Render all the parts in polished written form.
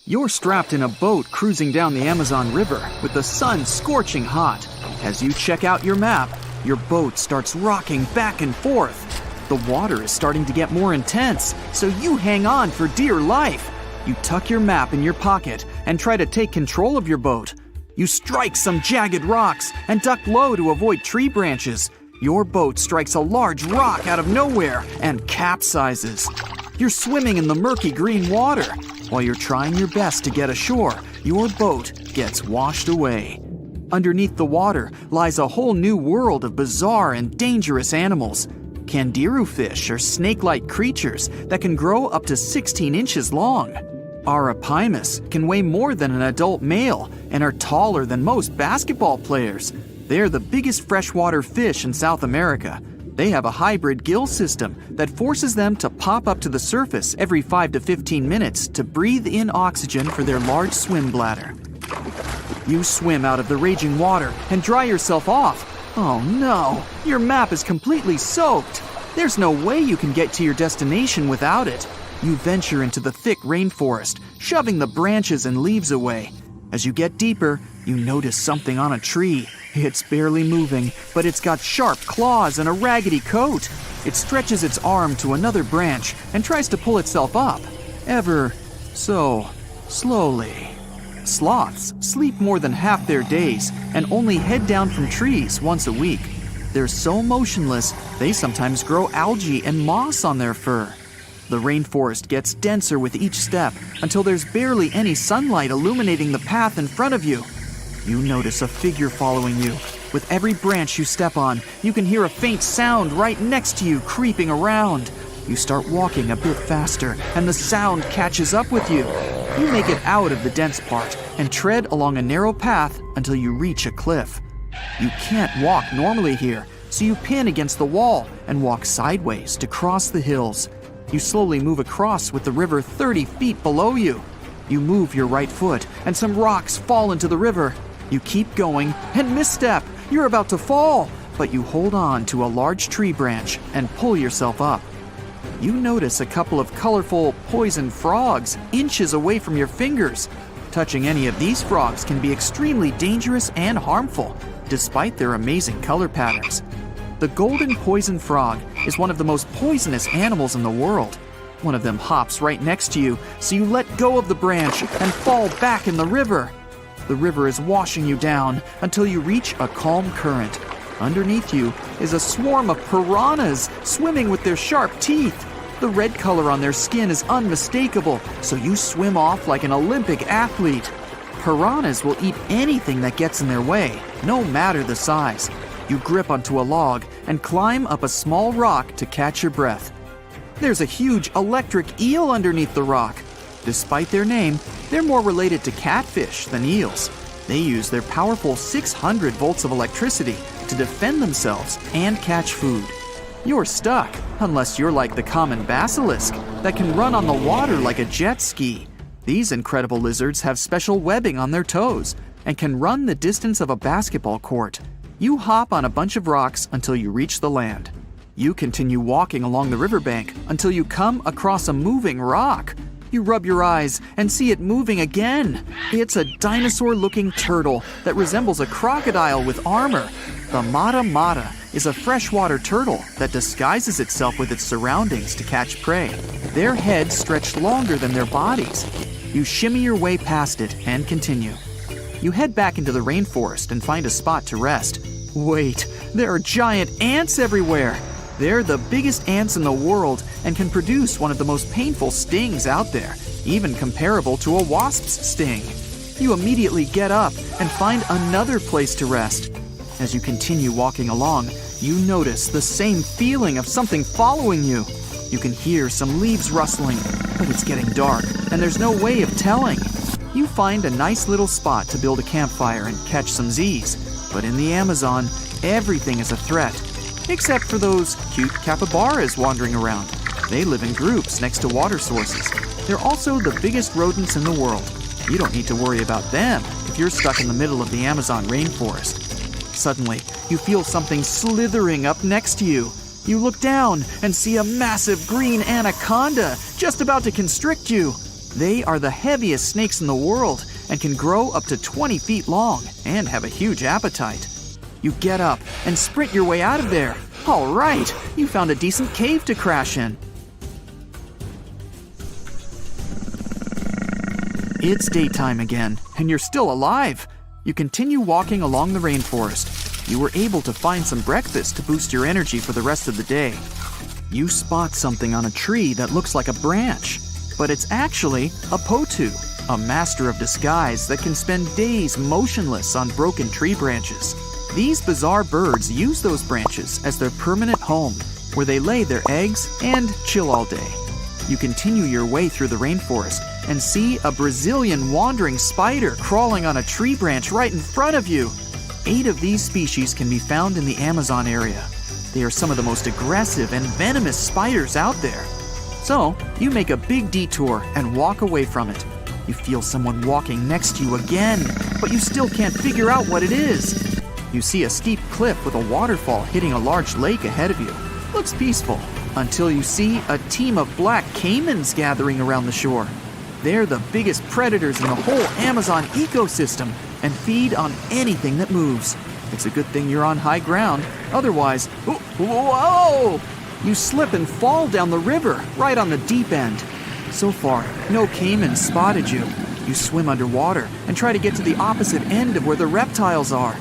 You're strapped in a boat cruising down the Amazon River with the sun scorching hot. As you check out your map, your boat starts rocking back and forth. The water is starting to get more intense, so you hang on for dear life. You tuck your map in your pocket and try to take control of your boat. You strike some jagged rocks and duck low to avoid tree branches. Your boat strikes a large rock out of nowhere and capsizes. You're swimming in the murky green water. While you're trying your best to get ashore, your boat gets washed away. Underneath the water lies a whole new world of bizarre and dangerous animals. Candiru fish are snake-like creatures that can grow up to 16 inches long. Arapimus can weigh more than an adult male and are taller than most basketball players. They're the biggest freshwater fish in South America. They have a hybrid gill system that forces them to pop up to the surface every 5 to 15 minutes to breathe in oxygen for their large swim bladder. You swim out of the raging water and dry yourself off. Oh no, your map is completely soaked. There's no way you can get to your destination without it. You venture into the thick rainforest, shoving the branches and leaves away. As you get deeper, you notice something on a tree. It's barely moving, but it's got sharp claws and a raggedy coat. It stretches its arm to another branch and tries to pull itself up, ever so slowly. Sloths sleep more than half their days and only head down from trees once a week. They're so motionless, they sometimes grow algae and moss on their fur. The rainforest gets denser with each step until there's barely any sunlight illuminating the path in front of you. You notice a figure following you. With every branch you step on, you can hear a faint sound right next to you creeping around. You start walking a bit faster, and the sound catches up with you. You make it out of the dense part and tread along a narrow path until you reach a cliff. You can't walk normally here, so you pin against the wall and walk sideways to cross the hills. You slowly move across with the river 30 feet below you. You move your right foot, and some rocks fall into the river. You keep going and misstep. You're about to fall, but you hold on to a large tree branch and pull yourself up. You notice a couple of colorful poison frogs inches away from your fingers. Touching any of these frogs can be extremely dangerous and harmful, despite their amazing color patterns. The golden poison frog is one of the most poisonous animals in the world. One of them hops right next to you, so you let go of the branch and fall back in the river. The river is washing you down until you reach a calm current. Underneath you is a swarm of piranhas swimming with their sharp teeth. The red color on their skin is unmistakable, so you swim off like an Olympic athlete. Piranhas will eat anything that gets in their way, no matter the size. You grip onto a log and climb up a small rock to catch your breath. There's a huge electric eel underneath the rock. Despite their name, they're more related to catfish than eels. They use their powerful 600 volts of electricity to defend themselves and catch food. You're stuck, unless you're like the common basilisk that can run on the water like a jet ski. These incredible lizards have special webbing on their toes and can run the distance of a basketball court. You hop on a bunch of rocks until you reach the land. You continue walking along the riverbank until you come across a moving rock. You rub your eyes and see it moving again. It's a dinosaur-looking turtle that resembles a crocodile with armor. The mata mata is a freshwater turtle that disguises itself with its surroundings to catch prey. Their heads stretch longer than their bodies. You shimmy your way past it and continue. You head back into the rainforest and find a spot to rest. Wait, there are giant ants everywhere. They're the biggest ants in the world and can produce one of the most painful stings out there, even comparable to a wasp's sting. You immediately get up and find another place to rest. As you continue walking along, you notice the same feeling of something following you. You can hear some leaves rustling, but it's getting dark and there's no way of telling. You find a nice little spot to build a campfire and catch some Z's. But in the Amazon, everything is a threat. Except for those cute capybaras wandering around. They live in groups next to water sources. They're also the biggest rodents in the world. You don't need to worry about them if you're stuck in the middle of the Amazon rainforest. Suddenly, you feel something slithering up next to you. You look down and see a massive green anaconda just about to constrict you. They are the heaviest snakes in the world and can grow up to 20 feet long and have a huge appetite. You get up and sprint your way out of there. All right, you found a decent cave to crash in. It's daytime again, and you're still alive. You continue walking along the rainforest. You were able to find some breakfast to boost your energy for the rest of the day. You spot something on a tree that looks like a branch, but it's actually a potu, a master of disguise that can spend days motionless on broken tree branches. These bizarre birds use those branches as their permanent home, where they lay their eggs and chill all day. You continue your way through the rainforest and see a Brazilian wandering spider crawling on a tree branch right in front of you. 8 of these species can be found in the Amazon area. They are some of the most aggressive and venomous spiders out there. So, you make a big detour and walk away from it. You feel someone walking next to you again, but you still can't figure out what it is. You see a steep cliff with a waterfall hitting a large lake ahead of you. Looks peaceful, until you see a team of black caimans gathering around the shore. They're the biggest predators in the whole Amazon ecosystem and feed on anything that moves. It's a good thing you're on high ground, otherwise, whoa! You slip and fall down the river, right on the deep end. So far, no caiman spotted you. You swim underwater and try to get to the opposite end of where the reptiles are.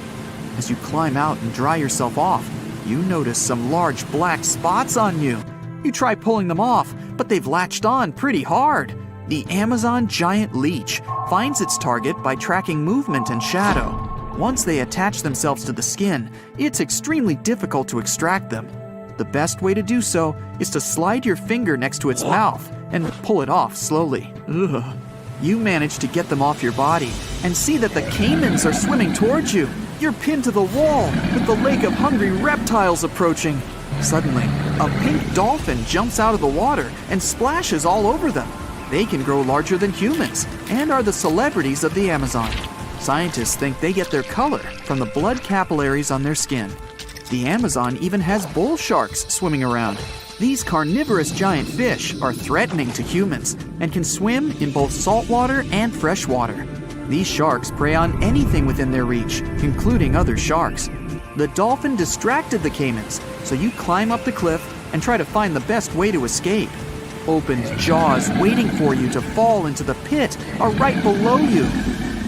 As you climb out and dry yourself off, you notice some large black spots on you. You try pulling them off, but they've latched on pretty hard. The Amazon giant leech finds its target by tracking movement and shadow. Once they attach themselves to the skin, it's extremely difficult to extract them. The best way to do so is to slide your finger next to its mouth and pull it off slowly. Ugh. You manage to get them off your body and see that the caimans are swimming towards you. You're pinned to the wall with the lake of hungry reptiles approaching. Suddenly, a pink dolphin jumps out of the water and splashes all over them. They can grow larger than humans and are the celebrities of the Amazon. Scientists think they get their color from the blood capillaries on their skin. The Amazon even has bull sharks swimming around. These carnivorous giant fish are threatening to humans and can swim in both saltwater and freshwater. These sharks prey on anything within their reach, including other sharks. The dolphin distracted the caimans, so you climb up the cliff and try to find the best way to escape. Opened jaws waiting for you to fall into the pit are right below you.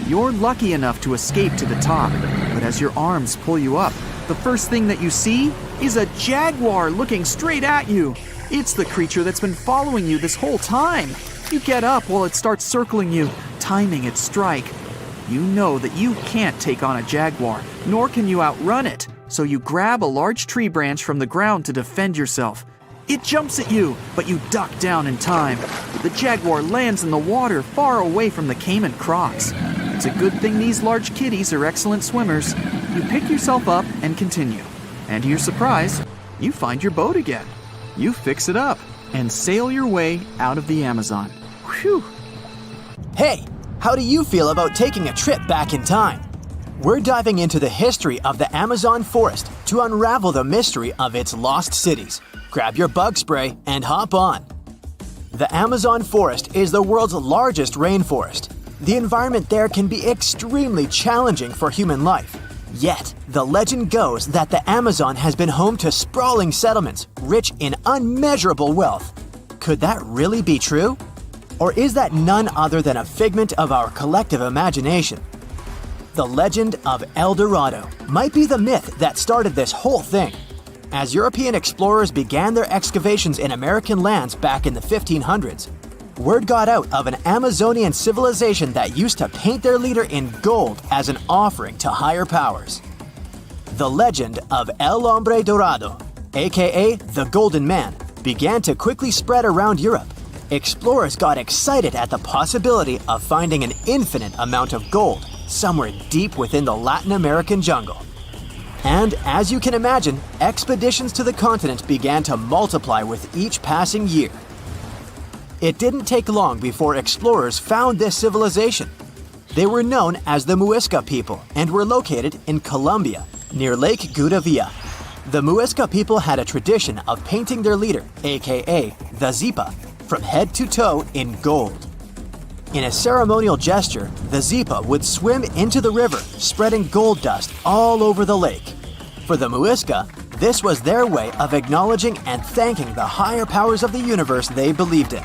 You're lucky enough to escape to the top, but as your arms pull you up, the first thing that you see is a jaguar looking straight at you. It's the creature that's been following you this whole time. You get up while it starts circling you, timing its strike. You know that you can't take on a jaguar, nor can you outrun it, so you grab a large tree branch from the ground to defend yourself. It jumps at you, but you duck down in time. The jaguar lands in the water far away from the caiman crocs. It's a good thing these large kitties are excellent swimmers. You pick yourself up and continue. And to your surprise, you find your boat again. You fix it up and sail your way out of the Amazon. Whew! Hey, how do you feel about taking a trip back in time? We're diving into the history of the Amazon forest to unravel the mystery of its lost cities. Grab your bug spray and hop on. The Amazon forest is the world's largest rainforest. The environment there can be extremely challenging for human life. Yet, the legend goes that the Amazon has been home to sprawling settlements rich in unmeasurable wealth. Could that really be true? Or is that none other than a figment of our collective imagination? The legend of El Dorado might be the myth that started this whole thing. As European explorers began their excavations in American lands back in the 1500s, word got out of an Amazonian civilization that used to paint their leader in gold as an offering to higher powers. The legend of El Hombre Dorado, aka the Golden Man, began to quickly spread around Europe. Explorers got excited at the possibility of finding an infinite amount of gold somewhere deep within the Latin American jungle. And as you can imagine, expeditions to the continent began to multiply with each passing year. It didn't take long before explorers found this civilization. They were known as the Muisca people and were located in Colombia, near Lake Gudavia. The Muisca people had a tradition of painting their leader, aka the Zipa, from head to toe in gold. In a ceremonial gesture, the Zipa would swim into the river, spreading gold dust all over the lake. For the Muisca, this was their way of acknowledging and thanking the higher powers of the universe they believed in.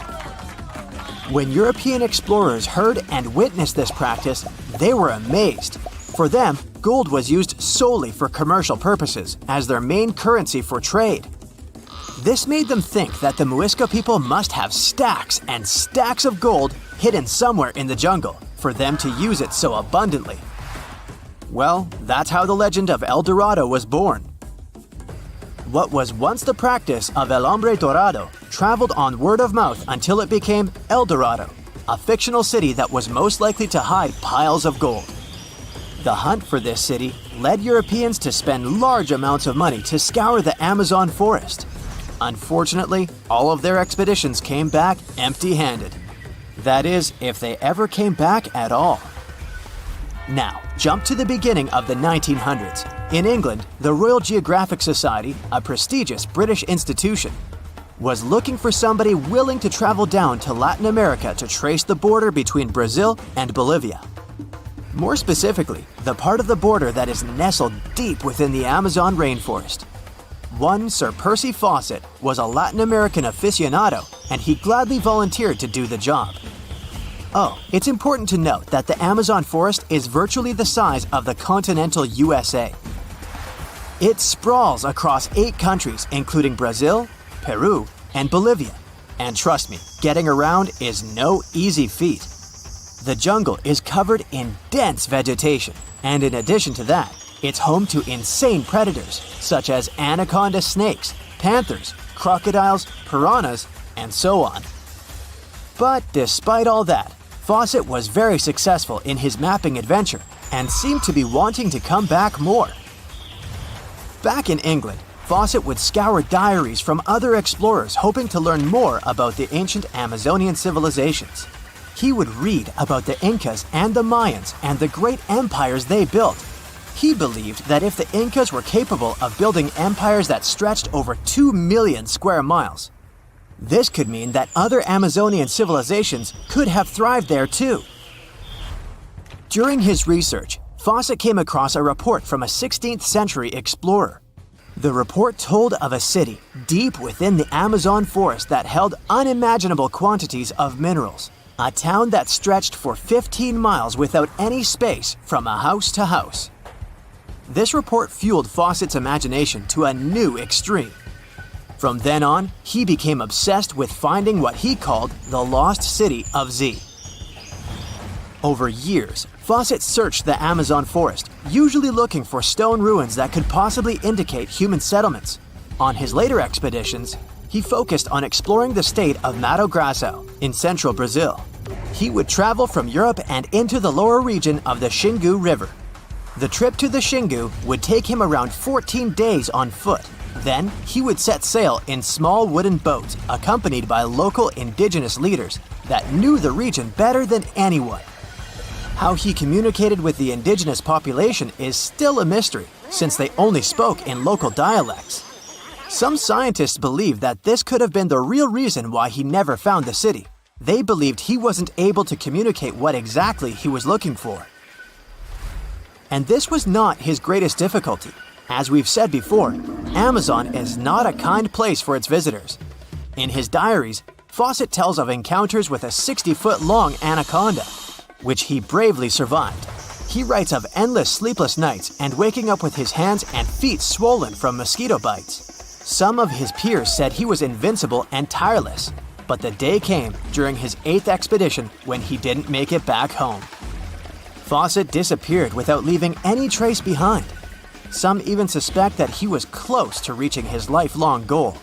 When European explorers heard and witnessed this practice, they were amazed. For them, gold was used solely for commercial purposes as their main currency for trade. This made them think that the Muisca people must have stacks and stacks of gold hidden somewhere in the jungle for them to use it so abundantly. Well, that's how the legend of El Dorado was born. What was once the practice of El Hombre Dorado traveled on word of mouth until it became El Dorado, a fictional city that was most likely to hide piles of gold. The hunt for this city led Europeans to spend large amounts of money to scour the Amazon forest. Unfortunately, all of their expeditions came back empty-handed. That is, if they ever came back at all. Now, jump to the beginning of the 1900s. In England, the Royal Geographic Society, a prestigious British institution, was looking for somebody willing to travel down to Latin America to trace the border between Brazil and Bolivia. More specifically, the part of the border that is nestled deep within the Amazon rainforest. One Sir Percy Fawcett was a Latin American aficionado, and he gladly volunteered to do the job. Oh, it's important to note that the Amazon forest is virtually the size of the continental USA. It sprawls across 8 countries, including Brazil, Peru, and Bolivia. And trust me, getting around is no easy feat. The jungle is covered in dense vegetation, and in addition to that, it's home to insane predators such as anaconda snakes, panthers, crocodiles, piranhas, and so on. But despite all that, Fawcett was very successful in his mapping adventure and seemed to be wanting to come back more. Back in England, Fawcett would scour diaries from other explorers hoping to learn more about the ancient Amazonian civilizations. He would read about the Incas and the Mayans and the great empires they built. He believed that if the Incas were capable of building empires that stretched over 2 million square miles, this could mean that other Amazonian civilizations could have thrived there too. During his research, Fawcett came across a report from a 16th century explorer. The report told of a city deep within the Amazon forest that held unimaginable quantities of minerals. A town that stretched for 15 miles without any space from a house to house. This report fueled Fawcett's imagination to a new extreme. From then on, he became obsessed with finding what he called the lost city of Z. Over years, Fawcett searched the Amazon forest, usually looking for stone ruins that could possibly indicate human settlements. On his later expeditions, he focused on exploring the state of Mato Grosso in central Brazil. He would travel from Europe and into the lower region of the Xingu River. The trip to the Xingu would take him around 14 days on foot. Then, he would set sail in small wooden boats accompanied by local indigenous leaders that knew the region better than anyone. How he communicated with the indigenous population is still a mystery, since they only spoke in local dialects. Some scientists believe that this could have been the real reason why he never found the city. They believed he wasn't able to communicate what exactly he was looking for. And this was not his greatest difficulty. As we've said before, Amazon is not a kind place for its visitors. In his diaries, Fawcett tells of encounters with a 60-foot-long anaconda, which he bravely survived. He writes of endless sleepless nights and waking up with his hands and feet swollen from mosquito bites. Some of his peers said he was invincible and tireless, but the day came during his 8th expedition when he didn't make it back home. Fawcett disappeared without leaving any trace behind. Some even suspect that he was close to reaching his lifelong goal.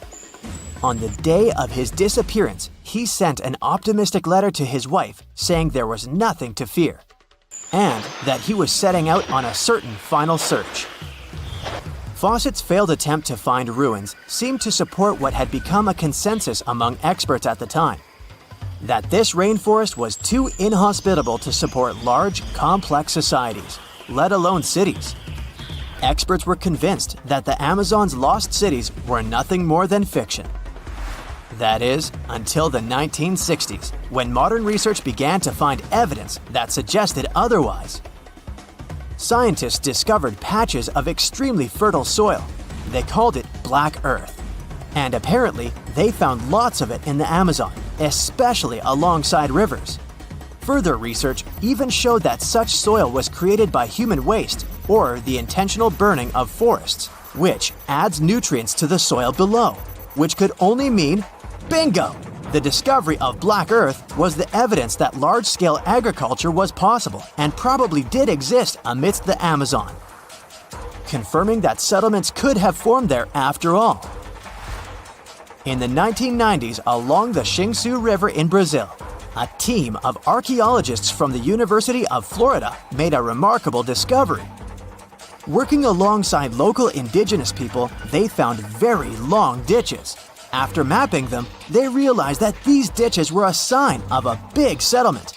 On the day of his disappearance, he sent an optimistic letter to his wife saying there was nothing to fear, and that he was setting out on a certain final search. Fawcett's failed attempt to find ruins seemed to support what had become a consensus among experts at the time, that this rainforest was too inhospitable to support large, complex societies, let alone cities. Experts were convinced that the Amazon's lost cities were nothing more than fiction. That is, until the 1960s, when modern research began to find evidence that suggested otherwise. Scientists discovered patches of extremely fertile soil. They called it Black Earth. And apparently, they found lots of it in the Amazon, especially alongside rivers. Further research even showed that such soil was created by human waste or the intentional burning of forests, which adds nutrients to the soil below, which could only mean bingo! The discovery of Black Earth was the evidence that large-scale agriculture was possible and probably did exist amidst the Amazon, confirming that settlements could have formed there after all. In the 1990s, along the Xingsu River in Brazil, a team of archaeologists from the University of Florida made a remarkable discovery. Working alongside local indigenous people, they found very long ditches. After mapping them, they realized that these ditches were a sign of a big settlement.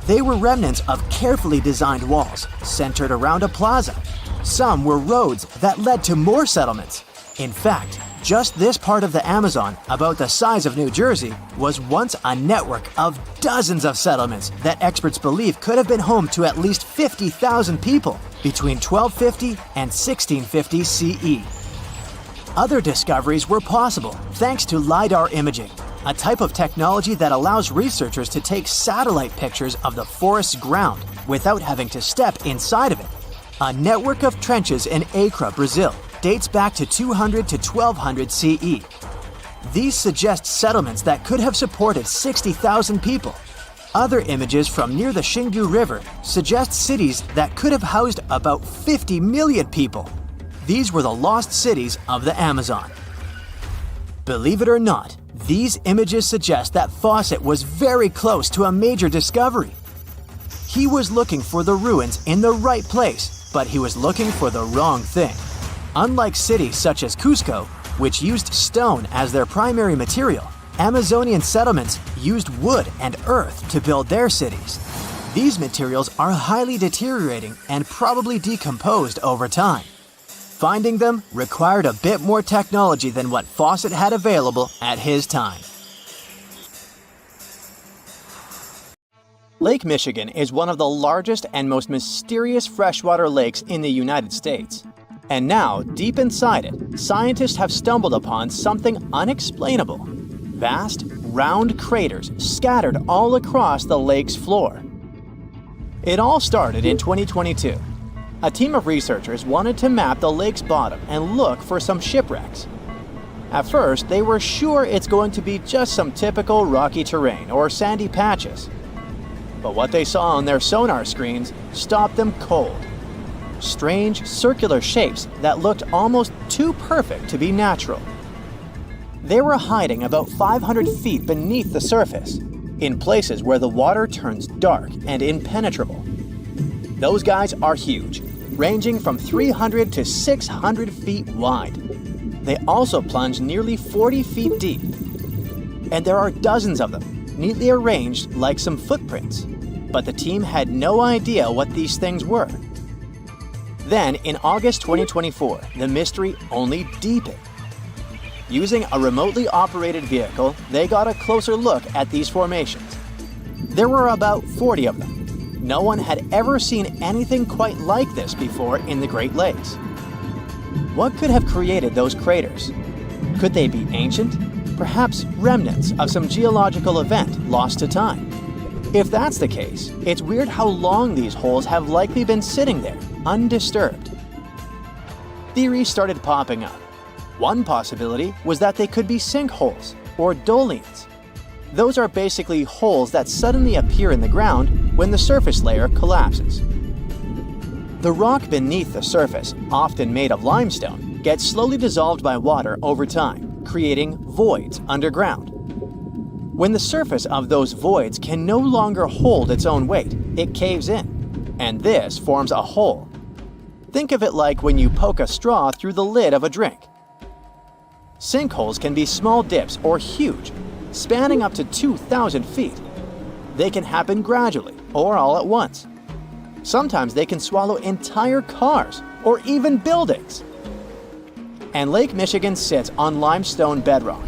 They were remnants of carefully designed walls centered around a plaza. Some were roads that led to more settlements. In fact, just this part of the Amazon, about the size of New Jersey, was once a network of dozens of settlements that experts believe could have been home to at least 50,000 people between 1250 and 1650 CE. Other discoveries were possible thanks to LiDAR imaging, a type of technology that allows researchers to take satellite pictures of the forest's ground without having to step inside of it. A network of trenches in Acre, Brazil, dates back to 200 to 1200 CE. These suggest settlements that could have supported 60,000 people. Other images from near the Xingu River suggest cities that could have housed about 50 million people. These were the lost cities of the Amazon. Believe it or not, these images suggest that Fawcett was very close to a major discovery. He was looking for the ruins in the right place, but he was looking for the wrong thing. Unlike cities such as Cusco, which used stone as their primary material, Amazonian settlements used wood and earth to build their cities. These materials are highly deteriorating and probably decomposed over time. Finding them required a bit more technology than what Fawcett had available at his time. Lake Michigan is one of the largest and most mysterious freshwater lakes in the United States. And now, deep inside it, scientists have stumbled upon something unexplainable. Vast, round craters scattered all across the lake's floor. It all started in 2022. A team of researchers wanted to map the lake's bottom and look for some shipwrecks. At first, they were sure it's going to be just some typical rocky terrain or sandy patches. But what they saw on their sonar screens stopped them cold. Strange, circular shapes that looked almost too perfect to be natural. They were hiding about 500 feet beneath the surface, in places where the water turns dark and impenetrable. Those guys are huge, ranging from 300 to 600 feet wide. They also plunge nearly 40 feet deep. And there are dozens of them, neatly arranged like some footprints. But the team had no idea what these things were. Then, in August 2024, the mystery only deepened. Using a remotely operated vehicle, they got a closer look at these formations. There were about 40 of them. No one had ever seen anything quite like this before in the Great Lakes. What could have created those craters? Could they be ancient? Perhaps remnants of some geological event lost to time? If that's the case, it's weird how long these holes have likely been sitting there, undisturbed. Theories started popping up. One possibility was that they could be sinkholes or dolines. Those are basically holes that suddenly appear in the ground when the surface layer collapses. The rock beneath the surface, often made of limestone, gets slowly dissolved by water over time, creating voids underground. When the surface of those voids can no longer hold its own weight, it caves in, and this forms a hole. Think of it like when you poke a straw through the lid of a drink. Sinkholes can be small dips or huge, spanning up to 2,000 feet. They can happen gradually or all at once. Sometimes they can swallow entire cars or even buildings. And Lake Michigan sits on limestone bedrock.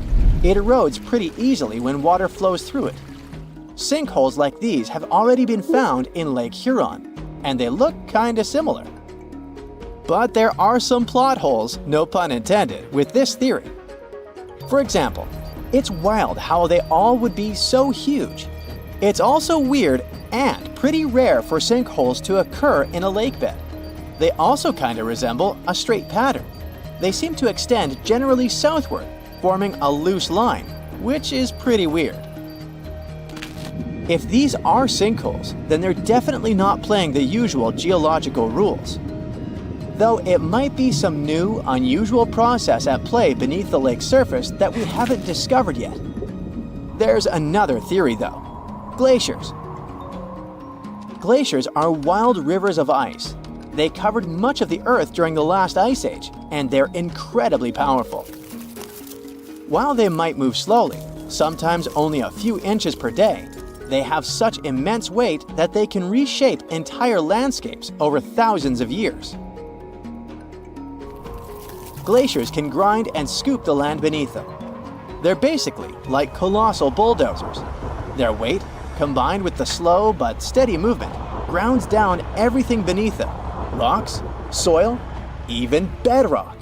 It erodes pretty easily when water flows through it. Sinkholes like these have already been found in Lake Huron, and they look kinda similar. But there are some plot holes, no pun intended, with this theory. For example, it's wild how they all would be so huge. It's also weird and pretty rare for sinkholes to occur in a lake bed. They also kinda resemble a straight pattern. They seem to extend generally southward, forming a loose line, which is pretty weird. If these are sinkholes, then they're definitely not playing the usual geological rules. Though it might be some new, unusual process at play beneath the lake's surface that we haven't discovered yet. There's another theory though. Glaciers. Glaciers are wild rivers of ice. They covered much of the Earth during the last ice age, and they're incredibly powerful. While they might move slowly, sometimes only a few inches per day, they have such immense weight that they can reshape entire landscapes over thousands of years. Glaciers can grind and scoop the land beneath them. They're basically like colossal bulldozers. Their weight, combined with the slow but steady movement, grounds down everything beneath them: rocks, soil, even bedrock.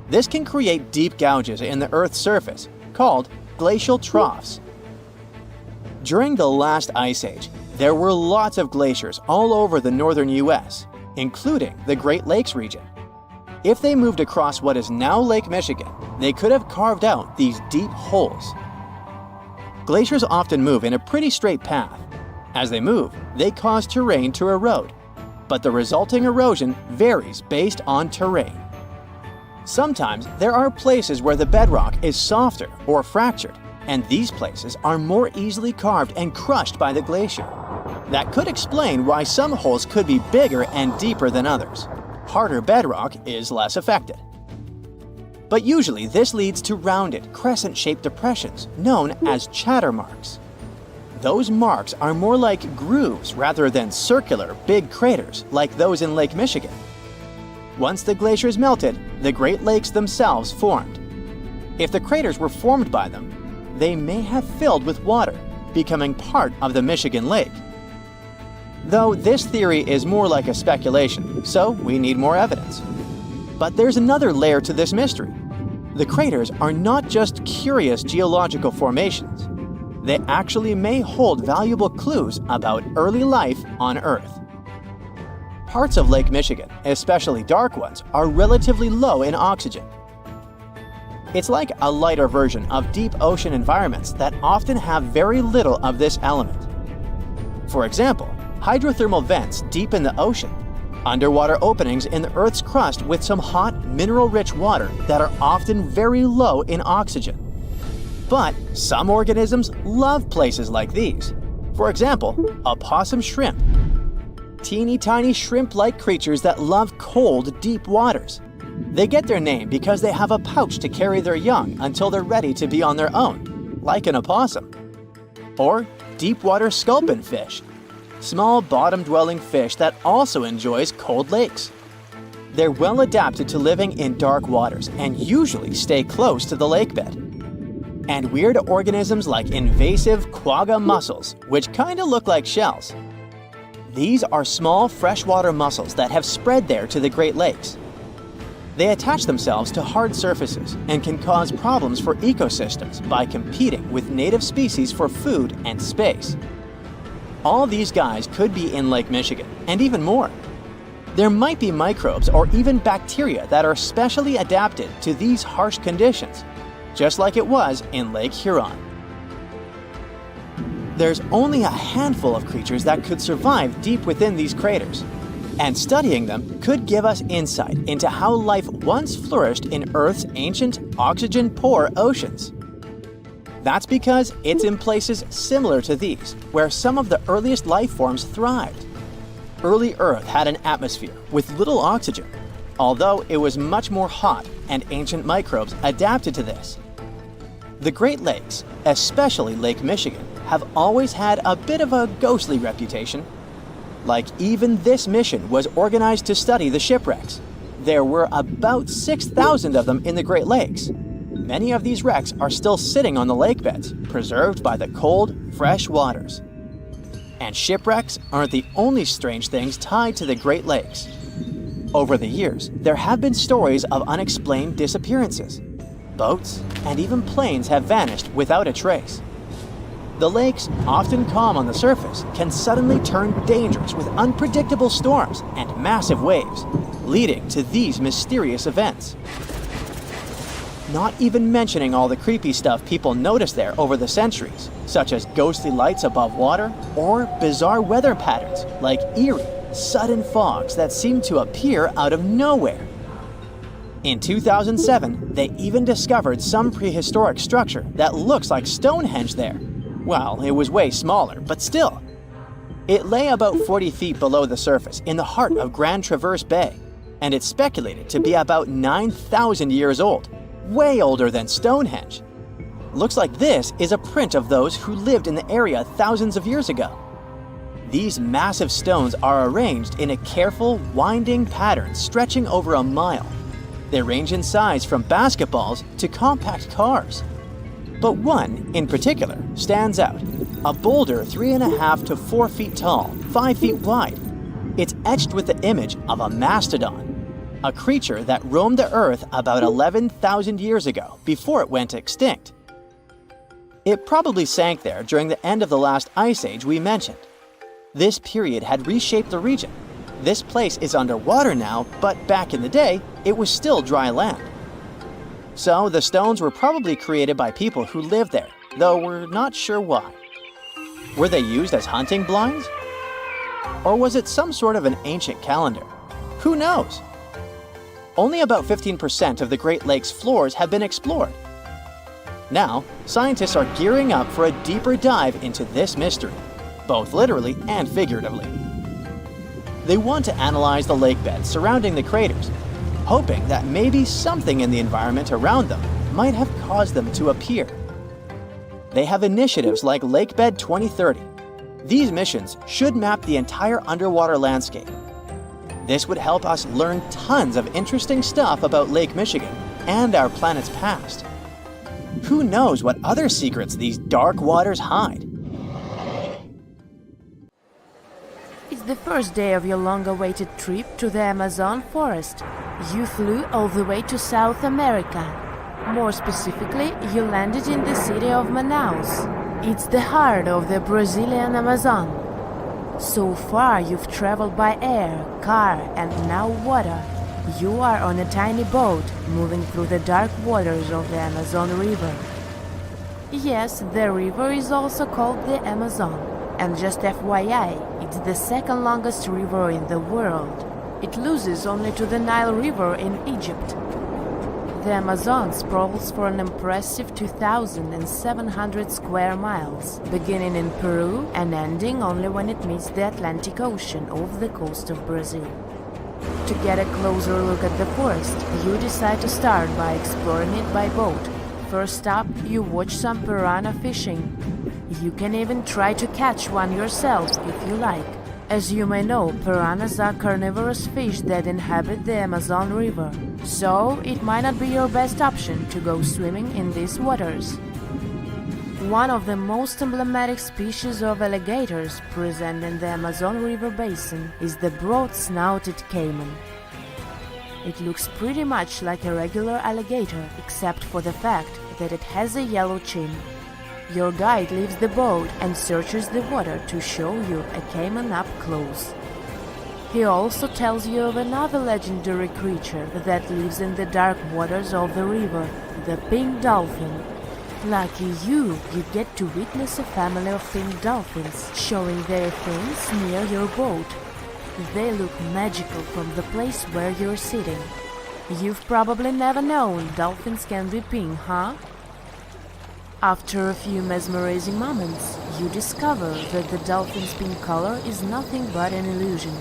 This can create deep gouges in the Earth's surface, called glacial troughs. During the last ice age, there were lots of glaciers all over the northern US, including the Great Lakes region. If they moved across what is now Lake Michigan, they could have carved out these deep holes. Glaciers often move in a pretty straight path. As they move, they cause terrain to erode, but the resulting erosion varies based on terrain. Sometimes there are places where the bedrock is softer or fractured, and these places are more easily carved and crushed by the glacier. That could explain why some holes could be bigger and deeper than others. Harder bedrock is less affected. But usually this leads to rounded, crescent-shaped depressions known as chatter marks. Those marks are more like grooves rather than circular, big craters like those in Lake Michigan. Once the glaciers melted, the Great Lakes themselves formed. If the craters were formed by them, they may have filled with water, becoming part of the Michigan Lake. Though this theory is more like a speculation, so we need more evidence. But there's another layer to this mystery. The craters are not just curious geological formations. They actually may hold valuable clues about early life on Earth. Parts of Lake Michigan, especially dark ones, are relatively low in oxygen. It's like a lighter version of deep ocean environments that often have very little of this element. For example, hydrothermal vents deep in the ocean, underwater openings in the Earth's crust with some hot, mineral-rich water that are often very low in oxygen. But some organisms love places like these. For example, opossum shrimp. Teeny tiny shrimp-like creatures that love cold, deep waters. They get their name because they have a pouch to carry their young until they're ready to be on their own, like an opossum. Or deep-water sculpin fish, small bottom-dwelling fish that also enjoys cold lakes. They're well adapted to living in dark waters and usually stay close to the lake bed. And weird organisms like invasive quagga mussels, which kinda look like shells. These are small freshwater mussels that have spread there to the Great Lakes. They attach themselves to hard surfaces and can cause problems for ecosystems by competing with native species for food and space. All these guys could be in Lake Michigan, and even more. There might be microbes or even bacteria that are specially adapted to these harsh conditions, just like it was in Lake Huron. There's only a handful of creatures that could survive deep within these craters, and studying them could give us insight into how life once flourished in Earth's ancient, oxygen-poor oceans. That's because it's in places similar to these, where some of the earliest life forms thrived. Early Earth had an atmosphere with little oxygen, although it was much more hot and ancient microbes adapted to this. The Great Lakes, especially Lake Michigan, have always had a bit of a ghostly reputation. Like even this mission was organized to study the shipwrecks. There were about 6,000 of them in the Great Lakes. Many of these wrecks are still sitting on the lake beds, preserved by the cold, fresh waters. And shipwrecks aren't the only strange things tied to the Great Lakes. Over the years, there have been stories of unexplained disappearances. Boats and even planes have vanished without a trace. The lakes, often calm on the surface, can suddenly turn dangerous with unpredictable storms and massive waves, leading to these mysterious events. Not even mentioning all the creepy stuff people notice there over the centuries, such as ghostly lights above water or bizarre weather patterns like eerie, sudden fogs that seem to appear out of nowhere. In 2007, they even discovered some prehistoric structure that looks like Stonehenge there. Well, it was way smaller, but still. It lay about 40 feet below the surface in the heart of Grand Traverse Bay, and it's speculated to be about 9,000 years old, way older than Stonehenge. Looks like this is a print of those who lived in the area thousands of years ago. These massive stones are arranged in a careful, winding pattern stretching over a mile. They range in size from basketballs to compact cars. But one, in particular, stands out. A boulder 3.5 to 4 feet tall, 5 feet wide. It's etched with the image of a mastodon, a creature that roamed the earth about 11,000 years ago before it went extinct. It probably sank there during the end of the last ice age we mentioned. This period had reshaped the region. This place is underwater now, but back in the day, it was still dry land. So the stones were probably created by people who lived there, though we're not sure why. Were they used as hunting blinds? Or was it some sort of an ancient calendar? Who knows? Only about 15% of the Great Lakes floors have been explored. Now, scientists are gearing up for a deeper dive into this mystery, both literally and figuratively. They want to analyze the lake beds surrounding the craters, hoping that maybe something in the environment around them might have caused them to appear. They have initiatives like Lakebed 2030. These missions should map the entire underwater landscape. This would help us learn tons of interesting stuff about Lake Michigan and our planet's past. Who knows what other secrets these dark waters hide? It's the first day of your long-awaited trip to the Amazon forest. You flew all the way to South America. More specifically, you landed in the city of Manaus. It's the heart of the Brazilian Amazon. So far, you've traveled by air, car, and now water. You are on a tiny boat moving through the dark waters of the Amazon River. Yes, the river is also called the Amazon. And just FYI, it's the second longest river in the world. It loses only to the Nile River in Egypt. The Amazon sprawls for an impressive 2,700 square miles, beginning in Peru and ending only when it meets the Atlantic Ocean off the coast of Brazil. To get a closer look at the forest, you decide to start by exploring it by boat. First up, you watch some piranha fishing. You can even try to catch one yourself if you like. As you may know, piranhas are carnivorous fish that inhabit the Amazon River, so it might not be your best option to go swimming in these waters. One of the most emblematic species of alligators present in the Amazon River basin is the broad-snouted caiman. It looks pretty much like a regular alligator, except for the fact that it has a yellow chin. Your guide leaves the boat and searches the water to show you a caiman up close. He also tells you of another legendary creature that lives in the dark waters of the river, the pink dolphin. Lucky you get to witness a family of pink dolphins showing their fins near your boat. They look magical from the place where you're sitting. You've probably never known dolphins can be pink, huh? After a few mesmerizing moments, you discover that the dolphin's pink color is nothing but an illusion.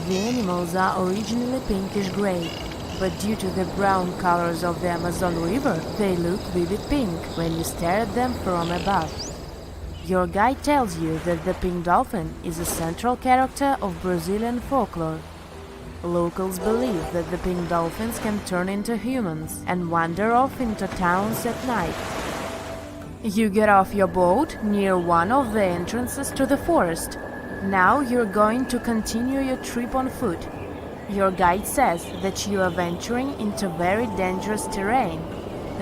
The animals are originally pinkish-gray, but due to the brown colors of the Amazon River, they look vivid pink when you stare at them from above. Your guide tells you that the pink dolphin is a central character of Brazilian folklore. Locals believe that the pink dolphins can turn into humans and wander off into towns at night. You get off your boat near one of the entrances to the forest. Now you're going to continue your trip on foot. Your guide says that you are venturing into very dangerous terrain.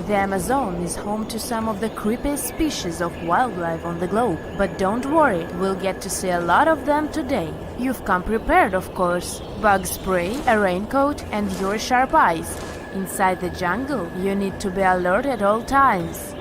The Amazon is home to some of the creepiest species of wildlife on the globe. But don't worry, we'll get to see a lot of them today. You've come prepared, of course. Bug spray, a raincoat, and your sharp eyes. Inside the jungle, you need to be alert at all times.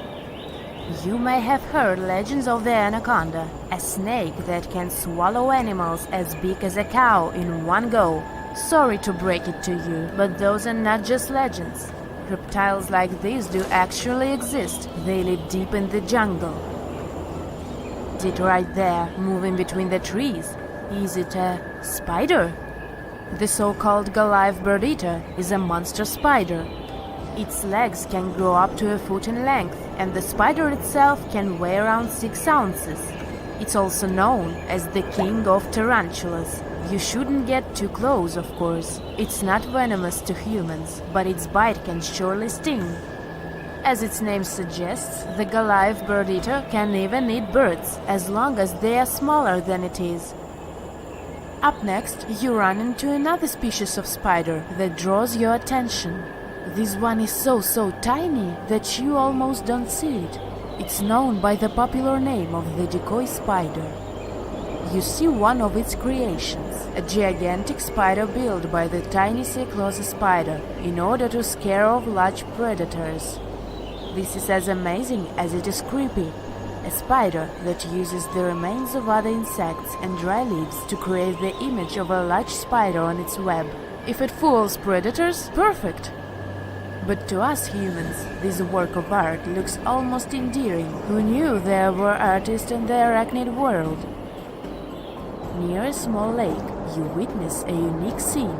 You may have heard legends of the anaconda, a snake that can swallow animals as big as a cow in one go. Sorry to break it to you, but those are not just legends. Reptiles like these do actually exist. They live deep in the jungle. It right there, moving between the trees. Is it a spider? The so-called Goliath bird-eater is a monster spider. Its legs can grow up to a foot in length, and the spider itself can weigh around 6 ounces. It's also known as the king of tarantulas. You shouldn't get too close, of course. It's not venomous to humans, but its bite can surely sting. As its name suggests, the Goliath bird-eater can even eat birds, as long as they are smaller than it is. Up next, you run into another species of spider that draws your attention. This one is so tiny that you almost don't see it. It's known by the popular name of the decoy spider. You see one of its creations, a gigantic spider built by the tiny Cyclosa spider in order to scare off large predators. This is as amazing as it is creepy. A spider that uses the remains of other insects and dry leaves to create the image of a large spider on its web. If it fools predators, perfect! But to us humans, this work of art looks almost endearing. Who knew there were artists in the arachnid world? Near a small lake, you witness a unique scene.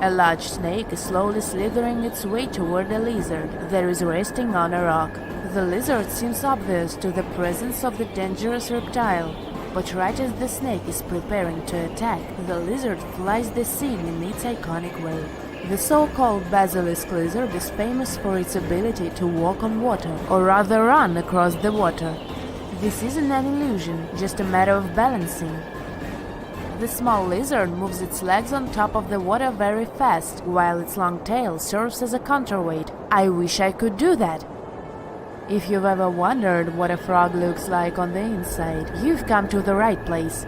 A large snake is slowly slithering its way toward a lizard that is resting on a rock. The lizard seems obvious to the presence of the dangerous reptile, but right as the snake is preparing to attack, the lizard flies the scene in its iconic way. The so-called basilisk lizard is famous for its ability to walk on water, or rather run across the water. This isn't an illusion, just a matter of balancing. The small lizard moves its legs on top of the water very fast, while its long tail serves as a counterweight. I wish I could do that. If you've ever wondered what a frog looks like on the inside, you've come to the right place.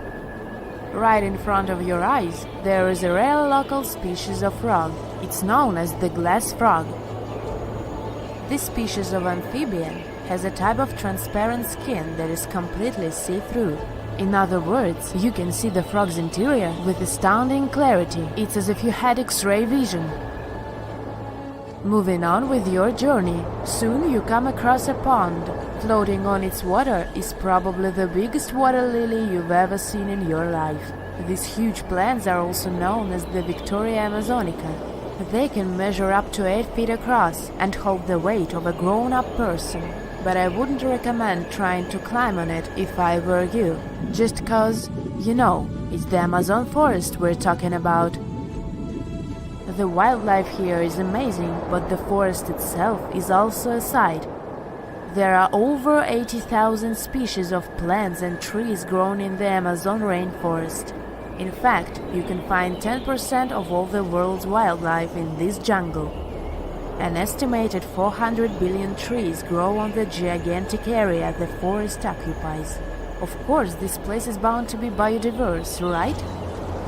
Right in front of your eyes, there is a rare local species of frog. It's known as the glass frog. This species of amphibian has a type of transparent skin that is completely see-through. In other words, you can see the frog's interior with astounding clarity. It's as if you had X-ray vision. Moving on with your journey, soon you come across a pond. Floating on its water is probably the biggest water lily you've ever seen in your life. These huge plants are also known as the Victoria Amazonica. They can measure up to 8 feet across and hold the weight of a grown-up person. But I wouldn't recommend trying to climb on it if I were you. Just cause, you know, it's the Amazon forest we're talking about. The wildlife here is amazing, but the forest itself is also a sight. There are over 80,000 species of plants and trees grown in the Amazon rainforest. In fact, you can find 10% of all the world's wildlife in this jungle. An estimated 400 billion trees grow on the gigantic area the forest occupies. Of course, this place is bound to be biodiverse, right?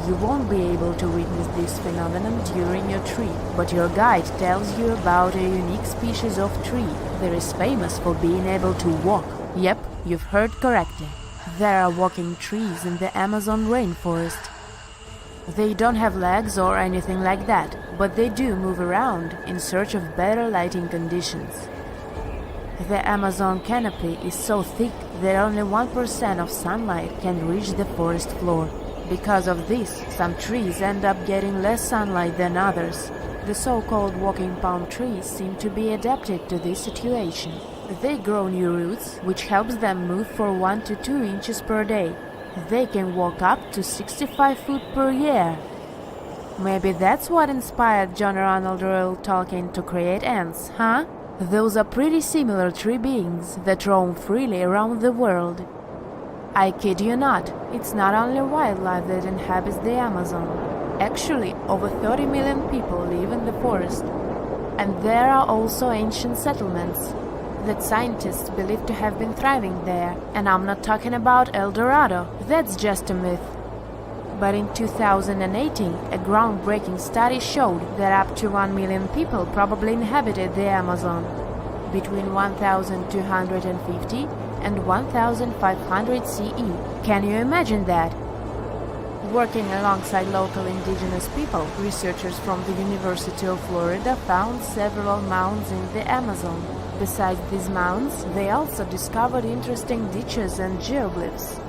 You won't be able to witness this phenomenon during your trip, but your guide tells you about a unique species of tree that is famous for being able to walk. Yep, you've heard correctly. There are walking trees in the Amazon rainforest. They don't have legs or anything like that, but they do move around in search of better lighting conditions. The Amazon canopy is so thick that only 1% of sunlight can reach the forest floor. Because of this, some trees end up getting less sunlight than others. The so-called walking palm trees seem to be adapted to this situation. They grow new roots, which helps them move for 1 to 2 inches per day. They can walk up to 65 foot per year. Maybe that's what inspired John Ronald Reuel Tolkien to create ants, huh? Those are pretty similar tree beings that roam freely around the world. I kid you not, it's not only wildlife that inhabits the Amazon. Actually, over 30 million people live in the forest. And there are also ancient settlements that scientists believe to have been thriving there. And I'm not talking about El Dorado, that's just a myth. But in 2018, a groundbreaking study showed that up to 1 million people probably inhabited the Amazon, between 1250 and 1500 CE. Can you imagine that? Working alongside local indigenous people, researchers from the University of Florida found several mounds in the Amazon. Besides these mounds, they also discovered interesting ditches and geoglyphs.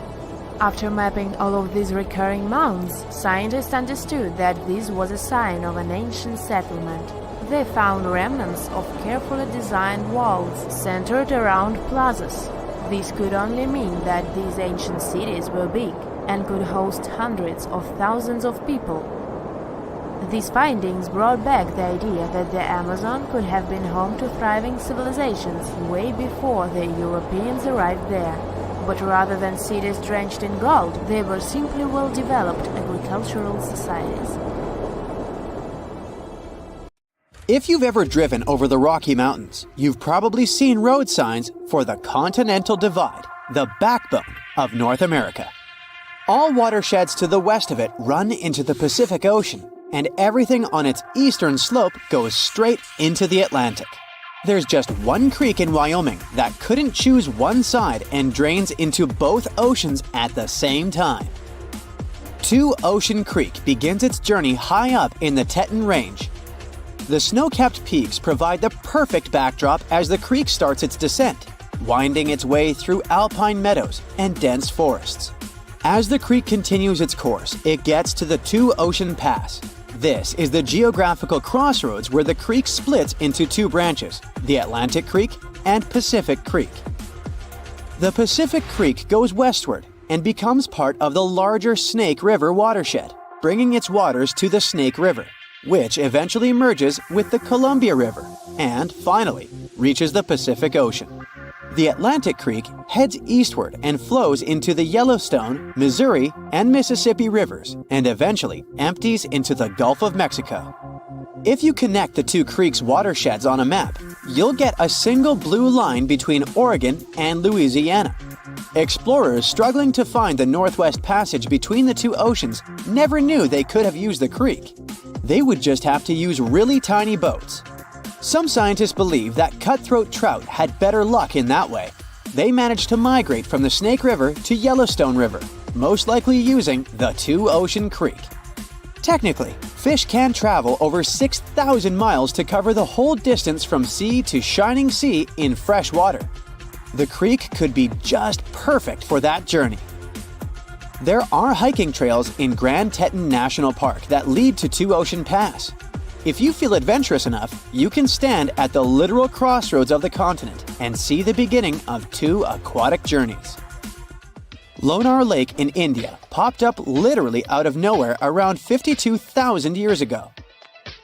After mapping all of these recurring mounds, scientists understood that this was a sign of an ancient settlement. They found remnants of carefully designed walls centered around plazas. This could only mean that these ancient cities were big and could host hundreds of thousands of people. These findings brought back the idea that the Amazon could have been home to thriving civilizations way before the Europeans arrived there. But rather than cities drenched in gold, they were simply well-developed agricultural societies. If you've ever driven over the Rocky Mountains, you've probably seen road signs for the Continental Divide, the backbone of North America. All watersheds to the west of it run into the Pacific Ocean, and everything on its eastern slope goes straight into the Atlantic. There's just one creek in Wyoming that couldn't choose one side and drains into both oceans at the same time. Two Ocean Creek begins its journey high up in the Teton Range. The snow-capped peaks provide the perfect backdrop as the creek starts its descent, winding its way through alpine meadows and dense forests. As the creek continues its course, it gets to the Two Ocean Pass. This is the geographical crossroads where the creek splits into two branches, the Atlantic Creek and Pacific Creek. The Pacific Creek goes westward and becomes part of the larger Snake River watershed, bringing its waters to the Snake River, which eventually merges with the Columbia River and, finally, reaches the Pacific Ocean. The Atlantic Creek heads eastward and flows into the Yellowstone, Missouri, and Mississippi rivers, and eventually empties into the Gulf of Mexico. If you connect the two creeks' watersheds on a map, you'll get a single blue line between Oregon and Louisiana. Explorers struggling to find the Northwest Passage between the two oceans never knew they could have used the creek. They would just have to use really tiny boats. Some scientists believe that cutthroat trout had better luck in that way. They managed to migrate from the Snake River to Yellowstone River, most likely using the Two Ocean Creek. Technically, fish can travel over 6,000 miles to cover the whole distance from sea to shining sea in fresh water. The creek could be just perfect for that journey. There are hiking trails in Grand Teton National Park that lead to Two Ocean Pass. If you feel adventurous enough, you can stand at the literal crossroads of the continent and see the beginning of two aquatic journeys. Lonar Lake in India popped up literally out of nowhere around 52,000 years ago.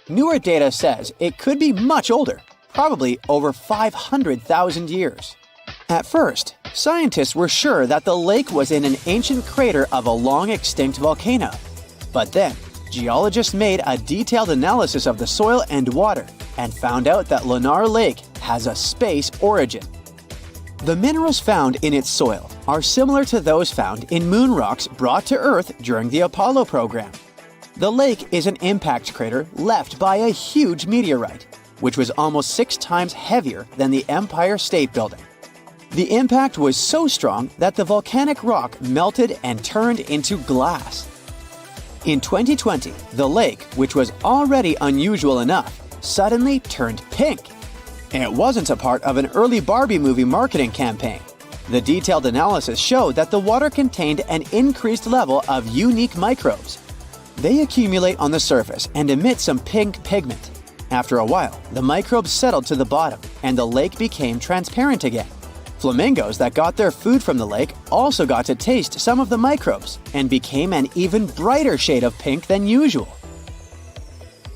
Newer data says it could be much older, probably over 500,000 years. At first, scientists were sure that the lake was in an ancient crater of a long-extinct volcano. But then, geologists made a detailed analysis of the soil and water and found out that Lonar Lake has a space origin. The minerals found in its soil are similar to those found in moon rocks brought to Earth during the Apollo program. The lake is an impact crater left by a huge meteorite, which was almost 6 times heavier than the Empire State Building. The impact was so strong that the volcanic rock melted and turned into glass. In 2020, the lake, which was already unusual enough, suddenly turned pink. It wasn't a part of an early Barbie movie marketing campaign. The detailed analysis showed that the water contained an increased level of unique microbes. They accumulate on the surface and emit some pink pigment. After a while, the microbes settled to the bottom and the lake became transparent again. Flamingos that got their food from the lake also got to taste some of the microbes and became an even brighter shade of pink than usual.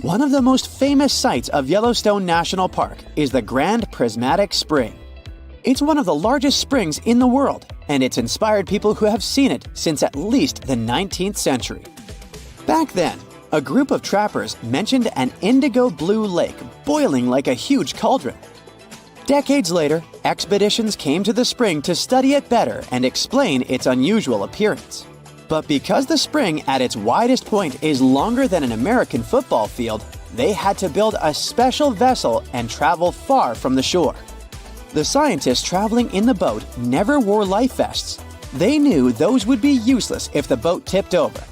One of the most famous sights of Yellowstone National Park is the Grand Prismatic Spring. It's one of the largest springs in the world, and it's inspired people who have seen it since at least the 19th century. Back then, a group of trappers mentioned an indigo blue lake boiling like a huge cauldron. Decades later, expeditions came to the spring to study it better and explain its unusual appearance. But because the spring at its widest point is longer than an American football field, they had to build a special vessel and travel far from the shore. The scientists traveling in the boat never wore life vests. They knew those would be useless if the boat tipped over.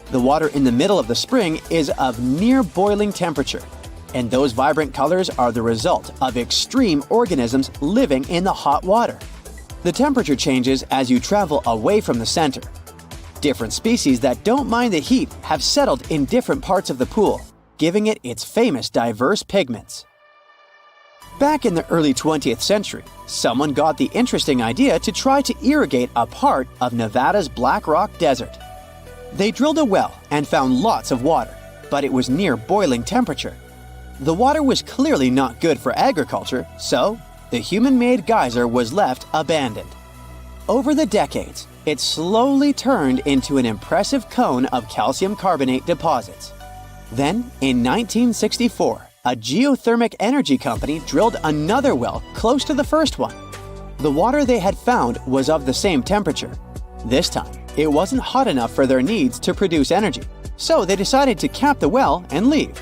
The water in the middle of the spring is of near boiling temperature, and those vibrant colors are the result of extreme organisms living in the hot water. The temperature changes as you travel away from the center. Different species that don't mind the heat have settled in different parts of the pool, giving it its famous diverse pigments. Back in the early 20th century, someone got the interesting idea to try to irrigate a part of Nevada's Black Rock Desert. They drilled a well and found lots of water, but it was near boiling temperature. The water was clearly not good for agriculture, so the human-made geyser was left abandoned. Over the decades, it slowly turned into an impressive cone of calcium carbonate deposits. Then, in 1964, a geothermal energy company drilled another well close to the first one. The water they had found was of the same temperature. This time, it wasn't hot enough for their needs to produce energy, so they decided to cap the well and leave.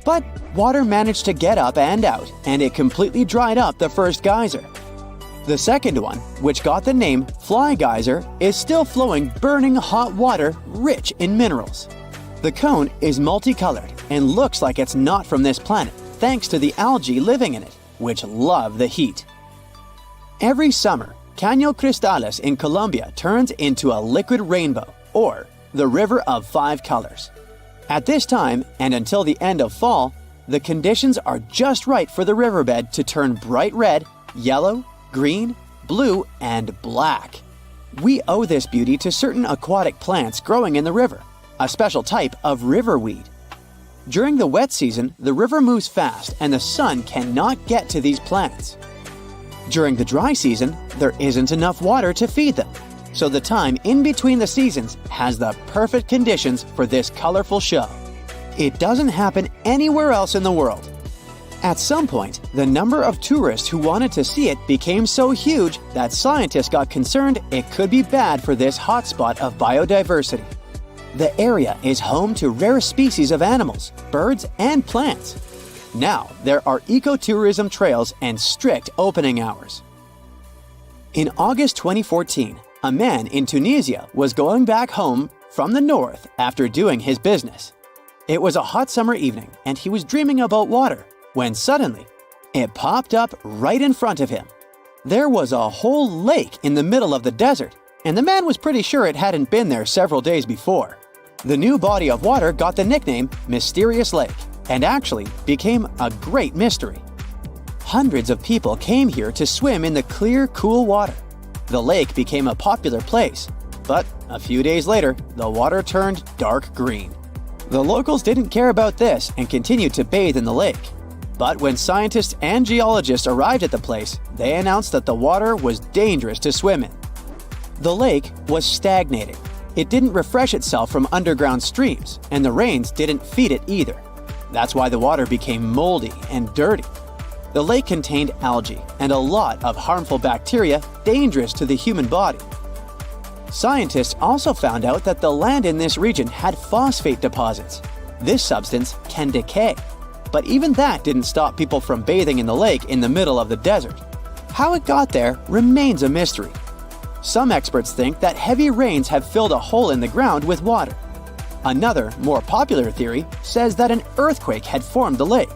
But water managed to get up and out, and it completely dried up the first geyser. The second one, which got the name Fly Geyser, is still flowing burning hot water rich in minerals. The cone is multicolored and looks like it's not from this planet, thanks to the algae living in it, which love the heat. Every summer, Caño Cristales in Colombia turns into a liquid rainbow, or the River of Five Colors. At this time, and until the end of fall, the conditions are just right for the riverbed to turn bright red, yellow, green, blue, and black. We owe this beauty to certain aquatic plants growing in the river, a special type of riverweed. During the wet season, the river moves fast and the sun cannot get to these plants. During the dry season, there isn't enough water to feed them, so the time in between the seasons has the perfect conditions for this colorful show. It doesn't happen anywhere else in the world. At some point, the number of tourists who wanted to see it became so huge that scientists got concerned it could be bad for this hotspot of biodiversity. The area is home to rare species of animals, birds, and plants. Now, there are ecotourism trails and strict opening hours. In August 2014, a man in Tunisia was going back home from the north after doing his business. It was a hot summer evening, and he was dreaming about water, when suddenly, it popped up right in front of him. There was a whole lake in the middle of the desert, and the man was pretty sure it hadn't been there several days before. The new body of water got the nickname Mysterious Lake, and actually became a great mystery. Hundreds of people came here to swim in the clear, cool water. The lake became a popular place, but a few days later, the water turned dark green. The locals didn't care about this and continued to bathe in the lake. But when scientists and geologists arrived at the place, they announced that the water was dangerous to swim in. The lake was stagnating. It didn't refresh itself from underground streams, and the rains didn't feed it either. That's why the water became moldy and dirty. The lake contained algae and a lot of harmful bacteria dangerous to the human body. Scientists also found out that the land in this region had phosphate deposits. This substance can decay. But even that didn't stop people from bathing in the lake in the middle of the desert. How it got there remains a mystery. Some experts think that heavy rains have filled a hole in the ground with water. Another, more popular theory says that an earthquake had formed the lake.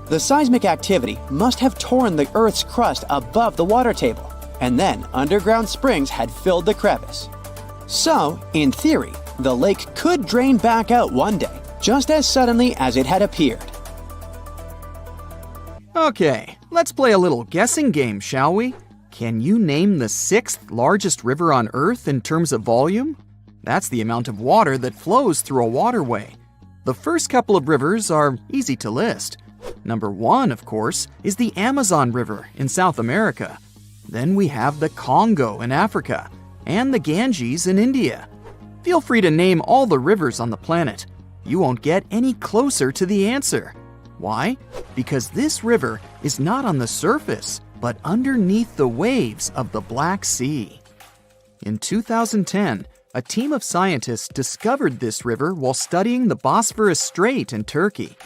The seismic activity must have torn the Earth's crust above the water table, and then underground springs had filled the crevice. So, in theory, the lake could drain back out one day, just as suddenly as it had appeared. Okay, let's play a little guessing game, shall we? Can you name the 6th largest river on Earth in terms of volume? That's the amount of water that flows through a waterway. The first couple of rivers are easy to list. Number 1, of course, is the Amazon River in South America. Then we have the Congo in Africa and the Ganges in India. Feel free to name all the rivers on the planet. You won't get any closer to the answer. Why? Because this river is not on the surface, but underneath the waves of the Black Sea. In 2010, a team of scientists discovered this river while studying the Bosphorus Strait in Turkey.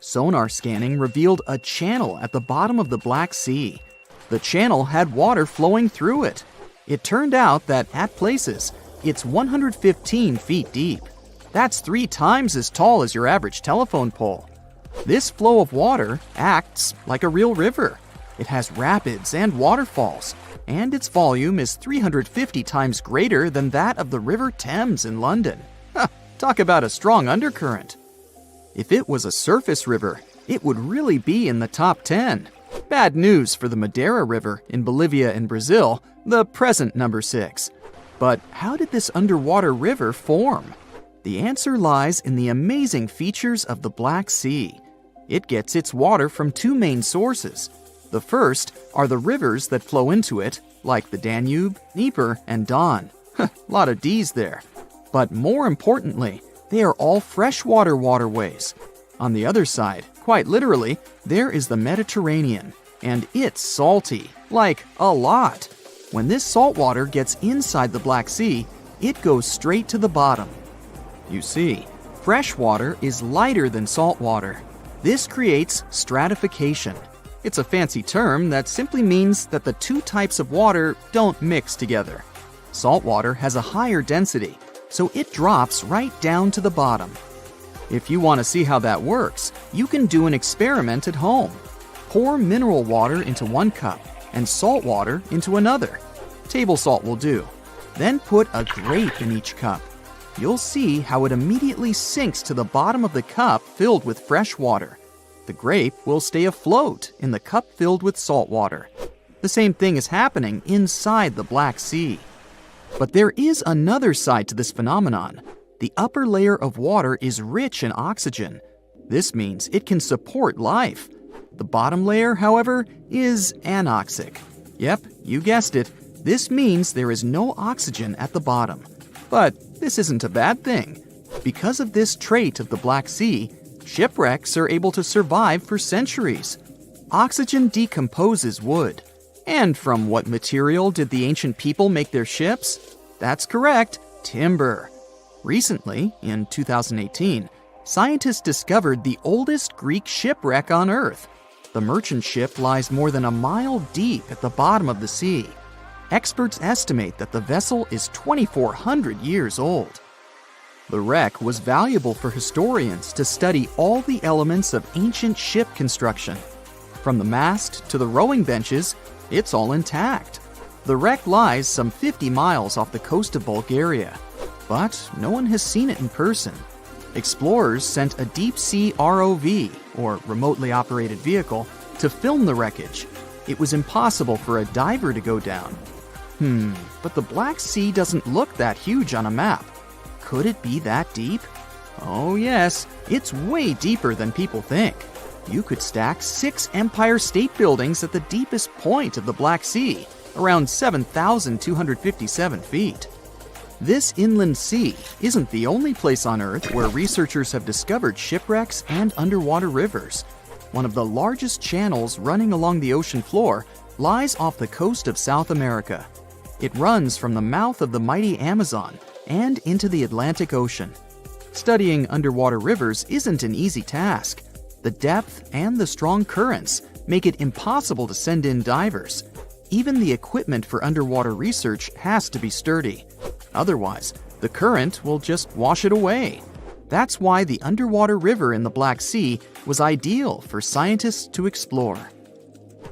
Sonar scanning revealed a channel at the bottom of the Black Sea. The channel had water flowing through it. It turned out that at places, it's 115 feet deep. That's 3 times as tall as your average telephone pole. This flow of water acts like a real river. It has rapids and waterfalls, and its volume is 350 times greater than that of the River Thames in London. Talk about a strong undercurrent. If it was a surface river, it would really be in the top 10. Bad news for the Madeira River in Bolivia and Brazil, the present number 6. But how did this underwater river form? The answer lies in the amazing features of the Black Sea. It gets its water from 2 main sources. The first are the rivers that flow into it, like the Danube, Dnieper, and Don. Lot of D's there. But more importantly, they are all freshwater waterways. On the other side, quite literally, there is the Mediterranean, and it's salty, like a lot. When this salt water gets inside the Black Sea, it goes straight to the bottom. You see, fresh water is lighter than salt water. This creates stratification. It's a fancy term that simply means that the 2 types of water don't mix together. Salt water has a higher density, so it drops right down to the bottom. If you want to see how that works, you can do an experiment at home. Pour mineral water into 1 cup and salt water into another. Table salt will do. Then put a grape in each cup. You'll see how it immediately sinks to the bottom of the cup filled with fresh water. The grape will stay afloat in the cup filled with salt water. The same thing is happening inside the Black Sea. But there is another side to this phenomenon. The upper layer of water is rich in oxygen. This means it can support life. The bottom layer, however, is anoxic. Yep, you guessed it. This means there is no oxygen at the bottom. But this isn't a bad thing. Because of this trait of the Black Sea, shipwrecks are able to survive for centuries. Oxygen decomposes wood. And from what material did the ancient people make their ships? That's correct, timber. Recently, in 2018, scientists discovered the oldest Greek shipwreck on Earth. The merchant ship lies more than a mile deep at the bottom of the sea. Experts estimate that the vessel is 2,400 years old. The wreck was valuable for historians to study all the elements of ancient ship construction. From the mast to the rowing benches, it's all intact. The wreck lies some 50 miles off the coast of Bulgaria, but no one has seen it in person. Explorers sent a deep-sea ROV, or remotely operated vehicle, to film the wreckage. It was impossible for a diver to go down. But the Black Sea doesn't look that huge on a map. Could it be that deep? Oh yes, it's way deeper than people think. You could stack 6 Empire State Buildings at the deepest point of the Black Sea, around 7,257 feet. This inland sea isn't the only place on Earth where researchers have discovered shipwrecks and underwater rivers. One of the largest channels running along the ocean floor lies off the coast of South America. It runs from the mouth of the mighty Amazon and into the Atlantic Ocean. Studying underwater rivers isn't an easy task. The depth and the strong currents make it impossible to send in divers. Even the equipment for underwater research has to be sturdy. Otherwise, the current will just wash it away. That's why the underwater river in the Black Sea was ideal for scientists to explore.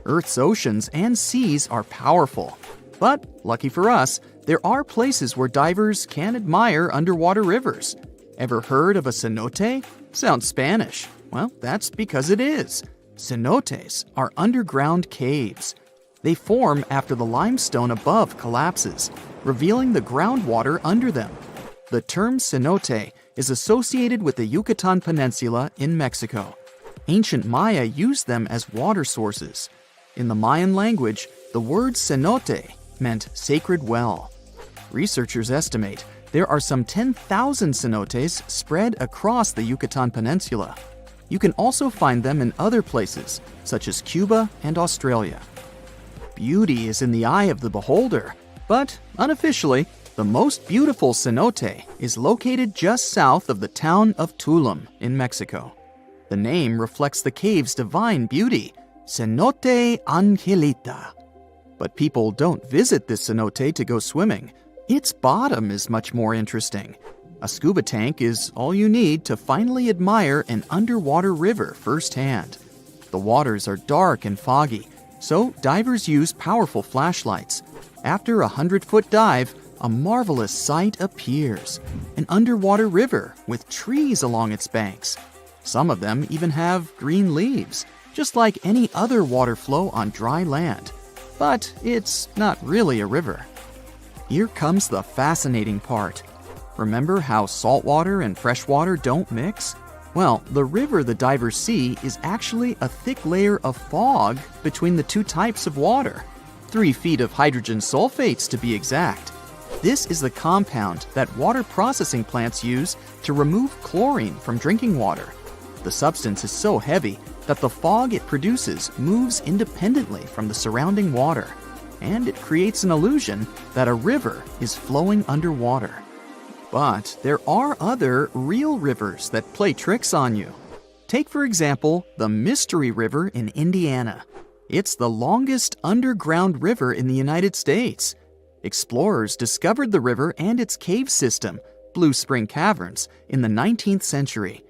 Earth's oceans and seas are powerful. But, lucky for us, there are places where divers can admire underwater rivers. Ever heard of a cenote? Sounds Spanish. Well, that's because it is. Cenotes are underground caves. They form after the limestone above collapses, revealing the groundwater under them. The term cenote is associated with the Yucatan Peninsula in Mexico. Ancient Maya used them as water sources. In the Mayan language, the word cenote meant sacred well. Researchers estimate there are some 10,000 cenotes spread across the Yucatan Peninsula. You can also find them in other places, such as Cuba and Australia. Beauty is in the eye of the beholder, but unofficially, the most beautiful cenote is located just south of the town of Tulum in Mexico. The name reflects the cave's divine beauty, Cenote Angelita. But people don't visit this cenote to go swimming. Its bottom is much more interesting. A scuba tank is all you need to finally admire an underwater river firsthand. The waters are dark and foggy, so divers use powerful flashlights. After a 100-foot dive, a marvelous sight appears, an underwater river with trees along its banks. Some of them even have green leaves, just like any other water flow on dry land. But it's not really a river. Here comes the fascinating part. Remember how saltwater and freshwater don't mix? Well, the river the divers see is actually a thick layer of fog between the two types of water. 3 feet of hydrogen sulfates to be exact. This is the compound that water processing plants use to remove chlorine from drinking water. The substance is so heavy that the fog it produces moves independently from the surrounding water, and it creates an illusion that a river is flowing underwater. But there are other real rivers that play tricks on you. Take, for example, the Mystery River in Indiana. It's the longest underground river in the United States. Explorers discovered the river and its cave system, Blue Spring Caverns, in the 19th century.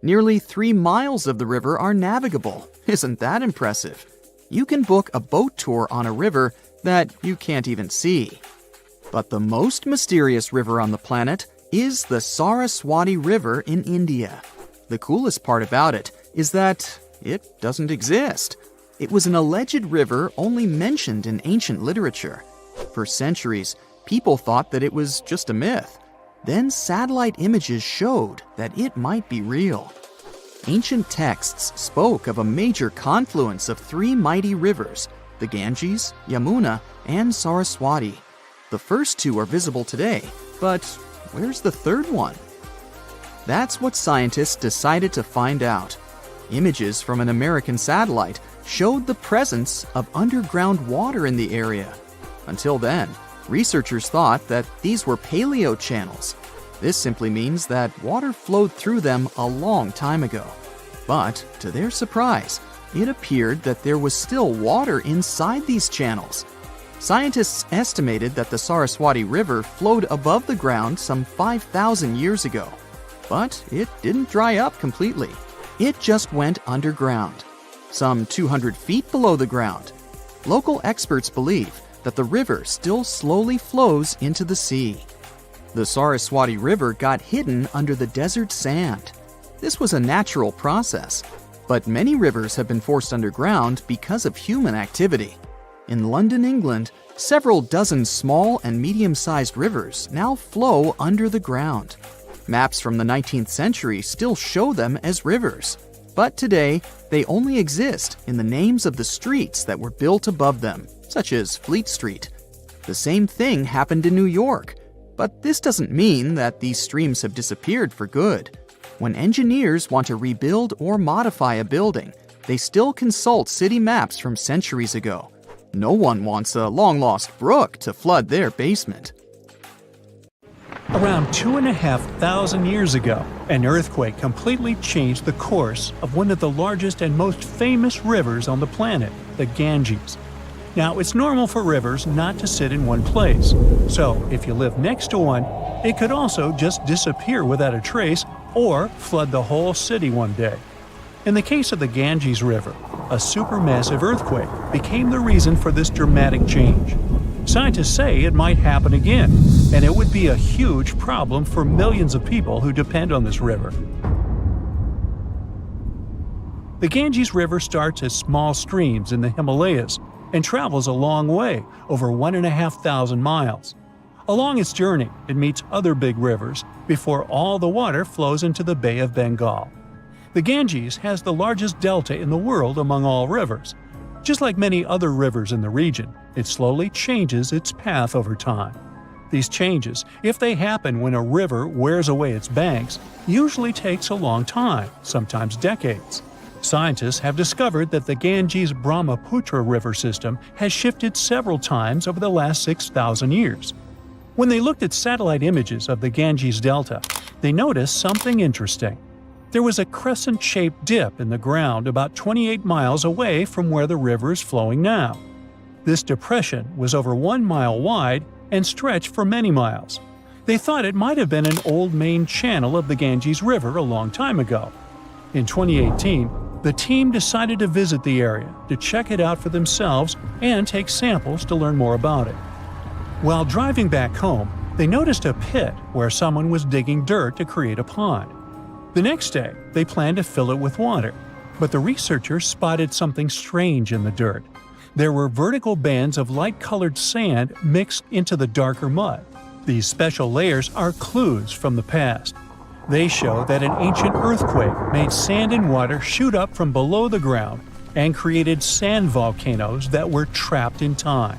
Nearly 3 miles of the river are navigable. Isn't that impressive? You can book a boat tour on a river that you can't even see. But the most mysterious river on the planet is the Saraswati River in India. The coolest part about it is that it doesn't exist. It was an alleged river only mentioned in ancient literature. For centuries, people thought that it was just a myth. Then satellite images showed that it might be real. Ancient texts spoke of a major confluence of 3 mighty rivers, the Ganges, Yamuna, and Saraswati. The first 2 are visible today, but where's the third one? That's what scientists decided to find out. Images from an American satellite showed the presence of underground water in the area. Until then, researchers thought that these were paleochannels. This simply means that water flowed through them a long time ago. But, to their surprise, it appeared that there was still water inside these channels. Scientists estimated that the Saraswati River flowed above the ground some 5,000 years ago. But it didn't dry up completely. It just went underground, some 200 feet below the ground. Local experts believe that the river still slowly flows into the sea. The Saraswati River got hidden under the desert sand. This was a natural process, but many rivers have been forced underground because of human activity. In London, England, several dozen small and medium-sized rivers now flow under the ground. Maps from the 19th century still show them as rivers, but today they only exist in the names of the streets that were built above them, such as Fleet Street. The same thing happened in New York, but this doesn't mean that these streams have disappeared for good. When engineers want to rebuild or modify a building, they still consult city maps from centuries ago. No one wants a long-lost brook to flood their basement. Around 2,500 years ago, an earthquake completely changed the course of one of the largest and most famous rivers on the planet, the Ganges. Now, it's normal for rivers not to sit in one place, so if you live next to one, it could also just disappear without a trace or flood the whole city one day. In the case of the Ganges River, a supermassive earthquake became the reason for this dramatic change. Scientists say it might happen again, and it would be a huge problem for millions of people who depend on this river. The Ganges River starts as small streams in the Himalayas and travels a long way, over 1,500 miles. Along its journey, it meets other big rivers before all the water flows into the Bay of Bengal. The Ganges has the largest delta in the world among all rivers. Just like many other rivers in the region, it slowly changes its path over time. These changes, if they happen when a river wears away its banks, usually takes a long time, sometimes decades. Scientists have discovered that the Ganges-Brahmaputra river system has shifted several times over the last 6,000 years. When they looked at satellite images of the Ganges Delta, they noticed something interesting. There was a crescent-shaped dip in the ground about 28 miles away from where the river is flowing now. This depression was over 1 mile wide and stretched for many miles. They thought it might have been an old main channel of the Ganges River a long time ago. In 2018, the team decided to visit the area to check it out for themselves and take samples to learn more about it. While driving back home, they noticed a pit where someone was digging dirt to create a pond. The next day, they planned to fill it with water, but the researchers spotted something strange in the dirt. There were vertical bands of light-colored sand mixed into the darker mud. These special layers are clues from the past. They show that an ancient earthquake made sand and water shoot up from below the ground and created sand volcanoes that were trapped in time.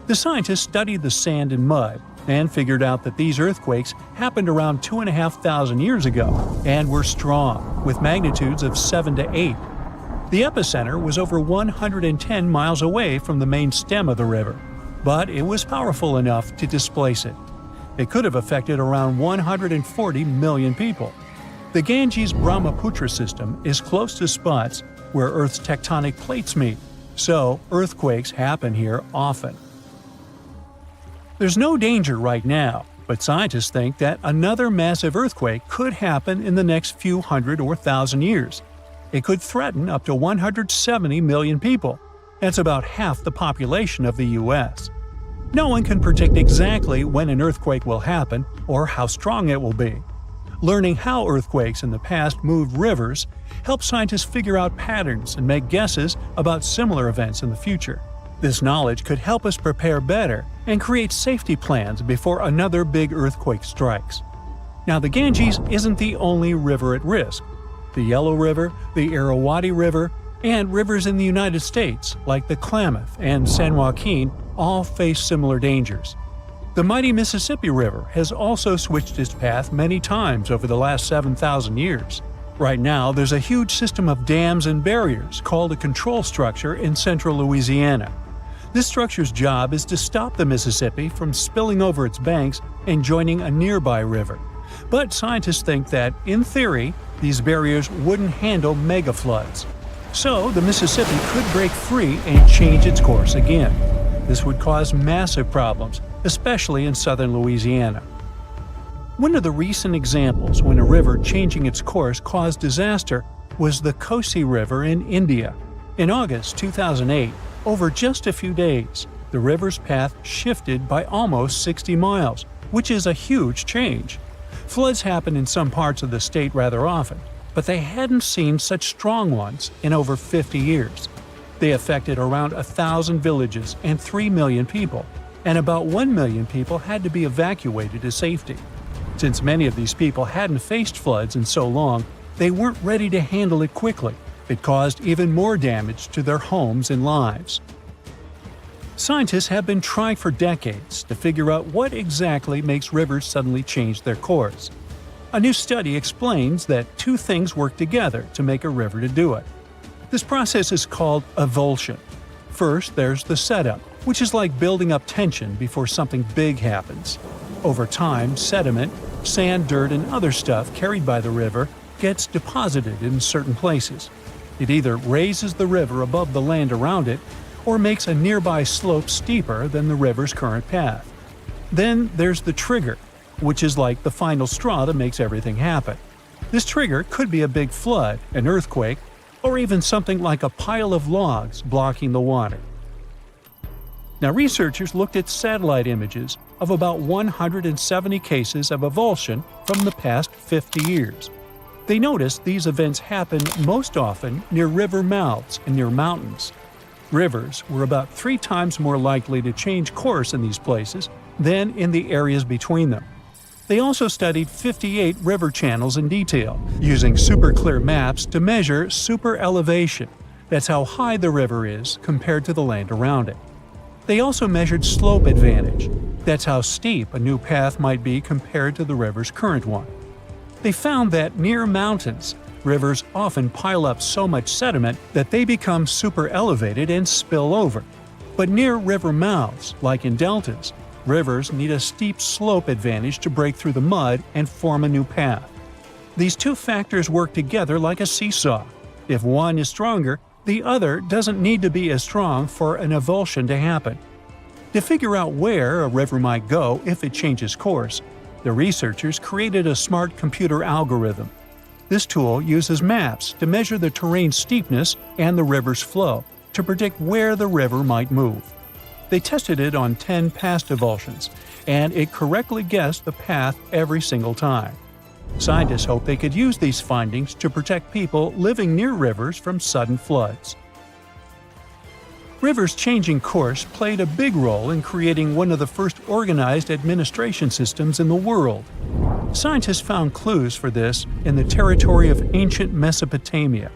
The scientists studied the sand and mud and figured out that these earthquakes happened around 2,500 years ago and were strong, with magnitudes of 7 to 8. The epicenter was over 110 miles away from the main stem of the river, but it was powerful enough to displace it. It could have affected around 140 million people. The Ganges-Brahmaputra system is close to spots where Earth's tectonic plates meet, so earthquakes happen here often. There's no danger right now, but scientists think that another massive earthquake could happen in the next few hundred or thousand years. It could threaten up to 170 million people. That's about half the population of the U.S. No one can predict exactly when an earthquake will happen or how strong it will be. Learning how earthquakes in the past moved rivers helps scientists figure out patterns and make guesses about similar events in the future. This knowledge could help us prepare better and create safety plans before another big earthquake strikes. Now, the Ganges isn't the only river at risk. The Yellow River, the Irrawaddy River, and rivers in the United States, like the Klamath and San Joaquin, all face similar dangers. The mighty Mississippi River has also switched its path many times over the last 7,000 years. Right now, there's a huge system of dams and barriers called a control structure in central Louisiana. This structure's job is to stop the Mississippi from spilling over its banks and joining a nearby river. But scientists think that, in theory, these barriers wouldn't handle mega floods. So the Mississippi could break free and change its course again. This would cause massive problems, especially in southern Louisiana. One of the recent examples when a river changing its course caused disaster was the Kosi River in India. In August 2008, over just a few days, the river's path shifted by almost 60 miles, which is a huge change. Floods happen in some parts of the state rather often, but they hadn't seen such strong ones in over 50 years. They affected around 1,000 villages and 3 million people, and about 1 million people had to be evacuated to safety. Since many of these people hadn't faced floods in so long, they weren't ready to handle it quickly. It caused even more damage to their homes and lives. Scientists have been trying for decades to figure out what exactly makes rivers suddenly change their course. A new study explains that two things work together to make a river to do it. This process is called avulsion. First, there's the setup, which is like building up tension before something big happens. Over time, sediment, sand, dirt, and other stuff carried by the river gets deposited in certain places. It either raises the river above the land around it or makes a nearby slope steeper than the river's current path. Then there's the trigger, which is like the final straw that makes everything happen. This trigger could be a big flood, an earthquake, or even something like a pile of logs blocking the water. Now, researchers looked at satellite images of about 170 cases of avulsion from the past 50 years. They noticed these events happen most often near river mouths and near mountains. Rivers were about 3 times more likely to change course in these places than in the areas between them. They also studied 58 river channels in detail, using super clear maps to measure super elevation. That's how high the river is compared to the land around it. They also measured slope advantage. That's how steep a new path might be compared to the river's current one. They found that near mountains, rivers often pile up so much sediment that they become super elevated and spill over. But near river mouths, like in deltas, rivers need a steep slope advantage to break through the mud and form a new path. These two factors work together like a seesaw. If one is stronger, the other doesn't need to be as strong for an avulsion to happen. To figure out where a river might go if it changes course, the researchers created a smart computer algorithm. This tool uses maps to measure the terrain's steepness and the river's flow to predict where the river might move. They tested it on 10 past avulsions, and it correctly guessed the path every single time. Scientists hope they could use these findings to protect people living near rivers from sudden floods. Rivers changing course played a big role in creating one of the first organized administration systems in the world. Scientists found clues for this in the territory of ancient Mesopotamia.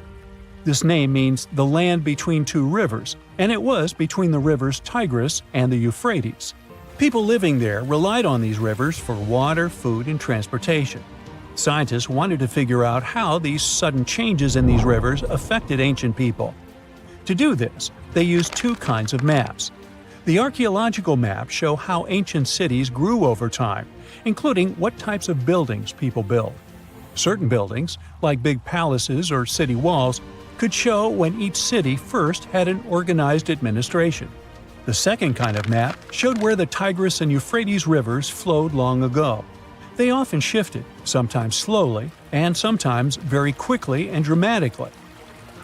This name means the land between two rivers, and it was between the rivers Tigris and the Euphrates. People living there relied on these rivers for water, food, and transportation. Scientists wanted to figure out how these sudden changes in these rivers affected ancient people. To do this, they used 2 kinds of maps. The archaeological maps show how ancient cities grew over time, including what types of buildings people built. Certain buildings, like big palaces or city walls, could show when each city first had an organized administration. The second kind of map showed where the Tigris and Euphrates rivers flowed long ago. They often shifted, sometimes slowly, and sometimes very quickly and dramatically.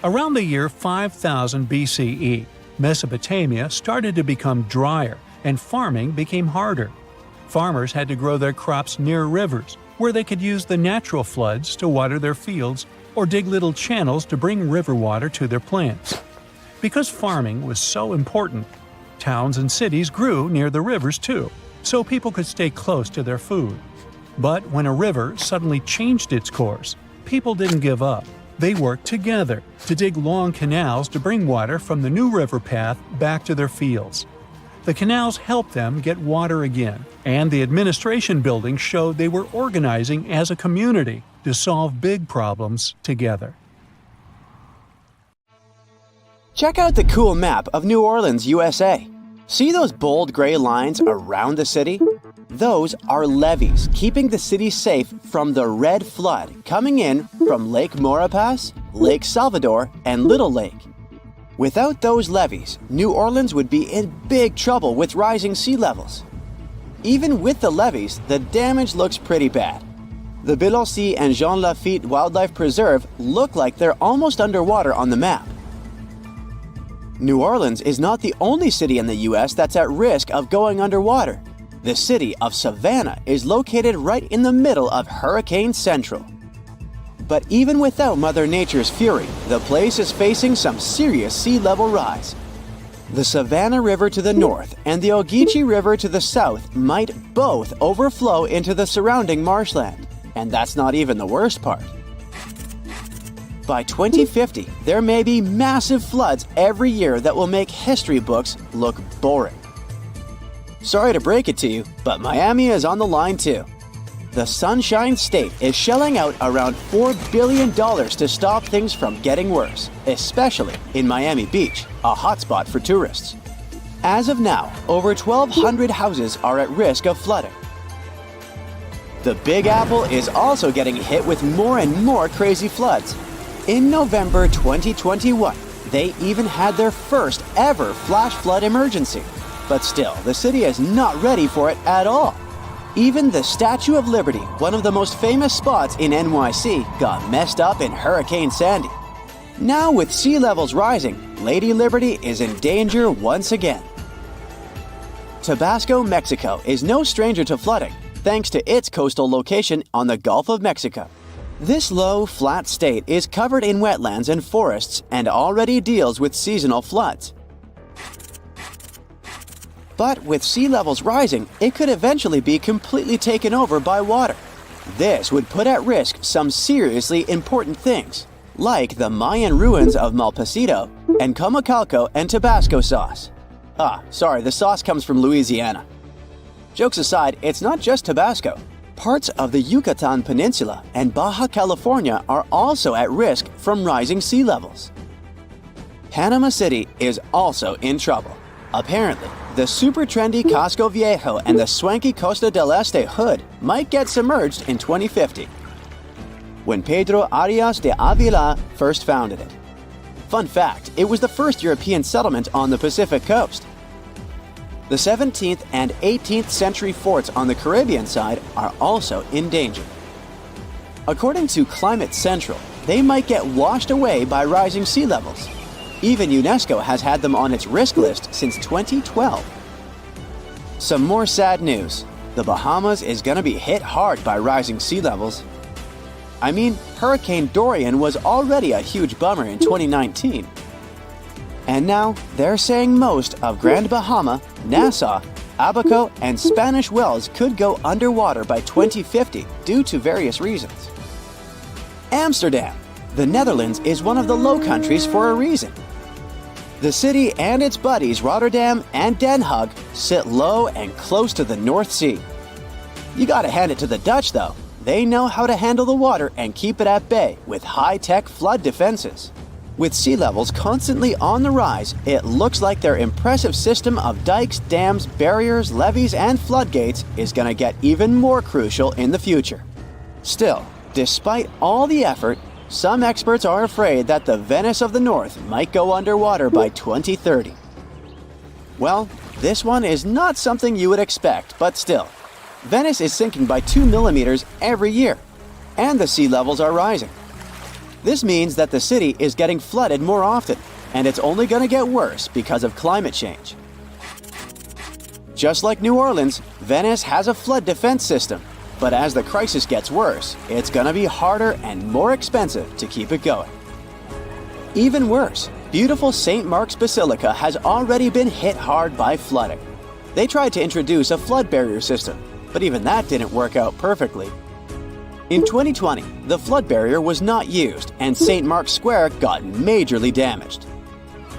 Around the year 5000 BCE, Mesopotamia started to become drier and farming became harder. Farmers had to grow their crops near rivers, where they could use the natural floods to water their fields or dig little channels to bring river water to their plants. Because farming was so important, towns and cities grew near the rivers too, so people could stay close to their food. But when a river suddenly changed its course, people didn't give up. They worked together to dig long canals to bring water from the new river path back to their fields. The canals helped them get water again, and the administration buildings showed they were organizing as a community to solve big problems together. Check out the cool map of New Orleans, USA. See those bold gray lines around the city? Those are levees keeping the city safe from the red flood coming in from Lake Maurepas, Lake Salvador, and Little Lake. Without those levees, New Orleans would be in big trouble with rising sea levels. Even with the levees, the damage looks pretty bad. The Biloxi and Jean Lafitte Wildlife Preserve look like they're almost underwater on the map. New Orleans is not the only city in the US that's at risk of going underwater. The city of Savannah is located right in the middle of Hurricane Central. But even without Mother Nature's fury, the place is facing some serious sea level rise. The Savannah River to the north and the Ogeechee River to the south might both overflow into the surrounding marshland. And that's not even the worst part. By 2050, there may be massive floods every year that will make history books look boring. Sorry to break it to you, but Miami is on the line too. The Sunshine State is shelling out around $4 billion to stop things from getting worse, especially in Miami Beach, a hotspot for tourists. As of now, over 1,200 houses are at risk of flooding. The Big Apple is also getting hit with more and more crazy floods. In November 2021, they even had their first ever flash flood emergency. But still, the city is not ready for it at all. Even the Statue of Liberty, one of the most famous spots in NYC, got messed up in Hurricane Sandy. Now with sea levels rising, Lady Liberty is in danger once again. Tabasco, Mexico is no stranger to flooding, thanks to its coastal location on the Gulf of Mexico. This low, flat state is covered in wetlands and forests and already deals with seasonal floods. But with sea levels rising, it could eventually be completely taken over by water. This would put at risk some seriously important things, like the Mayan ruins of Malpasito and Comacalco and Tabasco sauce. The sauce comes from Louisiana. Jokes aside, it's not just Tabasco. Parts of the Yucatan Peninsula and Baja California are also at risk from rising sea levels. Panama City is also in trouble. Apparently, the super trendy Casco Viejo and the swanky Costa del Este hood might get submerged in 2050, when Pedro Arias de Avila first founded it. Fun fact, it was the first European settlement on the Pacific coast. The 17th and 18th century forts on the Caribbean side are also in danger. According to Climate Central, they might get washed away by rising sea levels. Even UNESCO has had them on its risk list since 2012. Some more sad news. The Bahamas is going to be hit hard by rising sea levels. I mean, Hurricane Dorian was already a huge bummer in 2019. And now, they're saying most of Grand Bahama, Nassau, Abaco, and Spanish Wells could go underwater by 2050 due to various reasons. Amsterdam. The Netherlands is one of the Low Countries for a reason. The city and its buddies Rotterdam and Den Haag sit low and close to the North Sea. You gotta hand it to the Dutch though. They know how to handle the water and keep it at bay with high-tech flood defenses. With sea levels constantly on the rise, it looks like their impressive system of dikes, dams, barriers, levees, and floodgates is gonna get even more crucial in the future. Still, despite all the effort, some experts are afraid that the Venice of the North might go underwater by 2030. Well, this one is not something you would expect, but still. Venice is sinking by 2 millimeters every year, and the sea levels are rising. This means that the city is getting flooded more often, and it's only going to get worse because of climate change. Just like New Orleans, Venice has a flood defense system, but as the crisis gets worse, it's going to be harder and more expensive to keep it going. Even worse, beautiful St. Mark's Basilica has already been hit hard by flooding. They tried to introduce a flood barrier system, but even that didn't work out perfectly. In 2020, the flood barrier was not used and St. Mark's Square got majorly damaged.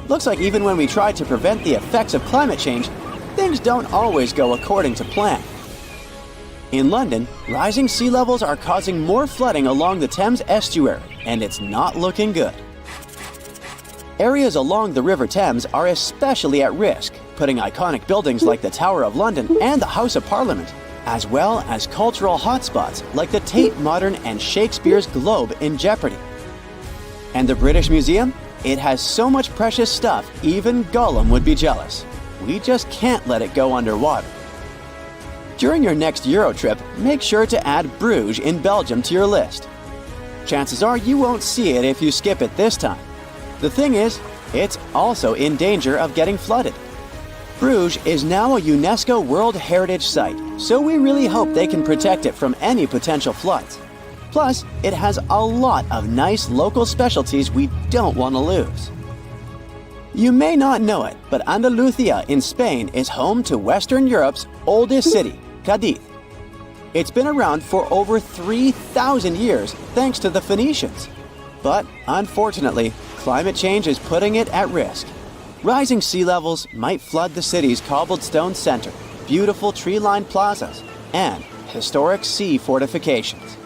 Looks like even when we try to prevent the effects of climate change, things don't always go according to plan. In London, rising sea levels are causing more flooding along the Thames estuary, and it's not looking good. Areas along the River Thames are especially at risk, putting iconic buildings like the Tower of London and the House of Parliament, as well as cultural hotspots like the Tate Modern and Shakespeare's Globe in jeopardy. And the British Museum? It has so much precious stuff, even Gollum would be jealous. We just can't let it go underwater. During your next Euro trip, make sure to add Bruges in Belgium to your list. Chances are you won't see it if you skip it this time. The thing is, it's also in danger of getting flooded. Bruges is now a UNESCO World Heritage Site, so we really hope they can protect it from any potential floods. Plus, it has a lot of nice local specialties we don't want to lose. You may not know it, but Andalusia in Spain is home to Western Europe's oldest city, Cadiz. It's been around for over 3,000 years thanks to the Phoenicians. But unfortunately, climate change is putting it at risk. Rising sea levels might flood the city's cobbled stone center, beautiful tree-lined plazas, and historic sea fortifications.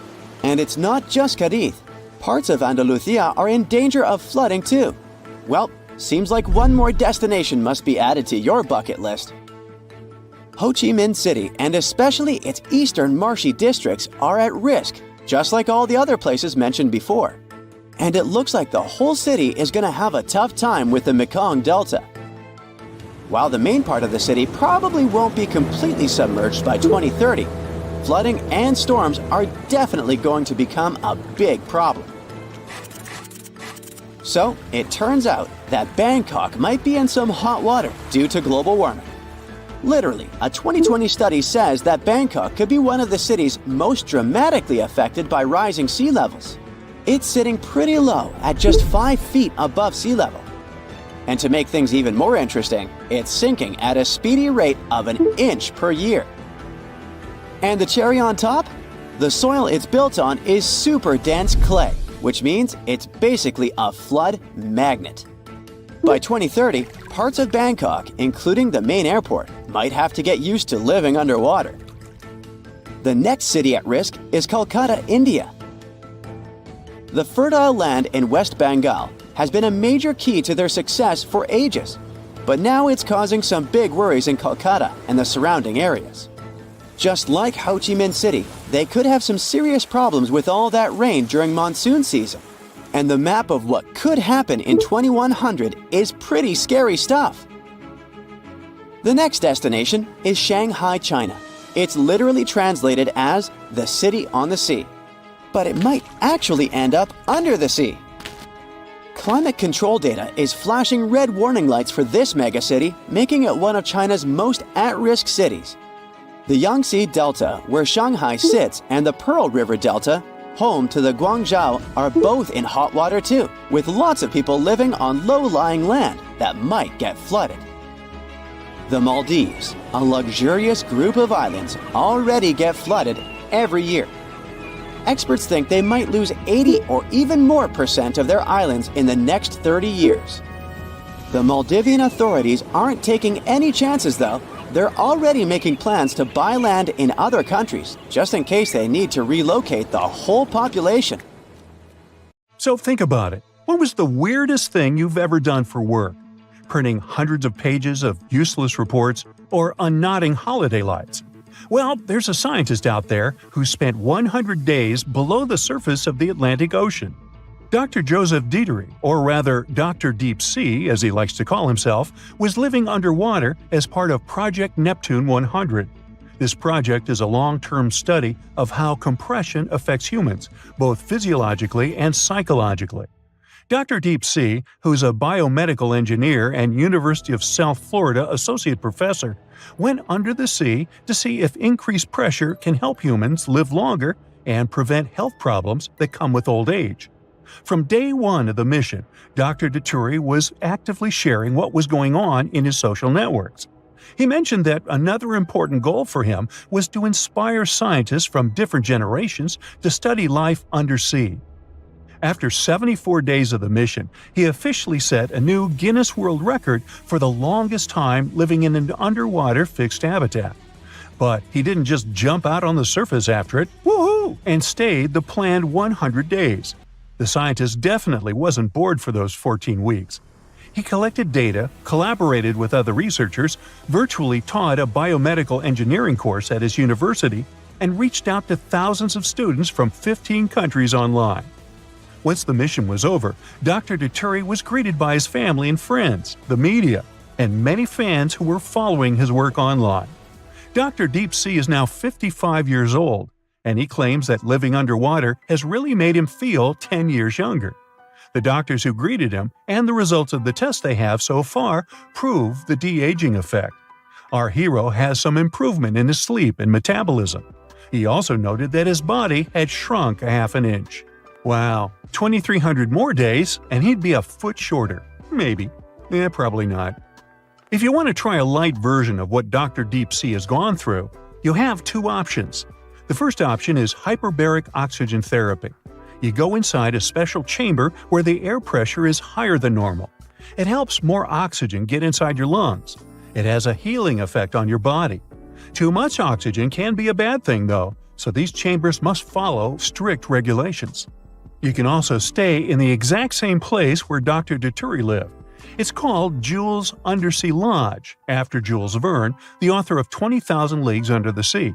And it's not just Cadiz. Parts of Andalusia are in danger of flooding too. Well, seems like one more destination must be added to your bucket list. Ho Chi Minh City, and especially its eastern marshy districts, are at risk, just like all the other places mentioned before. And it looks like the whole city is going to have a tough time with the Mekong Delta. While the main part of the city probably won't be completely submerged by 2030, flooding and storms are definitely going to become a big problem. So, it turns out that Bangkok might be in some hot water due to global warming. Literally, a 2020 study says that Bangkok could be one of the cities most dramatically affected by rising sea levels. It's sitting pretty low at just 5 feet above sea level. And to make things even more interesting, it's sinking at a speedy rate of an inch per year. And the cherry on top? The soil it's built on is super dense clay, which means it's basically a flood magnet. By 2030, parts of Bangkok, including the main airport, might have to get used to living underwater. The next city at risk is Kolkata, India. The fertile land in West Bengal has been a major key to their success for ages, but now it's causing some big worries in Kolkata and the surrounding areas. Just like Ho Chi Minh City, they could have some serious problems with all that rain during monsoon season. And the map of what could happen in 2100 is pretty scary stuff. The next destination is Shanghai, China. It's literally translated as the city on the sea, but it might actually end up under the sea. Climate control data is flashing red warning lights for this megacity, making it one of China's most at-risk cities. The Yangtze Delta, where Shanghai sits, and the Pearl River Delta, home to the Guangzhou, are both in hot water too, with lots of people living on low-lying land that might get flooded. The Maldives, a luxurious group of islands, already get flooded every year. Experts think they might lose 80 or even more % of their islands in the next 30 years. The Maldivian authorities aren't taking any chances though. They're already making plans to buy land in other countries, just in case they need to relocate the whole population. So think about it. What was the weirdest thing you've ever done for work? Printing hundreds of pages of useless reports or unknotting holiday lights? Well, there's a scientist out there who spent 100 days below the surface of the Atlantic Ocean. Dr. Joseph Dieterich, or rather Dr. Deep Sea as he likes to call himself, was living underwater as part of Project Neptune 100. This project is a long-term study of how compression affects humans, both physiologically and psychologically. Dr. Deep Sea, who's a biomedical engineer and University of South Florida associate professor, went under the sea to see if increased pressure can help humans live longer and prevent health problems that come with old age. From day one of the mission, Dr. Dieterich was actively sharing what was going on in his social networks. He mentioned that another important goal for him was to inspire scientists from different generations to study life undersea. After 74 days of the mission, he officially set a new Guinness World Record for the longest time living in an underwater fixed habitat. But he didn't just jump out on the surface after it, woohoo, and stayed the planned 100 days. The scientist definitely wasn't bored for those 14 weeks. He collected data, collaborated with other researchers, virtually taught a biomedical engineering course at his university, and reached out to thousands of students from 15 countries online. Once the mission was over, Dr. Dieterich was greeted by his family and friends, the media, and many fans who were following his work online. Dr. Deep Sea is now 55 years old, and he claims that living underwater has really made him feel 10 years younger. The doctors who greeted him and the results of the tests they have so far prove the de-aging effect. Our hero has some improvement in his sleep and metabolism. He also noted that his body had shrunk a half an inch. Wow, 2,300 more days and he'd be a foot shorter. Maybe. Probably not. If you want to try a light version of what Dr. Deep Sea has gone through, you have two options. The first option is hyperbaric oxygen therapy. You go inside a special chamber where the air pressure is higher than normal. It helps more oxygen get inside your lungs. It has a healing effect on your body. Too much oxygen can be a bad thing, though, so these chambers must follow strict regulations. You can also stay in the exact same place where Dr. Dieterich lived. It's called Jules Undersea Lodge, after Jules Verne, the author of 20,000 Leagues Under the Sea.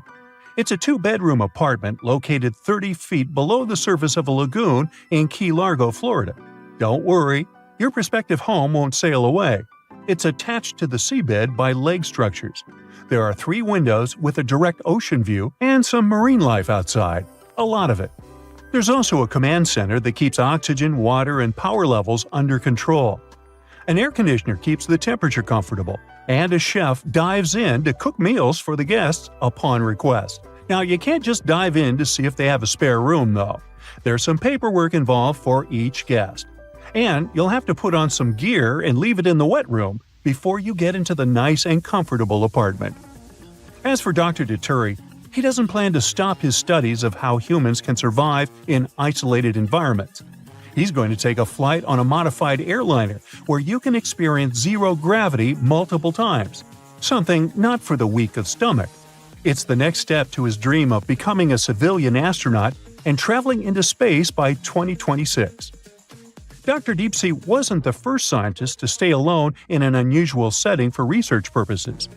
It's a two-bedroom apartment located 30 feet below the surface of a lagoon in Key Largo, Florida. Don't worry, your prospective home won't sail away. It's attached to the seabed by leg structures. There are 3 windows with a direct ocean view and some marine life outside, a lot of it. There's also a command center that keeps oxygen, water, and power levels under control. An air conditioner keeps the temperature comfortable, and a chef dives in to cook meals for the guests upon request. Now, you can't just dive in to see if they have a spare room, though. There's some paperwork involved for each guest. And you'll have to put on some gear and leave it in the wet room before you get into the nice and comfortable apartment. As for Dr. Dituri, he doesn't plan to stop his studies of how humans can survive in isolated environments. He's going to take a flight on a modified airliner where you can experience zero gravity multiple times. Something not for the weak of stomach. It's the next step to his dream of becoming a civilian astronaut and traveling into space by 2026. Dr. Deepsea wasn't the first scientist to stay alone in an unusual setting for research purposes.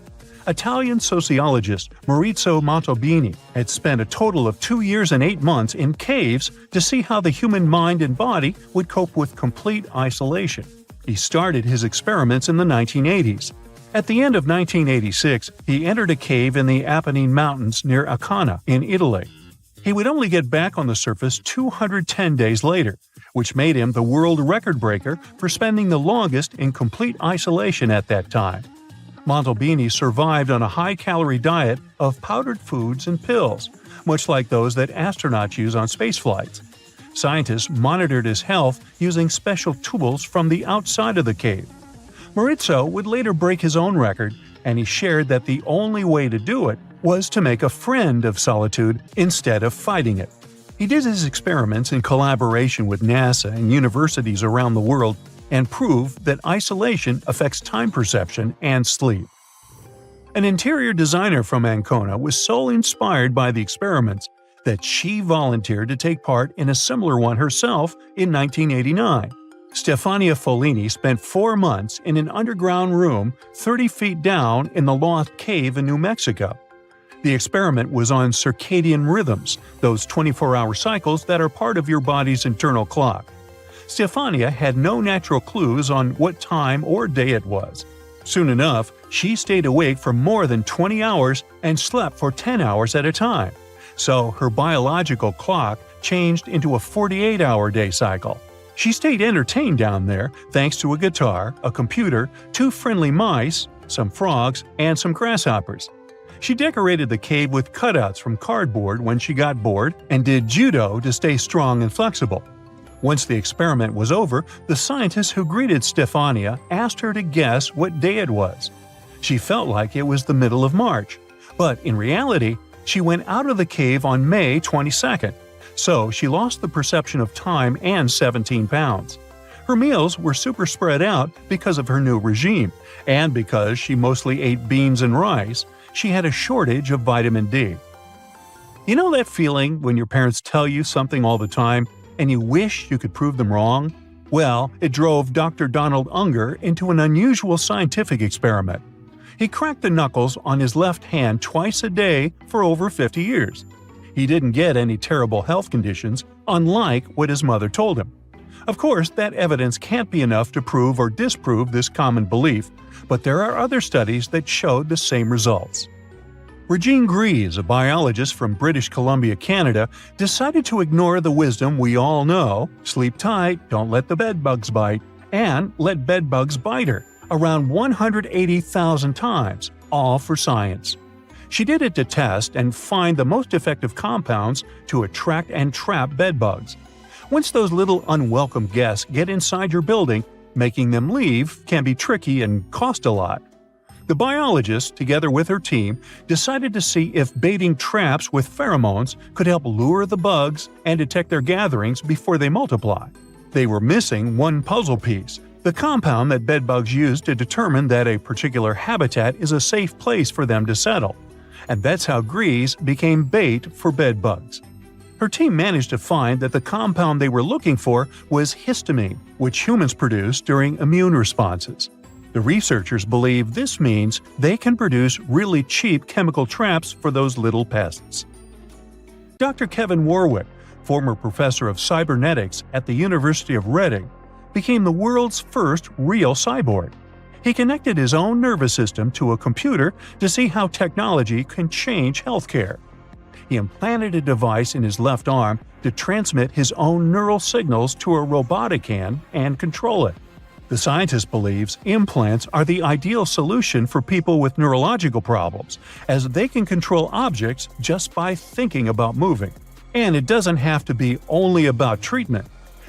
Italian sociologist Maurizio Montalbini had spent a total of 2 years and 8 months in caves to see how the human mind and body would cope with complete isolation. He started his experiments in the 1980s. At the end of 1986, he entered a cave in the Apennine Mountains near Ancona in Italy. He would only get back on the surface 210 days later, which made him the world record breaker for spending the longest in complete isolation at that time. Montalbini survived on a high-calorie diet of powdered foods and pills, much like those that astronauts use on space flights. Scientists monitored his health using special tools from the outside of the cave. Maurizio would later break his own record, and he shared that the only way to do it was to make a friend of solitude instead of fighting it. He did his experiments in collaboration with NASA and universities around the world and proved that isolation affects time perception and sleep. An interior designer from Ancona was so inspired by the experiments that she volunteered to take part in a similar one herself in 1989. Stefania Follini spent 4 months in an underground room 30 feet down in the Lost Cave in New Mexico. The experiment was on circadian rhythms, those 24-hour cycles that are part of your body's internal clock. Stefania had no natural clues on what time or day it was. Soon enough, she stayed awake for more than 20 hours and slept for 10 hours at a time. So her biological clock changed into a 48-hour day cycle. She stayed entertained down there thanks to a guitar, a computer, 2 friendly mice, some frogs, and some grasshoppers. She decorated the cave with cutouts from cardboard when she got bored and did judo to stay strong and flexible. Once the experiment was over, the scientists who greeted Stefania asked her to guess what day it was. She felt like it was the middle of March, but in reality, she went out of the cave on May 22nd, so she lost the perception of time and 17 pounds. Her meals were super spread out because of her new regime, and because she mostly ate beans and rice, she had a shortage of vitamin D. You know that feeling when your parents tell you something all the time, and you wish you could prove them wrong? Well, it drove Dr. Donald Unger into an unusual scientific experiment. He cracked the knuckles on his left hand twice a day for over 50 years. He didn't get any terrible health conditions, unlike what his mother told him. Of course, that evidence can't be enough to prove or disprove this common belief, but there are other studies that showed the same results. Regine Gries, a biologist from British Columbia, Canada, decided to ignore the wisdom we all know: sleep tight, don't let the bedbugs bite, and let bedbugs bite her, around 180,000 times, all for science. She did it to test and find the most effective compounds to attract and trap bedbugs. Once those little unwelcome guests get inside your building, making them leave can be tricky and cost a lot. The biologist, together with her team, decided to see if baiting traps with pheromones could help lure the bugs and detect their gatherings before they multiply. They were missing one puzzle piece: the compound that bedbugs use to determine that a particular habitat is a safe place for them to settle. And that's how Gries became bait for bedbugs. Her team managed to find that the compound they were looking for was histamine, which humans produce during immune responses. The researchers believe this means they can produce really cheap chemical traps for those little pests. Dr. Kevin Warwick, former professor of cybernetics at the University of Reading, became the world's first real cyborg. He connected his own nervous system to a computer to see how technology can change healthcare. He implanted a device in his left arm to transmit his own neural signals to a robotic hand and control it. The scientist believes implants are the ideal solution for people with neurological problems, as they can control objects just by thinking about moving. And it doesn't have to be only about treatment.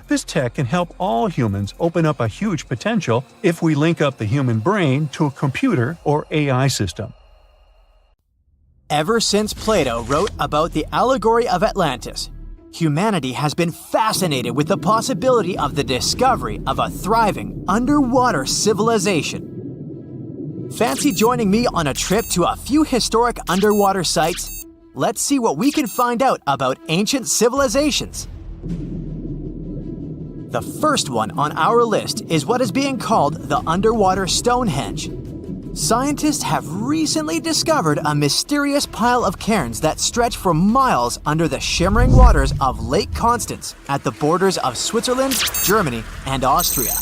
This tech can help all humans open up a huge potential if we link up the human brain to a computer or AI system. Ever since Plato wrote about the allegory of Atlantis, humanity has been fascinated with the possibility of the discovery of a thriving underwater civilization. Fancy joining me on a trip to a few historic underwater sites? Let's see what we can find out about ancient civilizations. The first one on our list is what is being called the underwater Stonehenge. Scientists have recently discovered a mysterious pile of cairns that stretch for miles under the shimmering waters of Lake Constance at the borders of Switzerland, Germany, and Austria.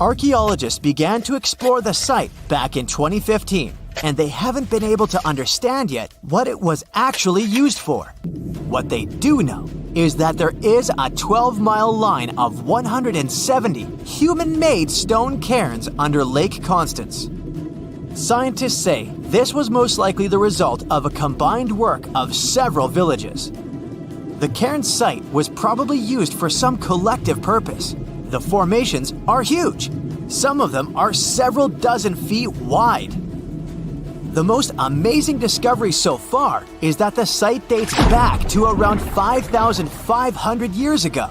Archaeologists began to explore the site back in 2015, and they haven't been able to understand yet what it was actually used for. What they do know is that there is a 12-mile line of 170 human-made stone cairns under Lake Constance. Scientists say this was most likely the result of a combined work of several villages. The cairn site was probably used for some collective purpose. The formations are huge. Some of them are several dozen feet wide. The most amazing discovery so far is that the site dates back to around 5,500 years ago.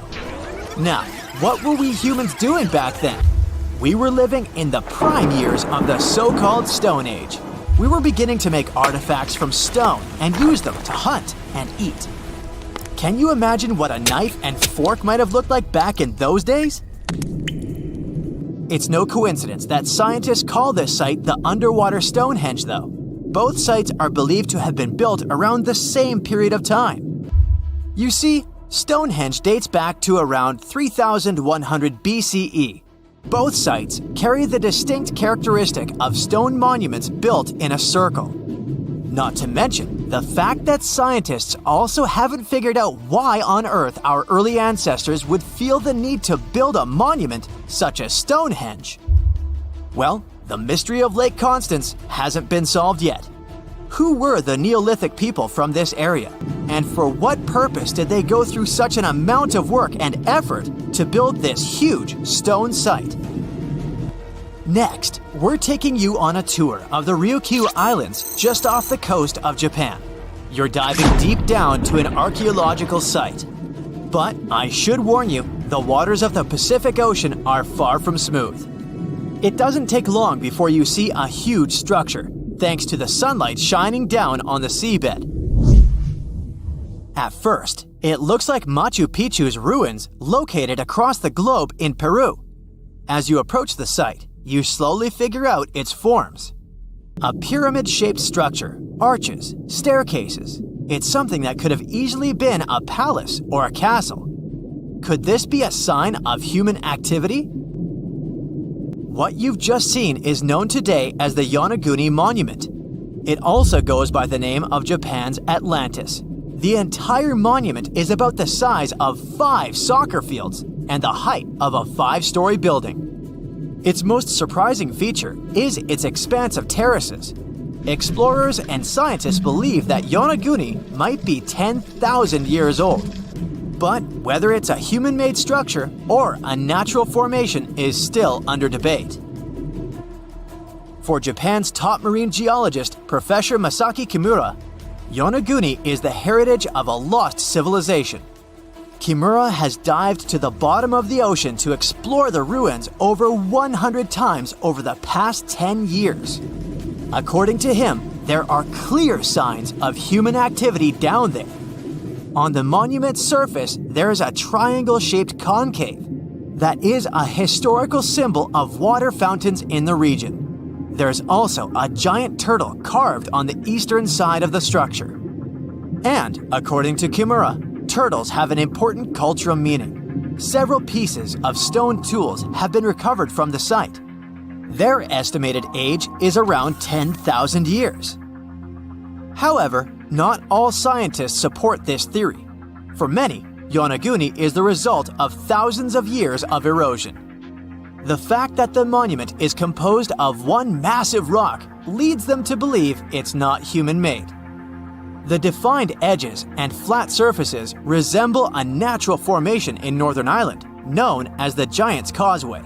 Now, what were we humans doing back then? We were living in the prime years of the so-called Stone Age. We were beginning to make artifacts from stone and use them to hunt and eat. Can you imagine what a knife and fork might have looked like back in those days? It's no coincidence that scientists call this site the underwater Stonehenge, though. Both sites are believed to have been built around the same period of time. You see, Stonehenge dates back to around 3100 BCE. Both sites carry the distinct characteristic of stone monuments built in a circle. Not to mention the fact that scientists also haven't figured out why on Earth our early ancestors would feel the need to build a monument such as Stonehenge. Well, the mystery of Lake Constance hasn't been solved yet. Who were the Neolithic people from this area? And for what purpose did they go through such an amount of work and effort to build this huge stone site? Next, we're taking you on a tour of the Ryukyu Islands just off the coast of Japan. You're diving deep down to an archaeological site. But I should warn you, the waters of the Pacific Ocean are far from smooth. It doesn't take long before you see a huge structure, thanks to the sunlight shining down on the seabed. At first, it looks like Machu Picchu's ruins located across the globe in Peru. As you approach the site, you slowly figure out its forms. A pyramid-shaped structure, arches, staircases. It's something that could have easily been a palace or a castle. Could this be a sign of human activity? What you've just seen is known today as the Yonaguni Monument. It also goes by the name of Japan's Atlantis. The entire monument is about the size of 5 soccer fields and the height of a 5-story building. Its most surprising feature is its expanse of terraces. Explorers and scientists believe that Yonaguni might be 10,000 years old. But whether it's a human-made structure or a natural formation is still under debate. For Japan's top marine geologist, Professor Masaki Kimura, Yonaguni is the heritage of a lost civilization. Kimura has dived to the bottom of the ocean to explore the ruins over 100 times over the past 10 years. According to him, there are clear signs of human activity down there. On the monument's surface, there is a triangle-shaped concave that is a historical symbol of water fountains in the region. There's also a giant turtle carved on the eastern side of the structure. And, according to Kimura, turtles have an important cultural meaning. Several pieces of stone tools have been recovered from the site. Their estimated age is around 10,000 years. However, not all scientists support this theory. For many, Yonaguni is the result of thousands of years of erosion. The fact that the monument is composed of one massive rock leads them to believe it's not human-made. The defined edges and flat surfaces resemble a natural formation in Northern Ireland, known as the Giant's Causeway.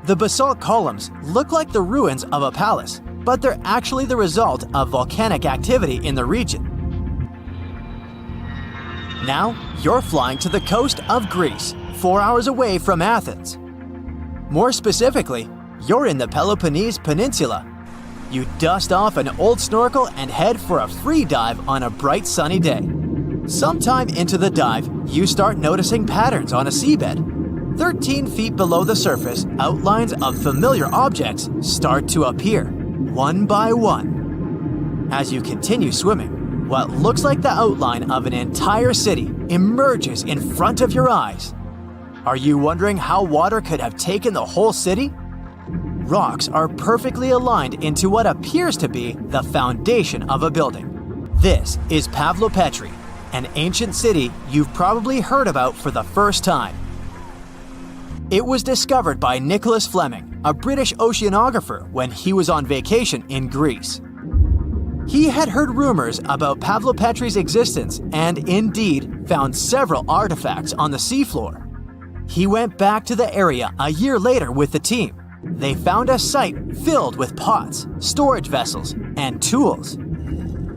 The basalt columns look like the ruins of a palace, but they're actually the result of volcanic activity in the region. Now, you're flying to the coast of Greece, 4 hours away from Athens. More specifically, you're in the Peloponnese Peninsula. You dust off an old snorkel and head for a free dive on a bright sunny day. Sometime into the dive, you start noticing patterns on a seabed. 13 feet below the surface, outlines of familiar objects start to appear, one by one. As you continue swimming, what looks like the outline of an entire city emerges in front of your eyes. Are you wondering how water could have taken the whole city? Rocks are perfectly aligned into what appears to be the foundation of a building. This is Pavlopetri, an ancient city you've probably heard about for the first time. It was discovered by Nicholas Fleming, a British oceanographer, when he was on vacation in Greece. He had heard rumors about Pavlopetri's existence and indeed found several artifacts on the seafloor. He went back to the area a year later with the team. They found a site filled with pots, storage vessels, and tools.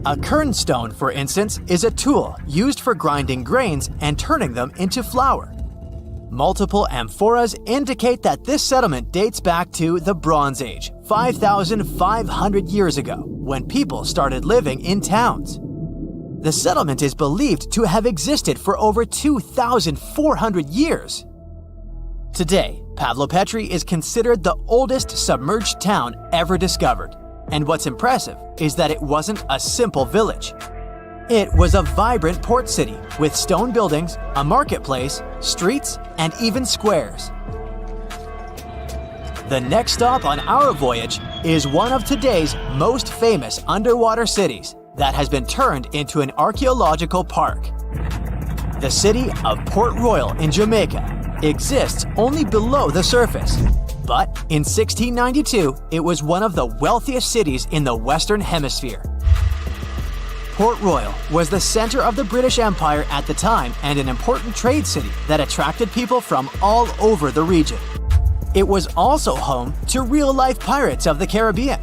A kernstone, for instance, is a tool used for grinding grains and turning them into flour. Multiple amphoras indicate that this settlement dates back to the Bronze Age, 5,500 years ago, when people started living in towns. The settlement is believed to have existed for over 2,400 years. Today, Pavlopetri is considered the oldest submerged town ever discovered, and what's impressive is that it wasn't a simple village. It was a vibrant port city with stone buildings, a marketplace, streets, and even squares. The next stop on our voyage is one of today's most famous underwater cities that has been turned into an archaeological park. The city of Port Royal in Jamaica exists only below the surface, but in 1692 it was one of the wealthiest cities in the Western Hemisphere. Port Royal was the center of the British Empire at the time and an important trade city that attracted people from all over the region. It was also home to real-life pirates of the Caribbean.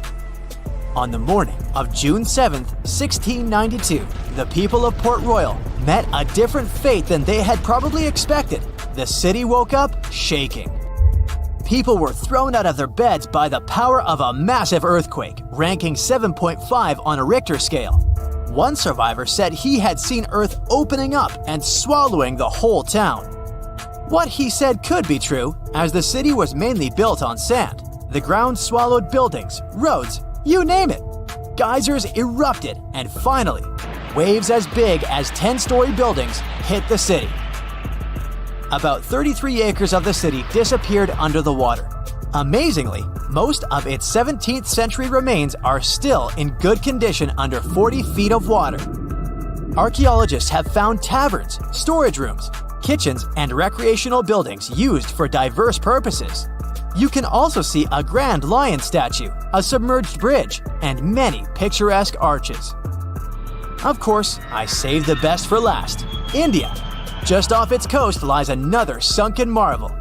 On the morning of June 7, 1692, the people of Port Royal met a different fate than they had probably expected. The city woke up shaking. People were thrown out of their beds by the power of a massive earthquake, ranking 7.5 on a Richter scale. One survivor said he had seen Earth opening up and swallowing the whole town. What he said could be true, as the city was mainly built on sand. The ground swallowed buildings, roads, you name it. Geysers erupted, and finally, waves as big as 10-story buildings hit the city. About 33 acres of the city disappeared under the water. Amazingly, most of its 17th century remains are still in good condition under 40 feet of water. Archaeologists have found taverns, storage rooms, kitchens, and recreational buildings used for diverse purposes. You can also see a grand lion statue, a submerged bridge, and many picturesque arches. Of course, I saved the best for last: India. Just off its coast lies another sunken marvel.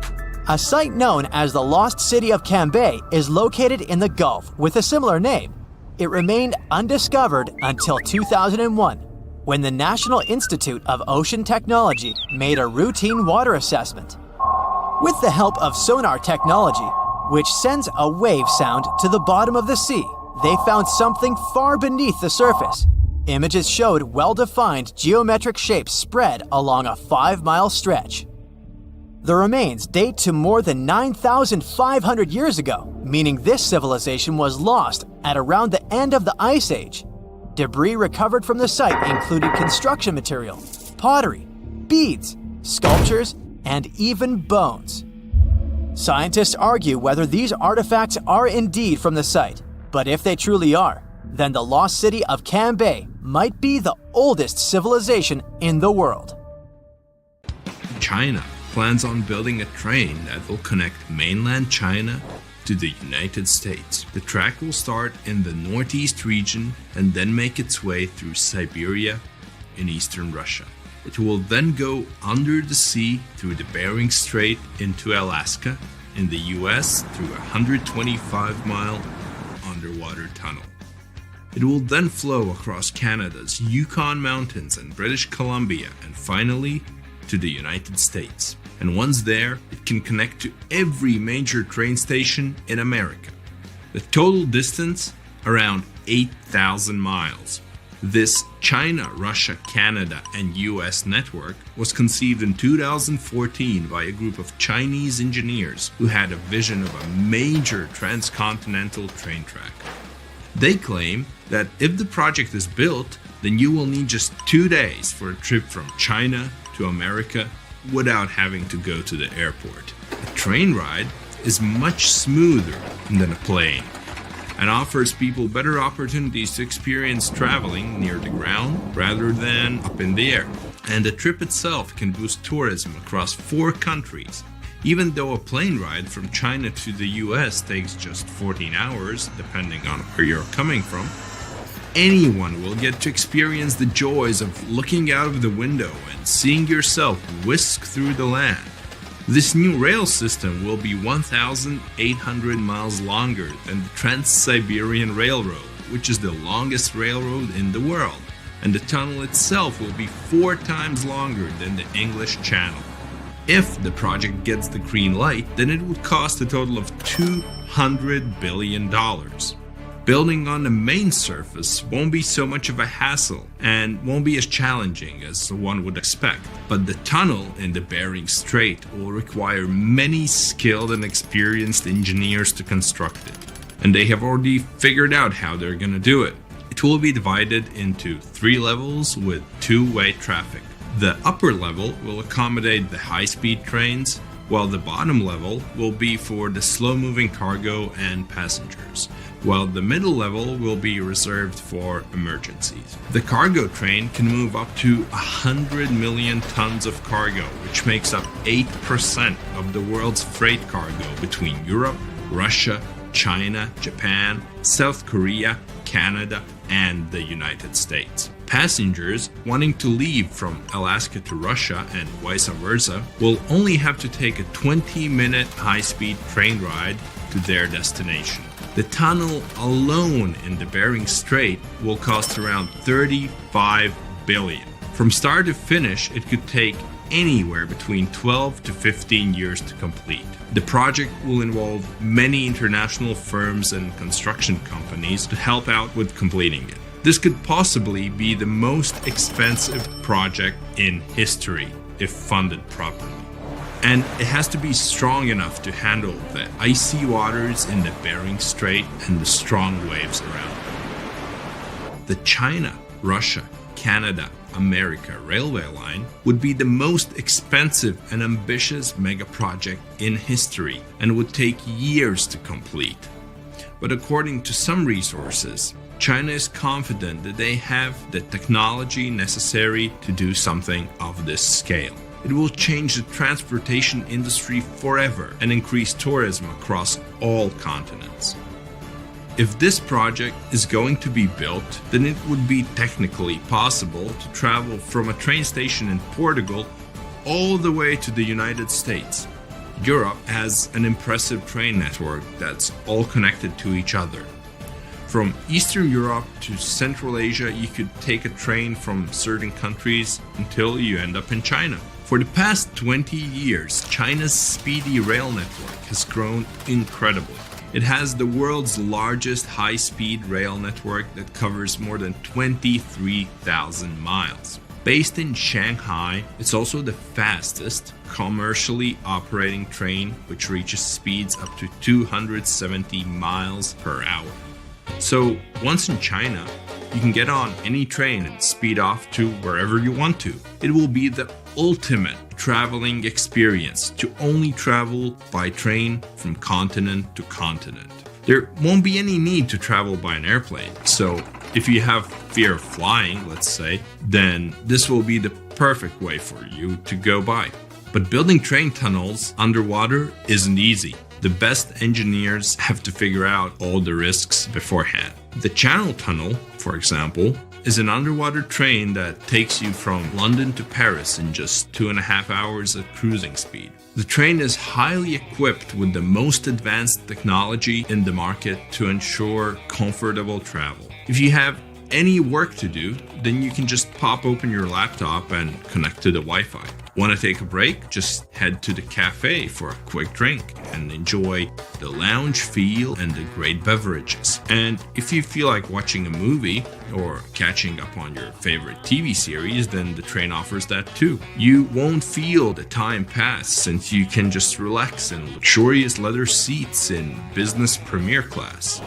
A site known as the Lost City of Cambay is located in the Gulf with a similar name. It remained undiscovered until 2001, when the National Institute of Ocean Technology made a routine water assessment. With the help of sonar technology, which sends a wave sound to the bottom of the sea, they found something far beneath the surface. Images showed well-defined geometric shapes spread along a 5-mile stretch. The remains date to more than 9,500 years ago, meaning this civilization was lost at around the end of the Ice Age. Debris recovered from the site included construction material, pottery, beads, sculptures, and even bones. Scientists argue whether these artifacts are indeed from the site, but if they truly are, then the lost city of Cambay might be the oldest civilization in the world. China plans on building a train that will connect mainland China to to the United States. The track will start in the northeast region and then make its way through Siberia in eastern Russia. It will then go under the sea through the Bering Strait into Alaska in the US through a 125-mile underwater tunnel. It will then flow across Canada's Yukon Mountains and British Columbia and finally to the United States. And once there, it can connect to every major train station in America. The total distance, around 8,000 miles. This China, Russia, Canada, and US network was conceived in 2014 by a group of Chinese engineers who had a vision of a major transcontinental train track. They claim that if the project is built, then you will need just 2 days for a trip from China to America without having to go to the airport. A train ride is much smoother than a plane and offers people better opportunities to experience traveling near the ground rather than up in the air. And the trip itself can boost tourism across 4 countries. Even though a plane ride from China to the US takes just 14 hours, depending on where you're coming from, anyone will get to experience the joys of looking out of the window and seeing yourself whisk through the land. This new rail system will be 1,800 miles longer than the Trans-Siberian Railroad, which is the longest railroad in the world, and the tunnel itself will be 4 times longer than the English Channel. If the project gets the green light, then it would cost a total of $200 billion. Building on the main surface won't be so much of a hassle and won't be as challenging as one would expect. But the tunnel in the Bering Strait will require many skilled and experienced engineers to construct it. And they have already figured out how they're going to do it. It will be divided into 3 levels with 2-way traffic. The upper level will accommodate the high-speed trains, while the bottom level will be for the slow-moving cargo and passengers, while the middle level will be reserved for emergencies. The cargo train can move up to 100 million tons of cargo, which makes up 8% of the world's freight cargo between Europe, Russia, China, Japan, South Korea, Canada, and the United States. Passengers wanting to leave from Alaska to Russia and vice versa will only have to take a 20-minute high-speed train ride to their destination. The tunnel alone in the Bering Strait will cost around $35 billion. From start to finish, it could take anywhere between 12 to 15 years to complete. The project will involve many international firms and construction companies to help out with completing it. This could possibly be the most expensive project in history if funded properly. And it has to be strong enough to handle the icy waters in the Bering Strait and the strong waves around it. The China, Russia, Canada, America railway line would be the most expensive and ambitious mega project in history and would take years to complete. But according to some resources, China is confident that they have the technology necessary to do something of this scale. It will change the transportation industry forever and increase tourism across all continents. If this project is going to be built, then it would be technically possible to travel from a train station in Portugal all the way to the United States. Europe has an impressive train network that's all connected to each other. From Eastern Europe to Central Asia, you could take a train from certain countries until you end up in China. For the past 20 years, China's speedy rail network has grown incredibly. It has the world's largest high-speed rail network that covers more than 23,000 miles. Based in Shanghai, it's also the fastest commercially operating train, which reaches speeds up to 270 miles per hour. So once in China, you can get on any train and speed off to wherever you want to. It will be the ultimate traveling experience to only travel by train from continent to continent. There won't be any need to travel by an airplane. So if you have fear of flying, let's say, then this will be the perfect way for you to go by. But building train tunnels underwater isn't easy. The best engineers have to figure out all the risks beforehand. The Channel Tunnel, for example, is an underwater train that takes you from London to Paris in just 2.5 hours at cruising speed. The train is highly equipped with the most advanced technology in the market to ensure comfortable travel. If you have any work to do, then you can just pop open your laptop and connect to the Wi-Fi. Want to take a break? Just head to the cafe for a quick drink and enjoy the lounge feel and the great beverages. And if you feel like watching a movie or catching up on your favorite TV series, then the train offers that too. You won't feel the time pass since you can just relax in luxurious leather seats in business premier class.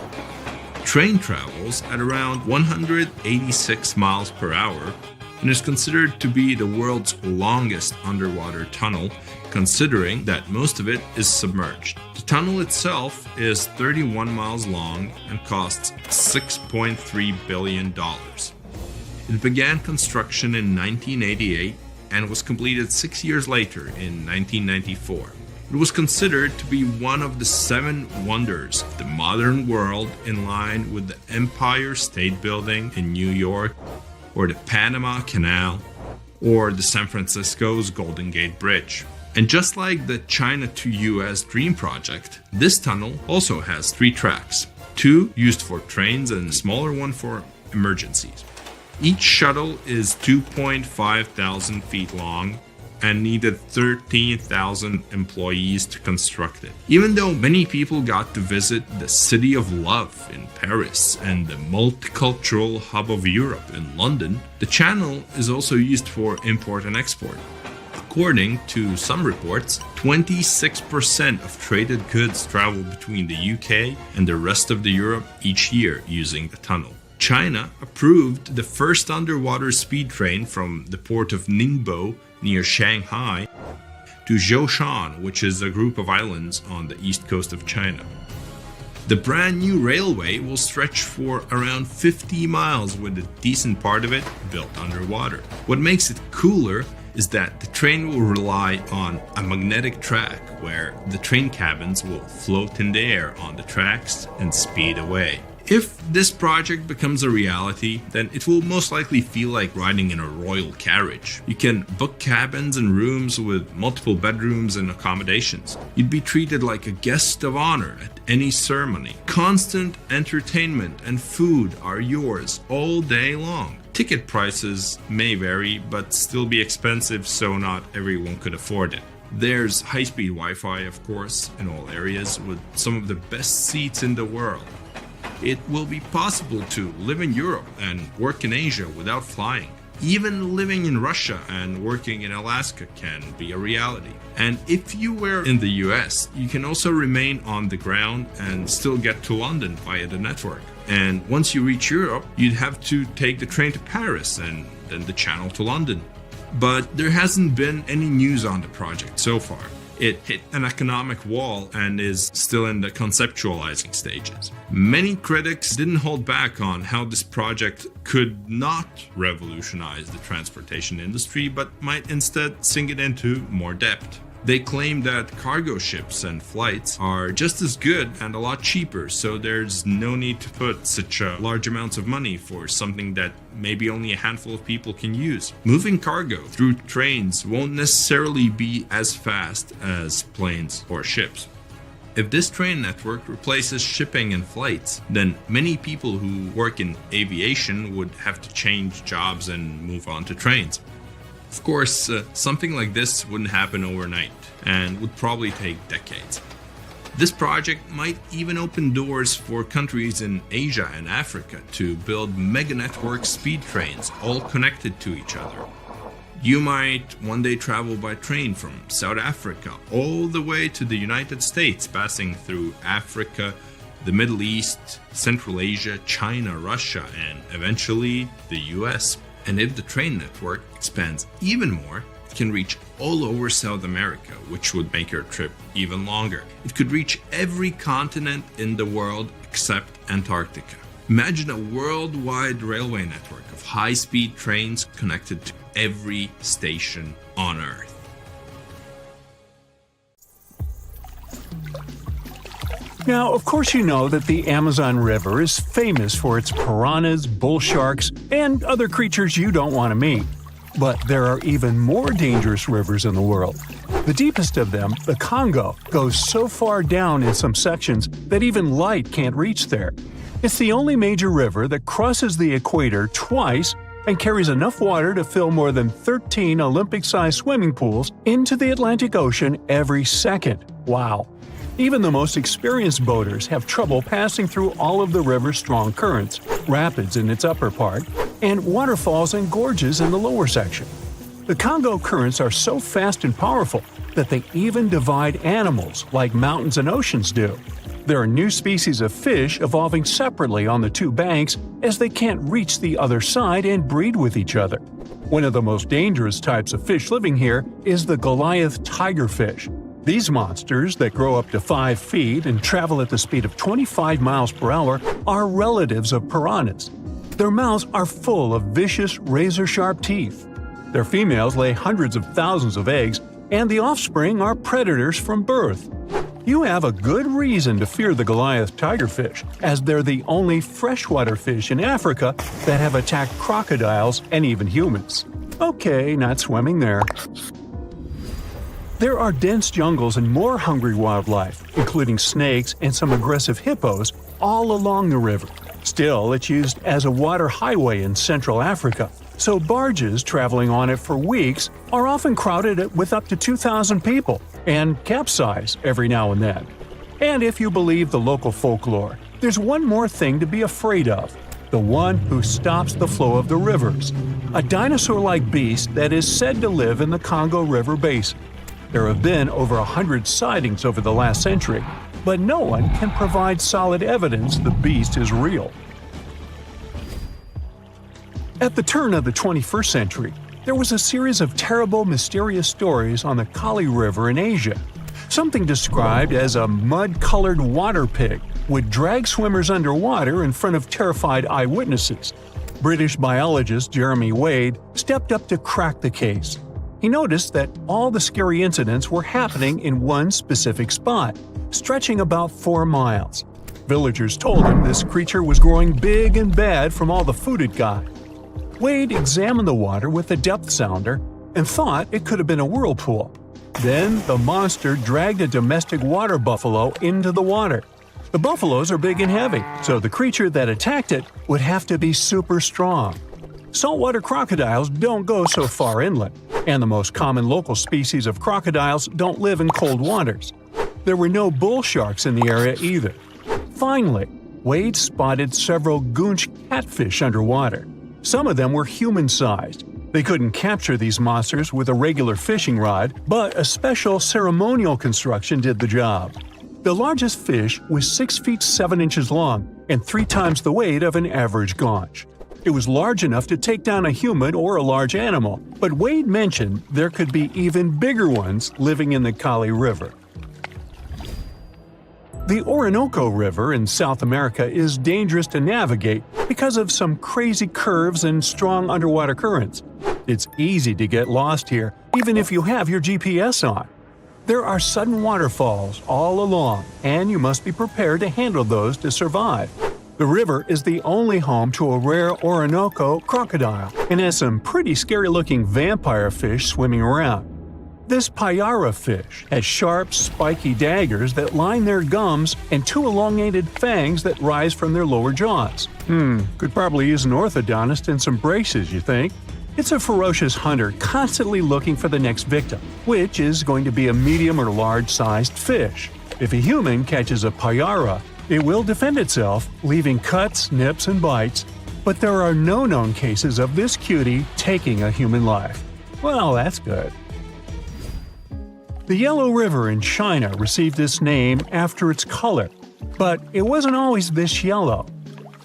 Train travels at around 186 miles per hour and is considered to be the world's longest underwater tunnel, considering that most of it is submerged. The tunnel itself is 31 miles long and costs $6.3 billion. It began construction in 1988 and was completed 6 years later in 1994. It was considered to be one of the 7 wonders of the modern world, in line with the Empire State Building in New York, or the Panama Canal, or the San Francisco's Golden Gate Bridge. And just like the China to US Dream Project, this tunnel also has 3 tracks, 2 used for trains and a smaller one for emergencies. Each shuttle is 2.5 thousand feet long and needed 13,000 employees to construct it. Even though many people got to visit the City of Love in Paris and the multicultural hub of Europe in London, the channel is also used for import and export. According to some reports, 26% of traded goods travel between the UK and the rest of Europe each year using the tunnel. China approved the first underwater speed train from the port of Ningbo near Shanghai to Zhoushan, which is a group of islands on the east coast of China. The brand new railway will stretch for around 50 miles, with a decent part of it built underwater. What makes it cooler is that the train will rely on a magnetic track where the train cabins will float in the air on the tracks and speed away. If this project becomes a reality, then it will most likely feel like riding in a royal carriage. You can book cabins and rooms with multiple bedrooms and accommodations. You'd be treated like a guest of honor at any ceremony. Constant entertainment and food are yours all day long. Ticket prices may vary, but still be expensive, so not everyone could afford it. There's high-speed Wi-Fi, of course, in all areas, with some of the best seats in the world. It will be possible to live in Europe and work in Asia without flying. Even living in Russia and working in Alaska can be a reality. And if you were in the US, you can also remain on the ground and still get to London via the network. And once you reach Europe, you'd have to take the train to Paris and then the Channel to London. But there hasn't been any news on the project so far. It hit an economic wall and is still in the conceptualizing stages. Many critics didn't hold back on how this project could not revolutionize the transportation industry, but might instead sink it into more depth. They claim that cargo ships and flights are just as good and a lot cheaper, so there's no need to put such large amounts of money for something that maybe only a handful of people can use. Moving cargo through trains won't necessarily be as fast as planes or ships. If this train network replaces shipping and flights, then many people who work in aviation would have to change jobs and move on to trains. Of course, something like this wouldn't happen overnight and would probably take decades. This project might even open doors for countries in Asia and Africa to build mega network speed trains all connected to each other. You might one day travel by train from South Africa all the way to the United States, passing through Africa, the Middle East, Central Asia, China, Russia, and eventually the US. And if the train network expands even more, it can reach all over South America, which would make your trip even longer. It could reach every continent in the world except Antarctica. Imagine a worldwide railway network of high-speed trains connected to every station on Earth. Now, of course you know that the Amazon River is famous for its piranhas, bull sharks, and other creatures you don't want to meet. But there are even more dangerous rivers in the world. The deepest of them, the Congo, goes so far down in some sections that even light can't reach there. It's the only major river that crosses the equator twice and carries enough water to fill more than 13 Olympic-sized swimming pools into the Atlantic Ocean every second. Wow! Even the most experienced boaters have trouble passing through all of the river's strong currents, rapids in its upper part, and waterfalls and gorges in the lower section. The Congo currents are so fast and powerful that they even divide animals like mountains and oceans do. There are new species of fish evolving separately on the two banks as they can't reach the other side and breed with each other. One of the most dangerous types of fish living here is the Goliath tigerfish. These monsters, that grow up to 5 feet and travel at the speed of 25 miles per hour, are relatives of piranhas. Their mouths are full of vicious, razor-sharp teeth. Their females lay hundreds of thousands of eggs, and the offspring are predators from birth. You have a good reason to fear the Goliath tigerfish, as they're the only freshwater fish in Africa that have attacked crocodiles and even humans. Okay, not swimming there. There are dense jungles and more hungry wildlife, including snakes and some aggressive hippos, all along the river. Still, it's used as a water highway in Central Africa, so barges traveling on it for weeks are often crowded with up to 2,000 people and capsize every now and then. And if you believe the local folklore, there's one more thing to be afraid of: the one who stops the flow of the rivers, a dinosaur-like beast that is said to live in the Congo River basin. There have been over 100 sightings over the last century, but no one can provide solid evidence the beast is real. At the turn of the 21st century, there was a series of terrible, mysterious stories on the Kali River in Asia. Something described as a mud-colored water pig would drag swimmers underwater in front of terrified eyewitnesses. British biologist Jeremy Wade stepped up to crack the case. He noticed that all the scary incidents were happening in one specific spot, stretching about 4 miles. Villagers told him this creature was growing big and bad from all the food it got. Wade examined the water with a depth sounder and thought it could have been a whirlpool. Then the monster dragged a domestic water buffalo into the water. The buffaloes are big and heavy, so the creature that attacked it would have to be super strong. Saltwater crocodiles don't go so far inland, and the most common local species of crocodiles don't live in cold waters. There were no bull sharks in the area either. Finally, Wade spotted several goonch catfish underwater. Some of them were human-sized. They couldn't capture these monsters with a regular fishing rod, but a special ceremonial construction did the job. The largest fish was 6 feet 7 inches long and 3 times the weight of an average gaunch. It was large enough to take down a human or a large animal, but Wade mentioned there could be even bigger ones living in the Kali River. The Orinoco River in South America is dangerous to navigate because of some crazy curves and strong underwater currents. It's easy to get lost here, even if you have your GPS on. There are sudden waterfalls all along, and you must be prepared to handle those to survive. The river is the only home to a rare Orinoco crocodile and has some pretty scary-looking vampire fish swimming around. This payara fish has sharp, spiky daggers that line their gums and 2 elongated fangs that rise from their lower jaws. Could probably use an orthodontist and some braces, you think? It's a ferocious hunter constantly looking for the next victim, which is going to be a medium or large-sized fish. If a human catches a payara, it will defend itself, leaving cuts, nips, and bites, but there are no known cases of this cutie taking a human life. Well, that's good. The Yellow River in China received its name after its color, but it wasn't always this yellow.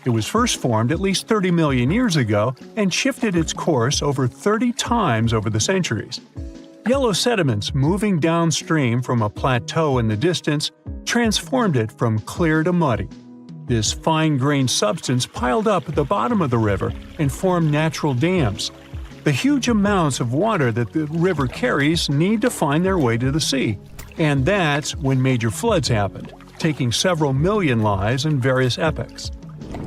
It was first formed at least 30 million years ago and shifted its course over 30 times over the centuries. Yellow sediments moving downstream from a plateau in the distance transformed it from clear to muddy. This fine-grained substance piled up at the bottom of the river and formed natural dams. The huge amounts of water that the river carries need to find their way to the sea, and that's when major floods happened. taking several million lives in various epochs.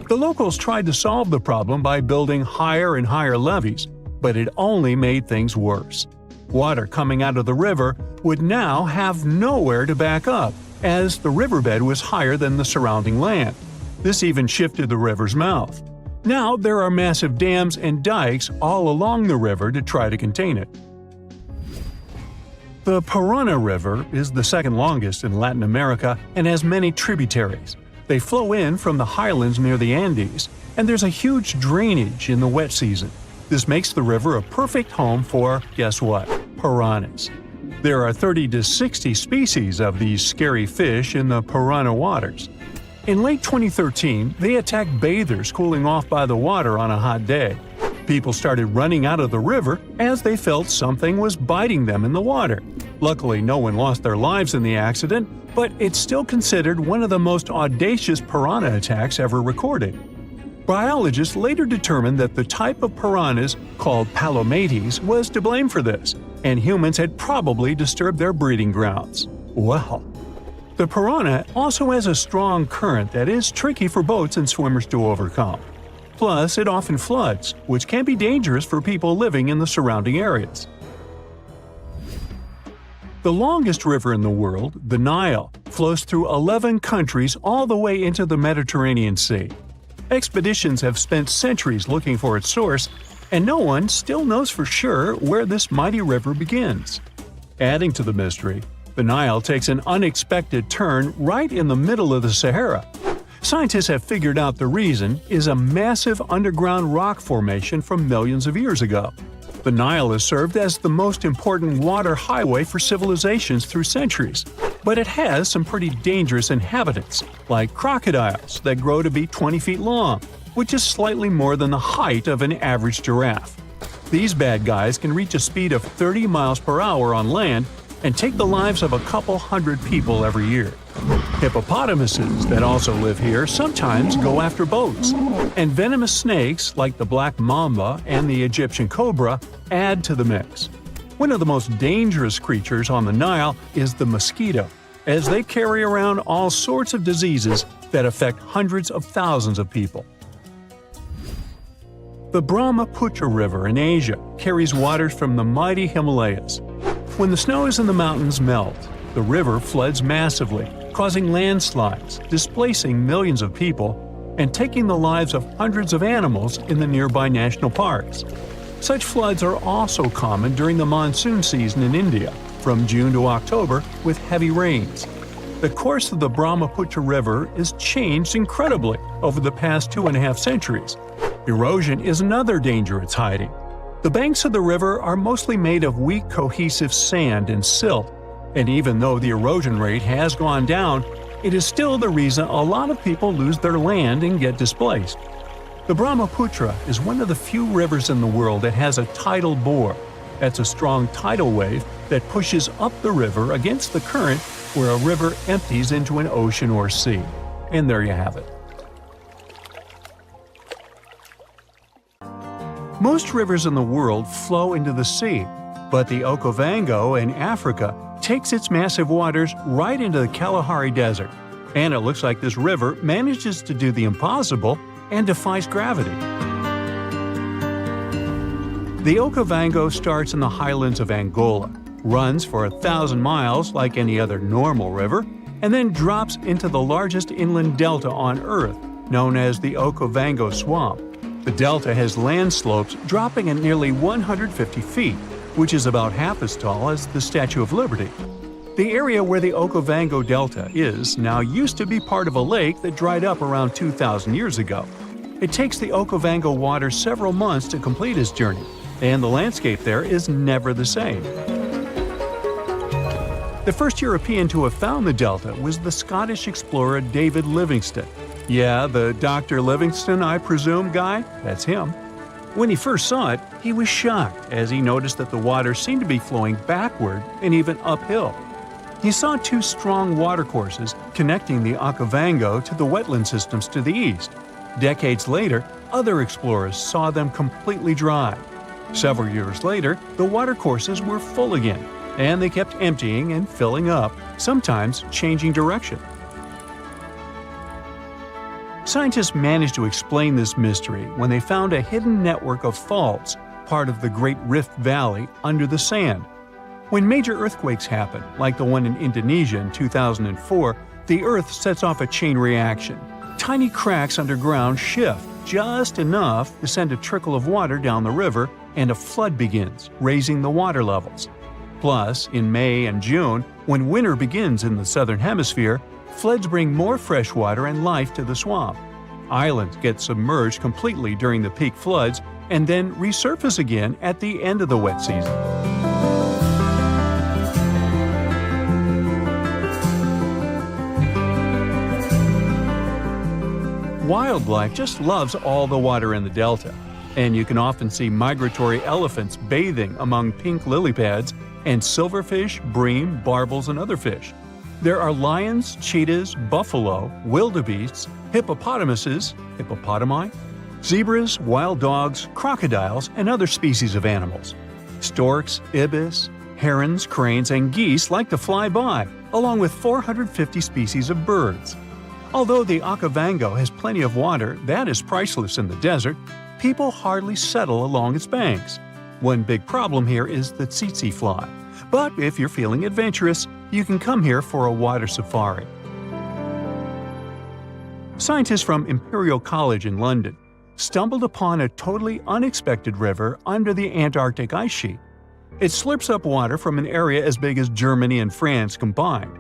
The locals tried to solve the problem by building higher and higher levees, but it only made things worse. Water coming out of the river would now have nowhere to back up, as the riverbed was higher than the surrounding land. This even shifted the river's mouth. Now there are massive dams and dikes all along the river to try to contain it. The Parana River is the second longest in Latin America and has many tributaries. They flow in from the highlands near the Andes, and there's a huge drainage in the wet season. This makes the river a perfect home for, guess what, piranhas. There are 30 to 60 species of these scary fish in the Parana waters. In late 2013, they attacked bathers cooling off by the water on a hot day. People started running out of the river as they felt something was biting them in the water. Luckily, no one lost their lives in the accident, but it's still considered one of the most audacious piranha attacks ever recorded. Biologists later determined that the type of piranhas, called palomates, was to blame for this, and humans had probably disturbed their breeding grounds. Well, the piranha also has a strong current that is tricky for boats and swimmers to overcome. Plus, it often floods, which can be dangerous for people living in the surrounding areas. The longest river in the world, the Nile, flows through 11 countries all the way into the Mediterranean Sea. Expeditions have spent centuries looking for its source, and no one still knows for sure where this mighty river begins. Adding to the mystery, the Nile takes an unexpected turn right in the middle of the Sahara. Scientists have figured out the reason is a massive underground rock formation from millions of years ago. The Nile has served as the most important water highway for civilizations through centuries, but it has some pretty dangerous inhabitants, like crocodiles that grow to be 20 feet long, which is slightly more than the height of an average giraffe. These bad guys can reach a speed of 30 miles per hour on land and take the lives of a couple hundred people every year. Hippopotamuses that also live here sometimes go after boats, and venomous snakes like the black mamba and the Egyptian cobra add to the mix. One of the most dangerous creatures on the Nile is the mosquito, as they carry around all sorts of diseases that affect hundreds of thousands of people. The Brahmaputra River in Asia carries waters from the mighty Himalayas. When the snows in the mountains melt, the river floods massively, causing landslides, displacing millions of people, and taking the lives of hundreds of animals in the nearby national parks. Such floods are also common during the monsoon season in India, from June to October, with heavy rains. The course of the Brahmaputra River is changed incredibly over the past 2.5 centuries. Erosion is another danger it's hiding. The banks of the river are mostly made of weak cohesive sand and silt, and even though the erosion rate has gone down, it is still the reason a lot of people lose their land and get displaced. The Brahmaputra is one of the few rivers in the world that has a tidal bore. That's a strong tidal wave that pushes up the river against the current where a river empties into an ocean or sea. And there you have it. Most rivers in the world flow into the sea, but the Okavango in Africa takes its massive waters right into the Kalahari Desert. And it looks like this river manages to do the impossible and defies gravity. The Okavango starts in the highlands of Angola, runs for 1,000 miles like any other normal river, and then drops into the largest inland delta on Earth, known as the Okavango Swamp. The delta has land slopes dropping at nearly 150 feet, which is about half as tall as the Statue of Liberty. The area where the Okavango Delta is now used to be part of a lake that dried up around 2,000 years ago. It takes the Okavango water several months to complete its journey, and the landscape there is never the same. The first European to have found the delta was the Scottish explorer David Livingstone. Yeah, the Dr. Livingstone, I presume, guy? That's him. When he first saw it, he was shocked as he noticed that the water seemed to be flowing backward and even uphill. He saw two strong watercourses connecting the Okavango to the wetland systems to the east. Decades later, other explorers saw them completely dry. Several years later, the watercourses were full again, and they kept emptying and filling up, sometimes changing direction. Scientists managed to explain this mystery when they found a hidden network of faults, part of the Great Rift Valley, under the sand. When major earthquakes happen, like the one in Indonesia in 2004, the Earth sets off a chain reaction. Tiny cracks underground shift just enough to send a trickle of water down the river, and a flood begins, raising the water levels. Plus, in May and June, when winter begins in the southern hemisphere, floods bring more fresh water and life to the swamp. Islands get submerged completely during the peak floods and then resurface again at the end of the wet season. Wildlife just loves all the water in the delta, and you can often see migratory elephants bathing among pink lily pads and silverfish, bream, barbels, and other fish. There are lions, cheetahs, buffalo, wildebeests, hippopotamuses, hippopotami, zebras, wild dogs, crocodiles, and other species of animals. Storks, ibis, herons, cranes, and geese like to fly by, along with 450 species of birds. Although the Okavango has plenty of water that is priceless in the desert, people hardly settle along its banks. One big problem here is the tsetse fly. But if you're feeling adventurous, you can come here for a water safari. Scientists from Imperial College in London stumbled upon a totally unexpected river under the Antarctic ice sheet. It slurps up water from an area as big as Germany and France combined.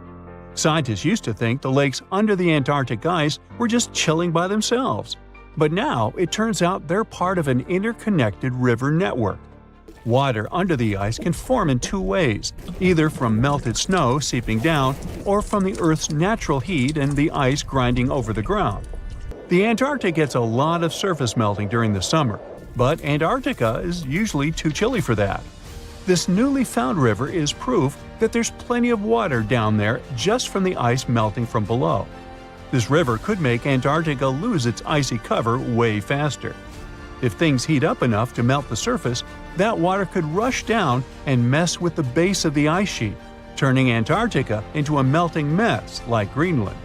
Scientists used to think the lakes under the Antarctic ice were just chilling by themselves. But now it turns out they're part of an interconnected river network. Water under the ice can form in two ways, either from melted snow seeping down or from the Earth's natural heat and the ice grinding over the ground. The Antarctic gets a lot of surface melting during the summer, but Antarctica is usually too chilly for that. This newly found river is proof that there's plenty of water down there just from the ice melting from below. This river could make Antarctica lose its icy cover way faster. If things heat up enough to melt the surface, that water could rush down and mess with the base of the ice sheet, turning Antarctica into a melting mess like Greenland.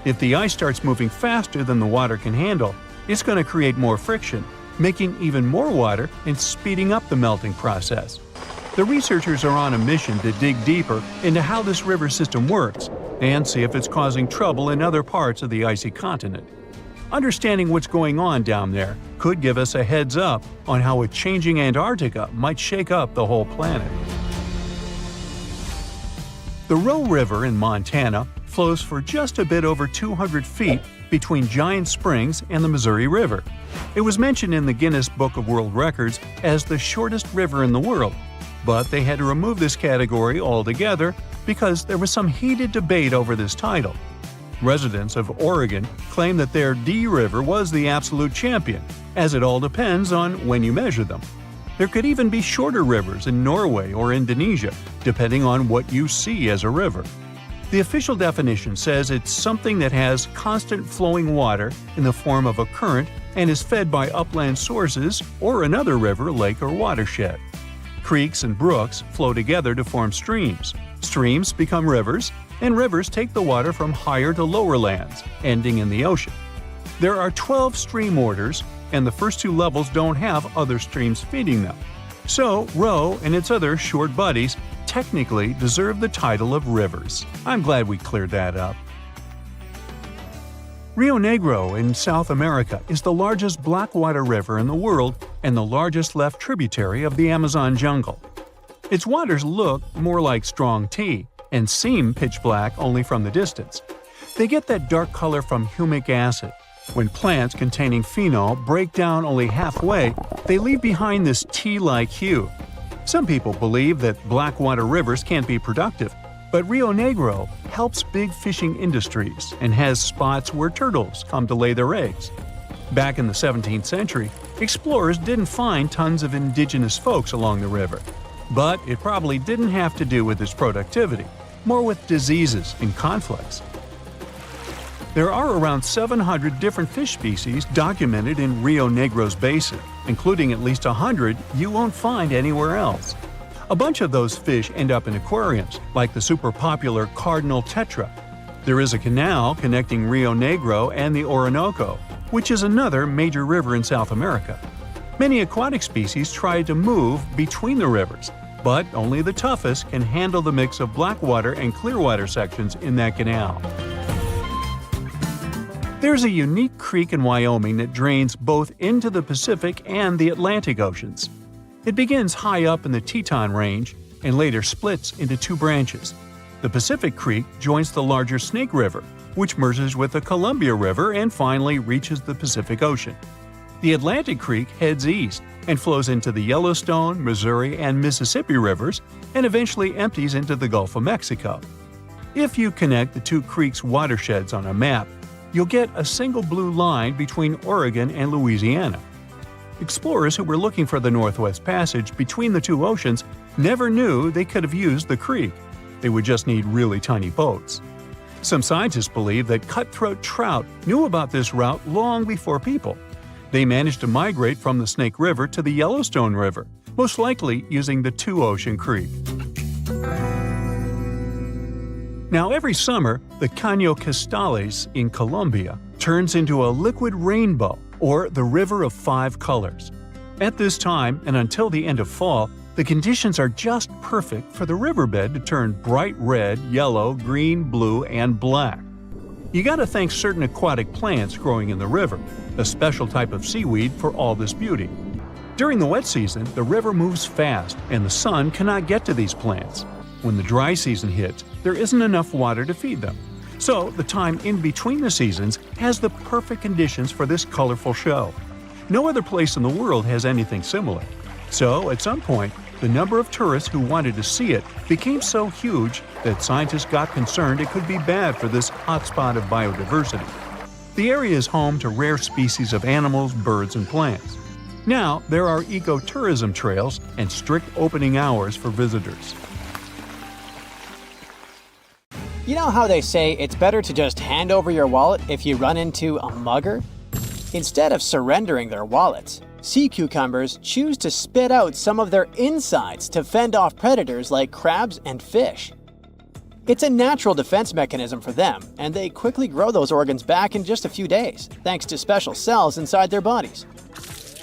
If the ice starts moving faster than the water can handle, it's going to create more friction, making even more water and speeding up the melting process. The researchers are on a mission to dig deeper into how this river system works and see if it's causing trouble in other parts of the icy continent. Understanding what's going on down there could give us a heads up on how a changing Antarctica might shake up the whole planet. The Roe River in Montana flows for just a bit over 200 feet between Giant Springs and the Missouri River. It was mentioned in the Guinness Book of World Records as the shortest river in the world, but they had to remove this category altogether because there was some heated debate over this title. Residents of Oregon claim that their D River was the absolute champion, as it all depends on when you measure them. There could even be shorter rivers in Norway or Indonesia, depending on what you see as a river. The official definition says it's something that has constant flowing water in the form of a current and is fed by upland sources or another river, lake, or watershed. Creeks and brooks flow together to form streams. Streams become rivers, and rivers take the water from higher to lower lands, ending in the ocean. There are 12 stream orders, and the first two levels don't have other streams feeding them. So, Roe and its other short buddies technically deserve the title of rivers. I'm glad we cleared that up. Rio Negro in South America is the largest blackwater river in the world and the largest left tributary of the Amazon jungle. Its waters look more like strong tea and seem pitch black only from the distance. They get that dark color from humic acid. When plants containing phenol break down only halfway, they leave behind this tea-like hue. Some people believe that blackwater rivers can't be productive, but Rio Negro helps big fishing industries and has spots where turtles come to lay their eggs. Back in the 17th century, explorers didn't find tons of indigenous folks along the river. But it probably didn't have to do with its productivity, more with diseases and conflicts. There are around 700 different fish species documented in Rio Negro's basin, including at least 100 you won't find anywhere else. A bunch of those fish end up in aquariums, like the super popular cardinal tetra. There is a canal connecting Rio Negro and the Orinoco, which is another major river in South America. Many aquatic species try to move between the rivers, but only the toughest can handle the mix of blackwater and clearwater sections in that canal. There's a unique creek in Wyoming that drains both into the Pacific and the Atlantic Oceans. It begins high up in the Teton Range and later splits into two branches. The Pacific Creek joins the larger Snake River, which merges with the Columbia River and finally reaches the Pacific Ocean. The Atlantic Creek heads east and flows into the Yellowstone, Missouri, and Mississippi rivers and eventually empties into the Gulf of Mexico. If you connect the two creeks' watersheds on a map, you'll get a single blue line between Oregon and Louisiana. Explorers who were looking for the Northwest Passage between the two oceans never knew they could have used the creek. They would just need really tiny boats. Some scientists believe that cutthroat trout knew about this route long before people. They managed to migrate from the Snake River to the Yellowstone River, most likely using the Two-Ocean Creek. Now, every summer, the Caño Cristales in Colombia turns into a liquid rainbow, or the River of Five Colors. At this time, and until the end of fall, the conditions are just perfect for the riverbed to turn bright red, yellow, green, blue, and black. You gotta thank certain aquatic plants growing in the river, a special type of seaweed for all this beauty. During the wet season, the river moves fast and the sun cannot get to these plants. When the dry season hits, there isn't enough water to feed them. So, the time in between the seasons has the perfect conditions for this colorful show. No other place in the world has anything similar. So, at some point, the number of tourists who wanted to see it became so huge that scientists got concerned it could be bad for this hotspot of biodiversity. The area is home to rare species of animals, birds, and plants. Now, there are ecotourism trails and strict opening hours for visitors. You know how they say it's better to just hand over your wallet if you run into a mugger? Instead of surrendering their wallets, sea cucumbers choose to spit out some of their insides to fend off predators like crabs and fish. It's a natural defense mechanism for them, and they quickly grow those organs back in just a few days, thanks to special cells inside their bodies.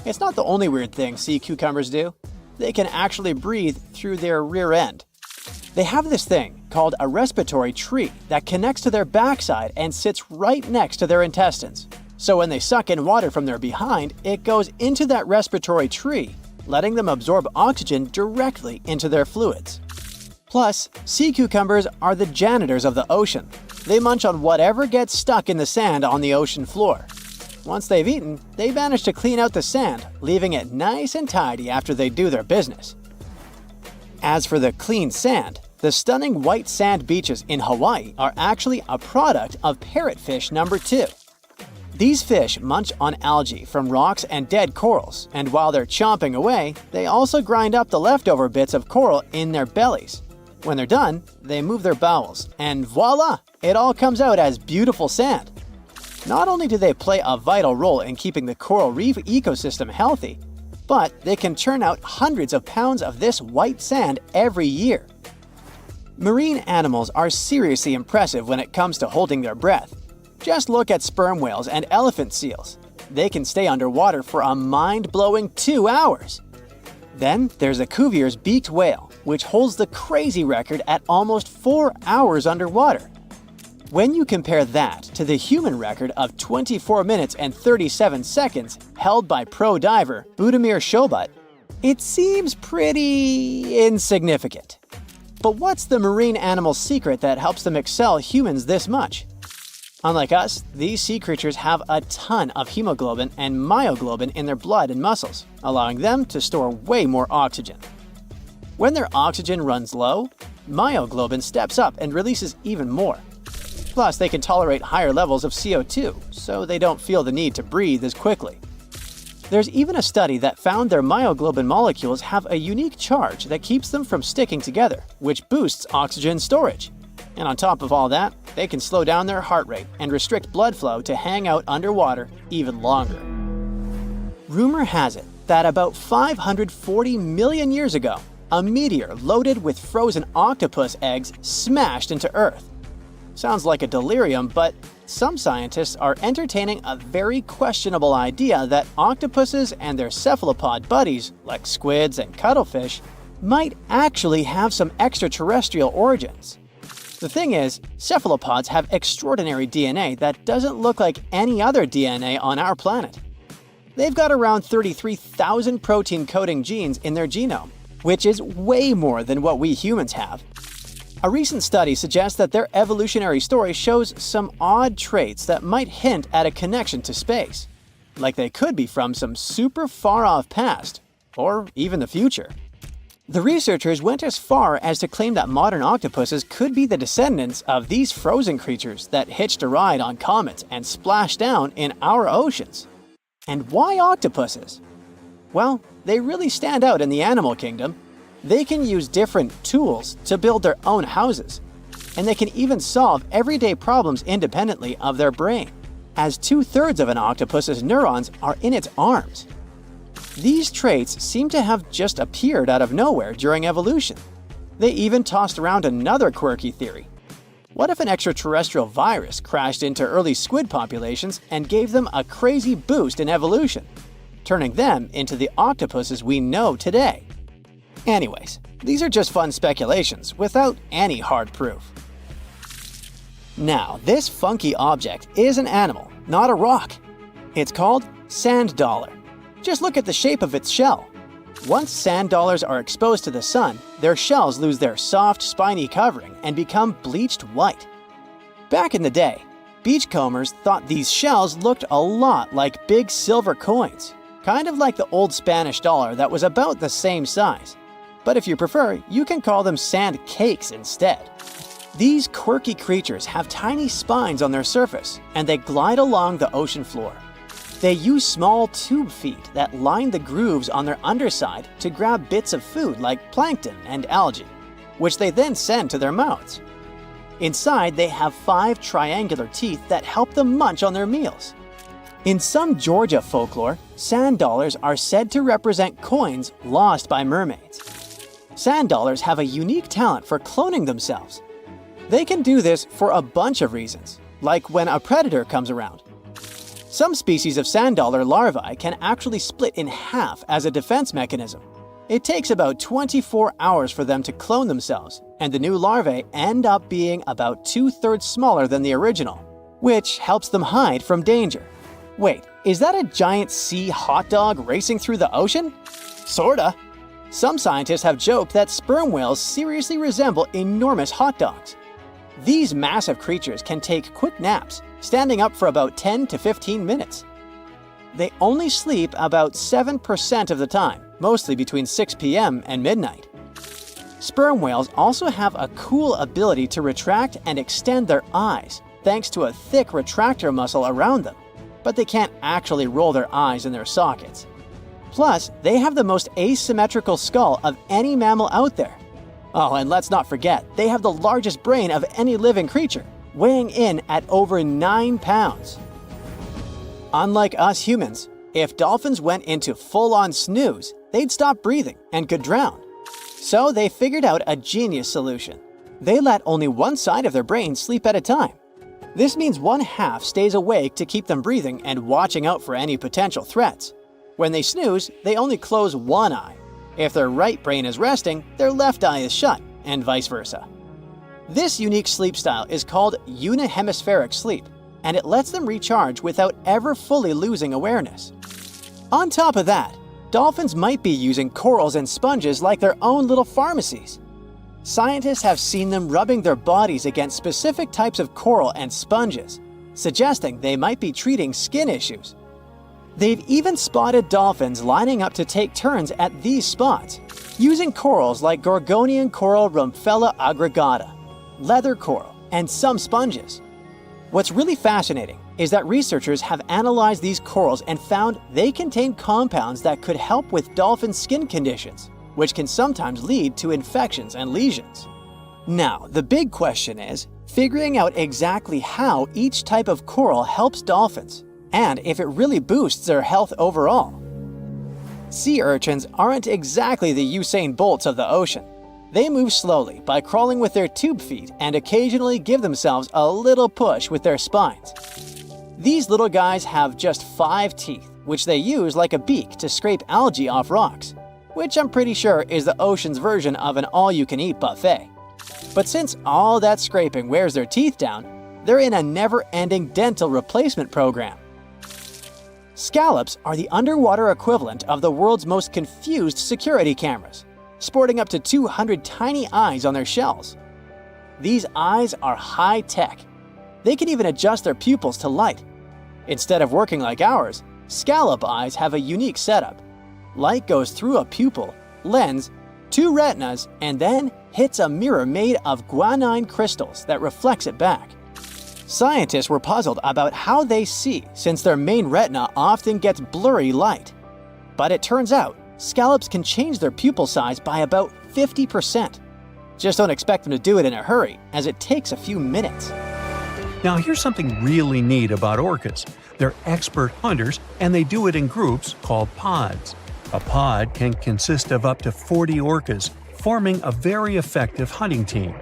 It's not the only weird thing sea cucumbers do. They can actually breathe through their rear end. They have this thing called a respiratory tree that connects to their backside and sits right next to their intestines. So when they suck in water from their behind, it goes into that respiratory tree, letting them absorb oxygen directly into their fluids. Plus, sea cucumbers are the janitors of the ocean. They munch on whatever gets stuck in the sand on the ocean floor. Once they've eaten, they manage to clean out the sand, leaving it nice and tidy after they do their business. As for the clean sand, the stunning white sand beaches in Hawaii are actually a product of parrotfish number 2. These fish munch on algae from rocks and dead corals, and while they're chomping away, they also grind up the leftover bits of coral in their bellies. When they're done, they move their bowels, and voila! It all comes out as beautiful sand. Not only do they play a vital role in keeping the coral reef ecosystem healthy, but they can churn out hundreds of pounds of this white sand every year. Marine animals are seriously impressive when it comes to holding their breath. Just look at sperm whales and elephant seals. They can stay underwater for a mind-blowing 2 hours. Then there's the Cuvier's beaked whale, which holds the crazy record at almost 4 hours underwater. When you compare that to the human record of 24 minutes and 37 seconds held by pro diver Budimir Shobat, it seems pretty insignificant. But what's the marine animal's secret that helps them excel humans this much? Unlike us, these sea creatures have a ton of hemoglobin and myoglobin in their blood and muscles, allowing them to store way more oxygen. When their oxygen runs low, myoglobin steps up and releases even more. Plus, they can tolerate higher levels of CO2, so they don't feel the need to breathe as quickly. There's even a study that found their myoglobin molecules have a unique charge that keeps them from sticking together, which boosts oxygen storage. And on top of all that, they can slow down their heart rate and restrict blood flow to hang out underwater even longer. Rumor has it that about 540 million years ago, a meteor loaded with frozen octopus eggs smashed into Earth. Sounds like a delirium, but some scientists are entertaining a very questionable idea that octopuses and their cephalopod buddies, like squids and cuttlefish, might actually have some extraterrestrial origins. The thing is, cephalopods have extraordinary DNA that doesn't look like any other DNA on our planet. They've got around 33,000 protein-coding genes in their genome, which is way more than what we humans have. A recent study suggests that their evolutionary story shows some odd traits that might hint at a connection to space, like they could be from some super far-off past, or even the future. The researchers went as far as to claim that modern octopuses could be the descendants of these frozen creatures that hitched a ride on comets and splashed down in our oceans. And why octopuses? Well, they really stand out in the animal kingdom. They can use different tools to build their own houses, and they can even solve everyday problems independently of their brain, as 2/3 of an octopus's neurons are in its arms. These traits seem to have just appeared out of nowhere during evolution. They even tossed around another quirky theory. What if an extraterrestrial virus crashed into early squid populations and gave them a crazy boost in evolution, turning them into the octopuses we know today? Anyways, these are just fun speculations without any hard proof. Now, this funky object is an animal, not a rock. It's called sand dollar. Just look at the shape of its shell. Once sand dollars are exposed to the sun, their shells lose their soft, spiny covering and become bleached white. Back in the day, beachcombers thought these shells looked a lot like big silver coins, kind of like the old Spanish dollar that was about the same size. But if you prefer, you can call them sand cakes instead. These quirky creatures have tiny spines on their surface, and they glide along the ocean floor. They use small tube feet that line the grooves on their underside to grab bits of food like plankton and algae, which they then send to their mouths. Inside, they have 5 triangular teeth that help them munch on their meals. In some Georgia folklore, sand dollars are said to represent coins lost by mermaids. Sand dollars have a unique talent for cloning themselves. They can do this for a bunch of reasons, like when a predator comes around. Some species of sand dollar larvae can actually split in half as a defense mechanism. It takes about 24 hours for them to clone themselves, and the new larvae end up being about 2/3 smaller than the original, which helps them hide from danger. Wait, is that a giant sea hot dog racing through the ocean? Sorta. Some scientists have joked that sperm whales seriously resemble enormous hot dogs. These massive creatures can take quick naps, standing up for about 10 to 15 minutes. They only sleep about 7% of the time, mostly between 6 p.m. and midnight. Sperm whales also have a cool ability to retract and extend their eyes, thanks to a thick retractor muscle around them, but they can't actually roll their eyes in their sockets. Plus, they have the most asymmetrical skull of any mammal out there. Oh, and let's not forget, they have the largest brain of any living creature, weighing in at over 9 pounds. Unlike us humans, if dolphins went into full-on snooze, they'd stop breathing and could drown. So they figured out a genius solution. They let only one side of their brain sleep at a time. This means one half stays awake to keep them breathing and watching out for any potential threats. When they snooze, they only close one eye. If their right brain is resting, their left eye is shut, and vice versa. This unique sleep style is called unihemispheric sleep, and it lets them recharge without ever fully losing awareness. On top of that, dolphins might be using corals and sponges like their own little pharmacies. Scientists have seen them rubbing their bodies against specific types of coral and sponges, suggesting they might be treating skin issues. They've even spotted dolphins lining up to take turns at these spots, using corals like Gorgonian coral Rumphella aggregata, leather coral, and some sponges. What's really fascinating is that researchers have analyzed these corals and found they contain compounds that could help with dolphin skin conditions, which can sometimes lead to infections and lesions. Now, the big question is figuring out exactly how each type of coral helps dolphins, and if it really boosts their health overall. Sea urchins aren't exactly the Usain Bolts of the ocean. They move slowly by crawling with their tube feet and occasionally give themselves a little push with their spines. These little guys have just 5 teeth, which they use like a beak to scrape algae off rocks, which I'm pretty sure is the ocean's version of an all-you-can-eat buffet. But since all that scraping wears their teeth down, they're in a never-ending dental replacement program. Scallops are the underwater equivalent of the world's most confused security cameras, sporting up to 200 tiny eyes on their shells. These eyes are high-tech. They can even adjust their pupils to light. Instead of working like ours, scallop eyes have a unique setup. Light goes through a pupil, lens, 2 retinas, and then hits a mirror made of guanine crystals that reflects it back. Scientists were puzzled about how they see since their main retina often gets blurry light. But it turns out, scallops can change their pupil size by about 50%. Just don't expect them to do it in a hurry, as it takes a few minutes. Now here's something really neat about orcas. They're expert hunters, and they do it in groups called pods. A pod can consist of up to 40 orcas, forming a very effective hunting team.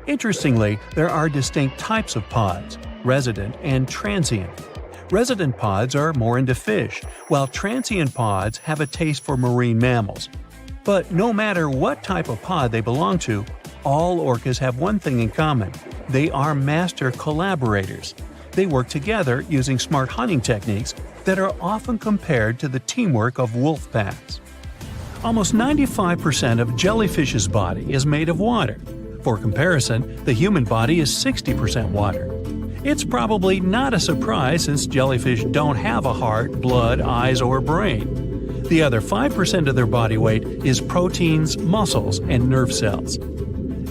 Interestingly, there are distinct types of pods: resident and transient. Resident pods are more into fish, while transient pods have a taste for marine mammals. But no matter what type of pod they belong to, all orcas have one thing in common: they are master collaborators. They work together using smart hunting techniques that are often compared to the teamwork of wolf packs. Almost 95% of jellyfish's body is made of water. For comparison, the human body is 60% water. It's probably not a surprise since jellyfish don't have a heart, blood, eyes, or brain. The other 5% of their body weight is proteins, muscles, and nerve cells.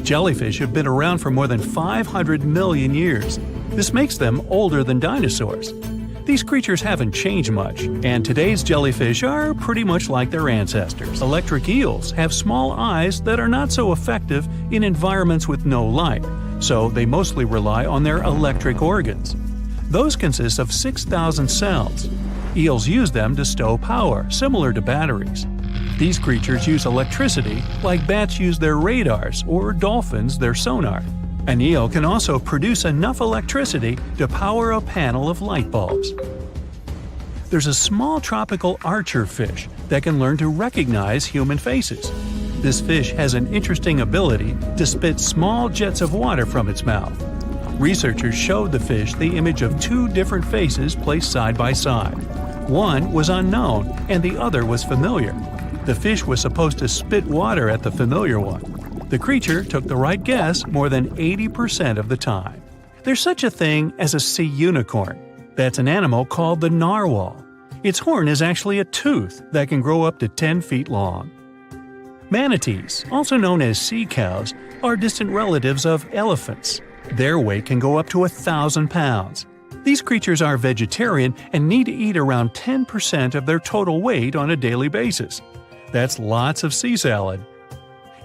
Jellyfish have been around for more than 500 million years. This makes them older than dinosaurs. These creatures haven't changed much, and today's jellyfish are pretty much like their ancestors. Electric eels have small eyes that are not so effective in environments with no light, so they mostly rely on their electric organs. Those consist of 6,000 cells. Eels use them to stow power, similar to batteries. These creatures use electricity like bats use their radars or dolphins their sonar. An eel can also produce enough electricity to power a panel of light bulbs. There's a small tropical archer fish that can learn to recognize human faces. This fish has an interesting ability to spit small jets of water from its mouth. Researchers showed the fish the image of 2 different faces placed side by side. One was unknown and the other was familiar. The fish was supposed to spit water at the familiar one. The creature took the right guess more than 80% of the time. There's such a thing as a sea unicorn. That's an animal called the narwhal. Its horn is actually a tooth that can grow up to 10 feet long. Manatees, also known as sea cows, are distant relatives of elephants. Their weight can go up to 1,000 pounds. These creatures are vegetarian and need to eat around 10% of their total weight on a daily basis. That's lots of sea salad.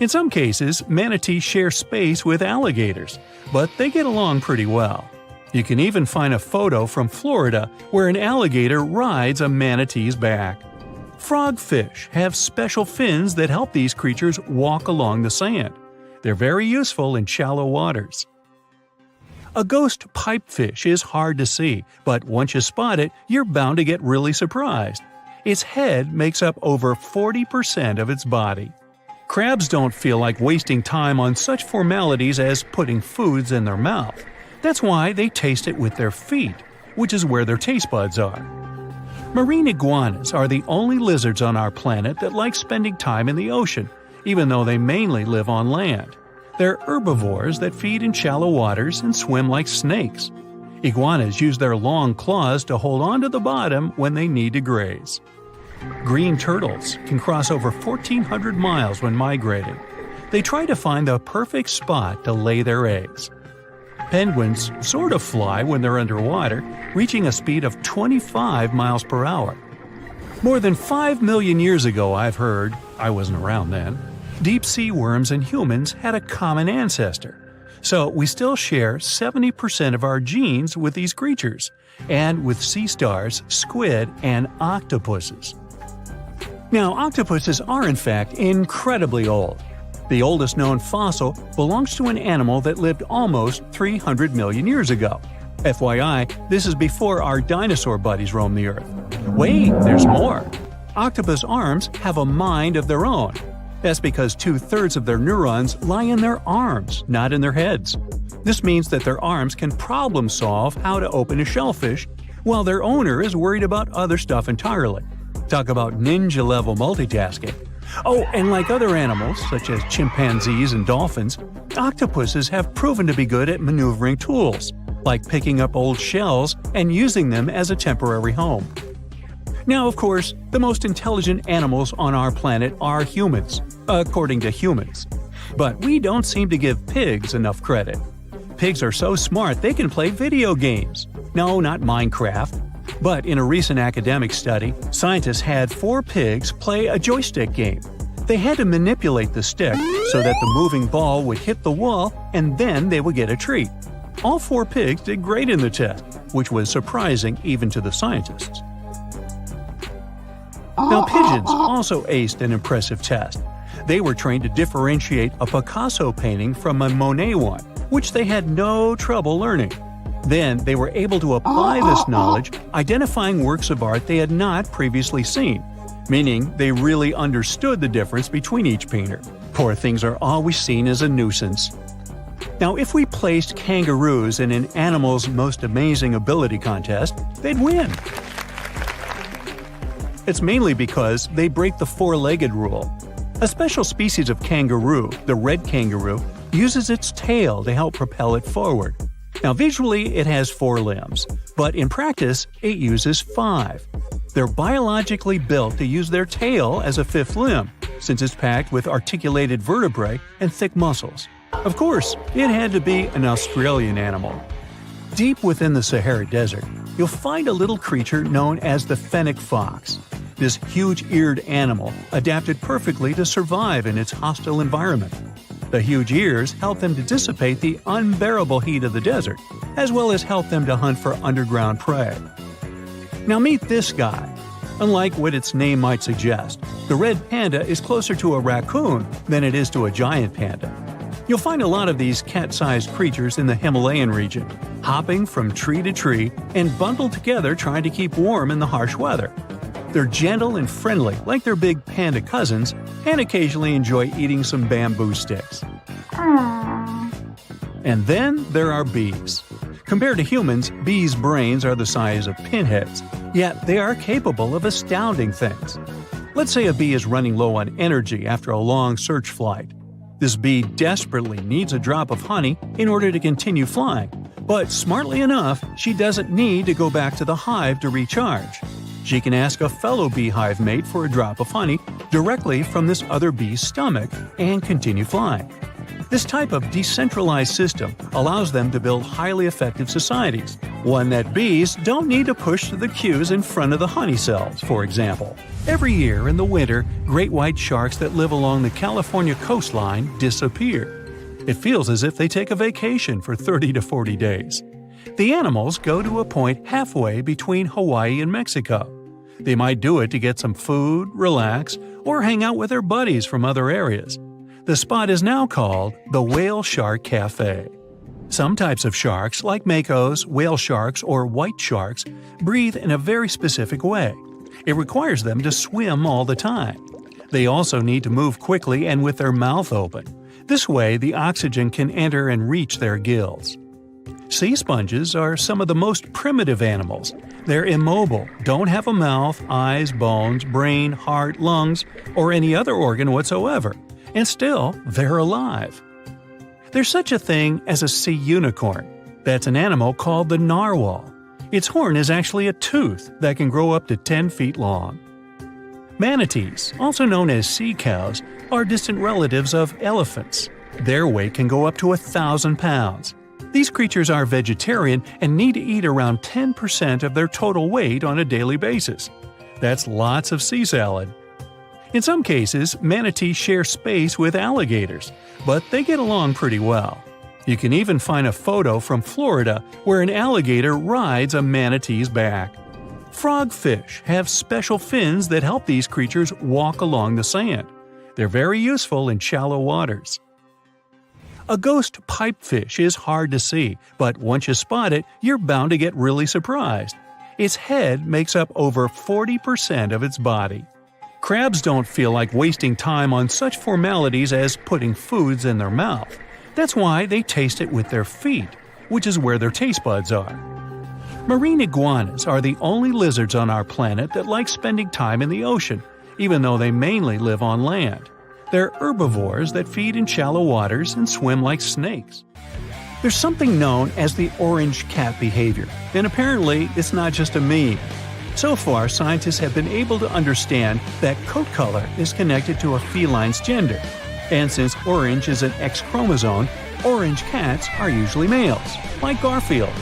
In some cases, manatees share space with alligators, but they get along pretty well. You can even find a photo from Florida where an alligator rides a manatee's back. Frogfish have special fins that help these creatures walk along the sand. They're very useful in shallow waters. A ghost pipefish is hard to see, but once you spot it, you're bound to get really surprised. Its head makes up over 40% of its body. Crabs don't feel like wasting time on such formalities as putting foods in their mouth. That's why they taste it with their feet, which is where their taste buds are. Marine iguanas are the only lizards on our planet that like spending time in the ocean, even though they mainly live on land. They're herbivores that feed in shallow waters and swim like snakes. Iguanas use their long claws to hold onto the bottom when they need to graze. Green turtles can cross over 1,400 miles when migrating. They try to find the perfect spot to lay their eggs. Penguins sort of fly when they're underwater, reaching a speed of 25 miles per hour. More than 5 million years ago, I've heard, I wasn't around then, deep-sea worms and humans had a common ancestor. So we still share 70% of our genes with these creatures, and with sea stars, squid, and octopuses. Now, octopuses are in fact incredibly old. The oldest known fossil belongs to an animal that lived almost 300 million years ago. FYI, this is before our dinosaur buddies roamed the Earth. Wait, there's more! Octopus arms have a mind of their own. That's because 2/3 of their neurons lie in their arms, not in their heads. This means that their arms can problem solve how to open a shellfish, while their owner is worried about other stuff entirely. Talk about ninja-level multitasking. Oh, and like other animals, such as chimpanzees and dolphins, octopuses have proven to be good at maneuvering tools, like picking up old shells and using them as a temporary home. Now, of course, the most intelligent animals on our planet are humans, according to humans. But we don't seem to give pigs enough credit. Pigs are so smart they can play video games. No, not Minecraft. But in a recent academic study, scientists had 4 pigs play a joystick game. They had to manipulate the stick so that the moving ball would hit the wall and then they would get a treat. All 4 pigs did great in the test, which was surprising even to the scientists. Now, pigeons also aced an impressive test. They were trained to differentiate a Picasso painting from a Monet one, which they had no trouble learning. Then they were able to apply this knowledge, identifying works of art they had not previously seen, meaning they really understood the difference between each painter. Poor things are always seen as a nuisance. Now, if we placed kangaroos in an animal's most amazing ability contest, they'd win. It's mainly because they break the 4-legged rule. A special species of kangaroo, the red kangaroo, uses its tail to help propel it forward. Now, visually, it has 4 limbs, but in practice, it uses 5. They're biologically built to use their tail as a 5th limb, since it's packed with articulated vertebrae and thick muscles. Of course, it had to be an Australian animal. Deep within the Sahara Desert, you'll find a little creature known as the fennec fox. This huge-eared animal adapted perfectly to survive in its hostile environment. The huge ears help them to dissipate the unbearable heat of the desert, as well as help them to hunt for underground prey. Now meet this guy. Unlike what its name might suggest, the red panda is closer to a raccoon than it is to a giant panda. You'll find a lot of these cat-sized creatures in the Himalayan region, hopping from tree to tree and bundled together trying to keep warm in the harsh weather. They're gentle and friendly like their big panda cousins, and occasionally enjoy eating some bamboo sticks. And then there are bees. Compared to humans, bees' brains are the size of pinheads, yet they are capable of astounding things. Let's say a bee is running low on energy after a long search flight. This bee desperately needs a drop of honey in order to continue flying, but smartly enough, she doesn't need to go back to the hive to recharge. She can ask a fellow beehive mate for a drop of honey directly from this other bee's stomach and continue flying. This type of decentralized system allows them to build highly effective societies, one that bees don't need to push the queues in front of the honey cells, for example. Every year in the winter, great white sharks that live along the California coastline disappear. It feels as if they take a vacation for 30 to 40 days. The animals go to a point halfway between Hawaii and Mexico. They might do it to get some food, relax, or hang out with their buddies from other areas. The spot is now called the Whale Shark Cafe. Some types of sharks, like makos, whale sharks, or white sharks, breathe in a very specific way. It requires them to swim all the time. They also need to move quickly and with their mouth open. This way, the oxygen can enter and reach their gills. Sea sponges are some of the most primitive animals. They're immobile, don't have a mouth, eyes, bones, brain, heart, lungs, or any other organ whatsoever. And still, they're alive. There's such a thing as a sea unicorn. That's an animal called the narwhal. Its horn is actually a tooth that can grow up to 10 feet long. Manatees, also known as sea cows, are distant relatives of elephants. Their weight can go up to 1,000 pounds. These creatures are vegetarian and need to eat around 10% of their total weight on a daily basis. That's lots of sea salad. In some cases, manatees share space with alligators, but they get along pretty well. You can even find a photo from Florida where an alligator rides a manatee's back. Frogfish have special fins that help these creatures walk along the sand. They're very useful in shallow waters. A ghost pipefish is hard to see, but once you spot it, you're bound to get really surprised. Its head makes up over 40% of its body. Crabs don't feel like wasting time on such formalities as putting foods in their mouth. That's why they taste it with their feet, which is where their taste buds are. Marine iguanas are the only lizards on our planet that like spending time in the ocean, even though they mainly live on land. They're herbivores that feed in shallow waters and swim like snakes. There's something known as the orange cat behavior, and apparently it's not just a meme. So far, scientists have been able to understand that coat color is connected to a feline's gender. And since orange is an X chromosome, orange cats are usually males, like Garfield.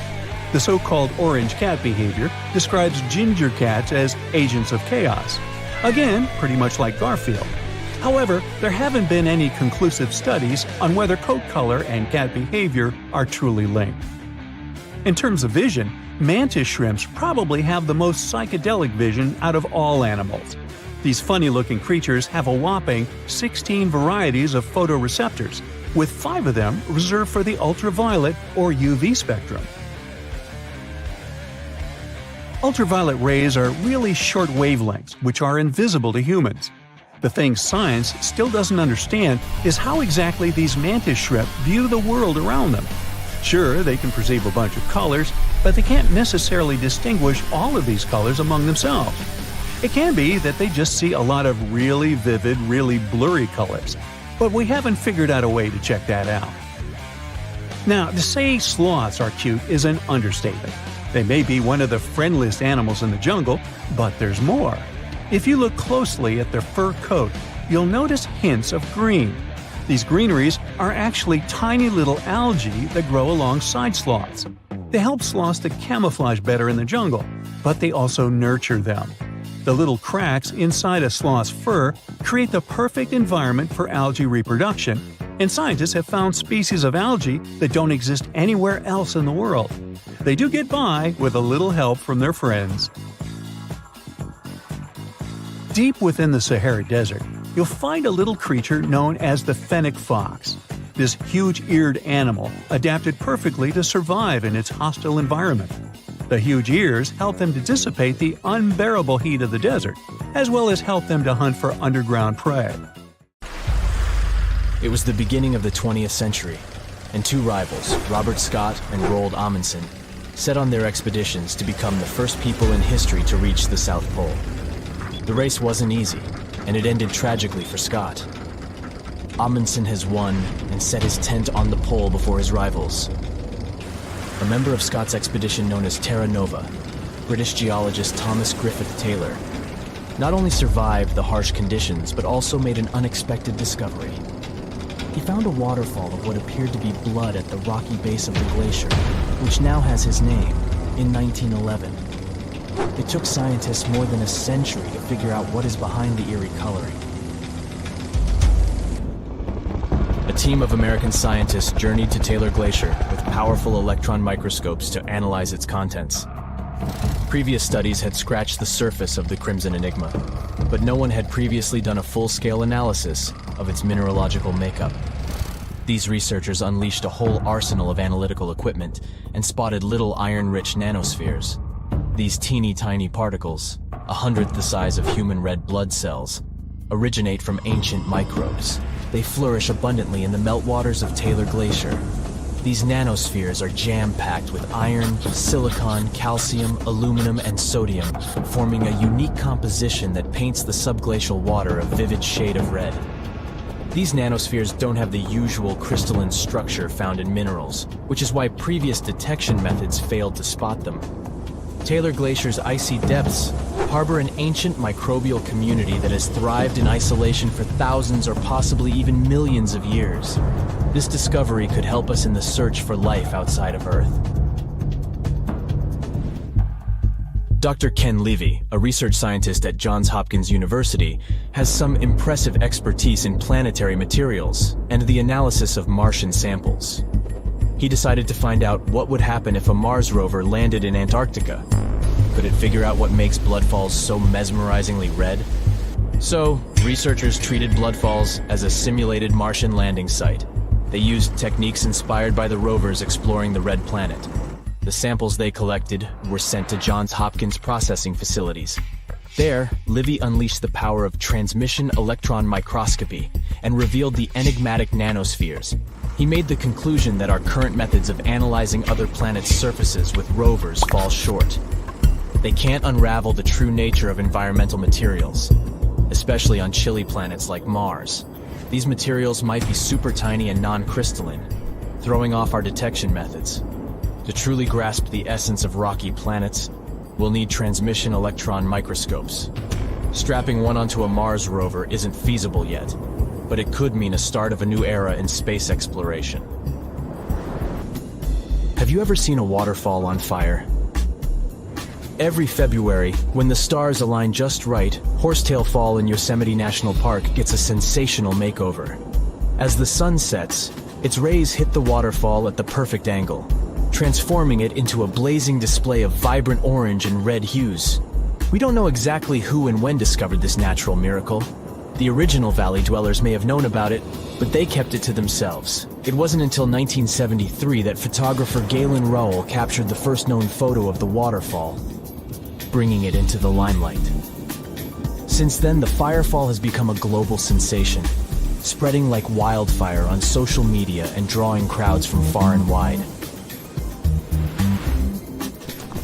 The so-called orange cat behavior describes ginger cats as agents of chaos. Again, pretty much like Garfield. However, there haven't been any conclusive studies on whether coat color and cat behavior are truly linked. In terms of vision, mantis shrimps probably have the most psychedelic vision out of all animals. These funny-looking creatures have a whopping 16 varieties of photoreceptors, with 5 of them reserved for the ultraviolet or UV spectrum. Ultraviolet rays are really short wavelengths, which are invisible to humans. The thing science still doesn't understand is how exactly these mantis shrimp view the world around them. Sure, they can perceive a bunch of colors, but they can't necessarily distinguish all of these colors among themselves. It can be that they just see a lot of really vivid, really blurry colors, but we haven't figured out a way to check that out. Now, to say sloths are cute is an understatement. They may be one of the friendliest animals in the jungle, but there's more. If you look closely at their fur coat, you'll notice hints of green. These greeneries are actually tiny little algae that grow alongside sloths. They help sloths to camouflage better in the jungle, but they also nurture them. The little cracks inside a sloth's fur create the perfect environment for algae reproduction, and scientists have found species of algae that don't exist anywhere else in the world. They do get by with a little help from their friends. Deep within the Sahara Desert, you'll find a little creature known as the fennec fox. This huge-eared animal adapted perfectly to survive in its hostile environment. The huge ears help them to dissipate the unbearable heat of the desert, as well as help them to hunt for underground prey. It was the beginning of the 20th century, and 2 rivals, Robert Scott and Roald Amundsen, set on their expeditions to become the first people in history to reach the South Pole. The race wasn't easy, and it ended tragically for Scott. Amundsen has won and set his tent on the pole before his rivals. A member of Scott's expedition known as Terra Nova, British geologist Thomas Griffith Taylor, not only survived the harsh conditions but also made an unexpected discovery. He found a waterfall of what appeared to be blood at the rocky base of the glacier, which now has his name, in 1911. It took scientists more than a century to figure out what is behind the eerie coloring. A team of American scientists journeyed to Taylor Glacier with powerful electron microscopes to analyze its contents. Previous studies had scratched the surface of the Crimson Enigma, but no one had previously done a full-scale analysis of its mineralogical makeup. These researchers unleashed a whole arsenal of analytical equipment and spotted little iron-rich nanospheres. These teeny-tiny particles, 1/100th the size of human red blood cells, originate from ancient microbes. They flourish abundantly in the meltwaters of Taylor Glacier. These nanospheres are jam-packed with iron, silicon, calcium, aluminum, and sodium, forming a unique composition that paints the subglacial water a vivid shade of red. These nanospheres don't have the usual crystalline structure found in minerals, which is why previous detection methods failed to spot them. Taylor Glacier's icy depths harbor an ancient microbial community that has thrived in isolation for thousands or possibly even millions of years. This discovery could help us in the search for life outside of Earth. Dr. Ken Levy, a research scientist at Johns Hopkins University, has some impressive expertise in planetary materials and the analysis of Martian samples. He decided to find out what would happen if a Mars rover landed in Antarctica. Could it figure out what makes blood falls so mesmerizingly red? So, researchers treated Bloodfalls as a simulated Martian landing site. They used techniques inspired by the rovers exploring the Red Planet. The samples they collected were sent to Johns Hopkins processing facilities. There, Livy unleashed the power of transmission electron microscopy and revealed the enigmatic nanospheres. He made the conclusion that our current methods of analyzing other planets' surfaces with rovers fall short. They can't unravel the true nature of environmental materials, especially on chilly planets like Mars. These materials might be super tiny and non-crystalline, throwing off our detection methods. To truly grasp the essence of rocky planets, we'll need transmission electron microscopes. Strapping one onto a Mars rover isn't feasible yet, but it could mean a start of a new era in space exploration. Have you ever seen a waterfall on fire? Every February, when the stars align just right, Horsetail Fall in Yosemite National Park gets a sensational makeover. As the sun sets, its rays hit the waterfall at the perfect angle, transforming it into a blazing display of vibrant orange and red hues. We don't know exactly who and when discovered this natural miracle. The original valley dwellers may have known about it, but they kept it to themselves. It wasn't until 1973 that photographer Galen Rowell captured the first known photo of the waterfall, bringing it into the limelight. Since then, the firefall has become a global sensation, spreading like wildfire on social media and drawing crowds from far and wide.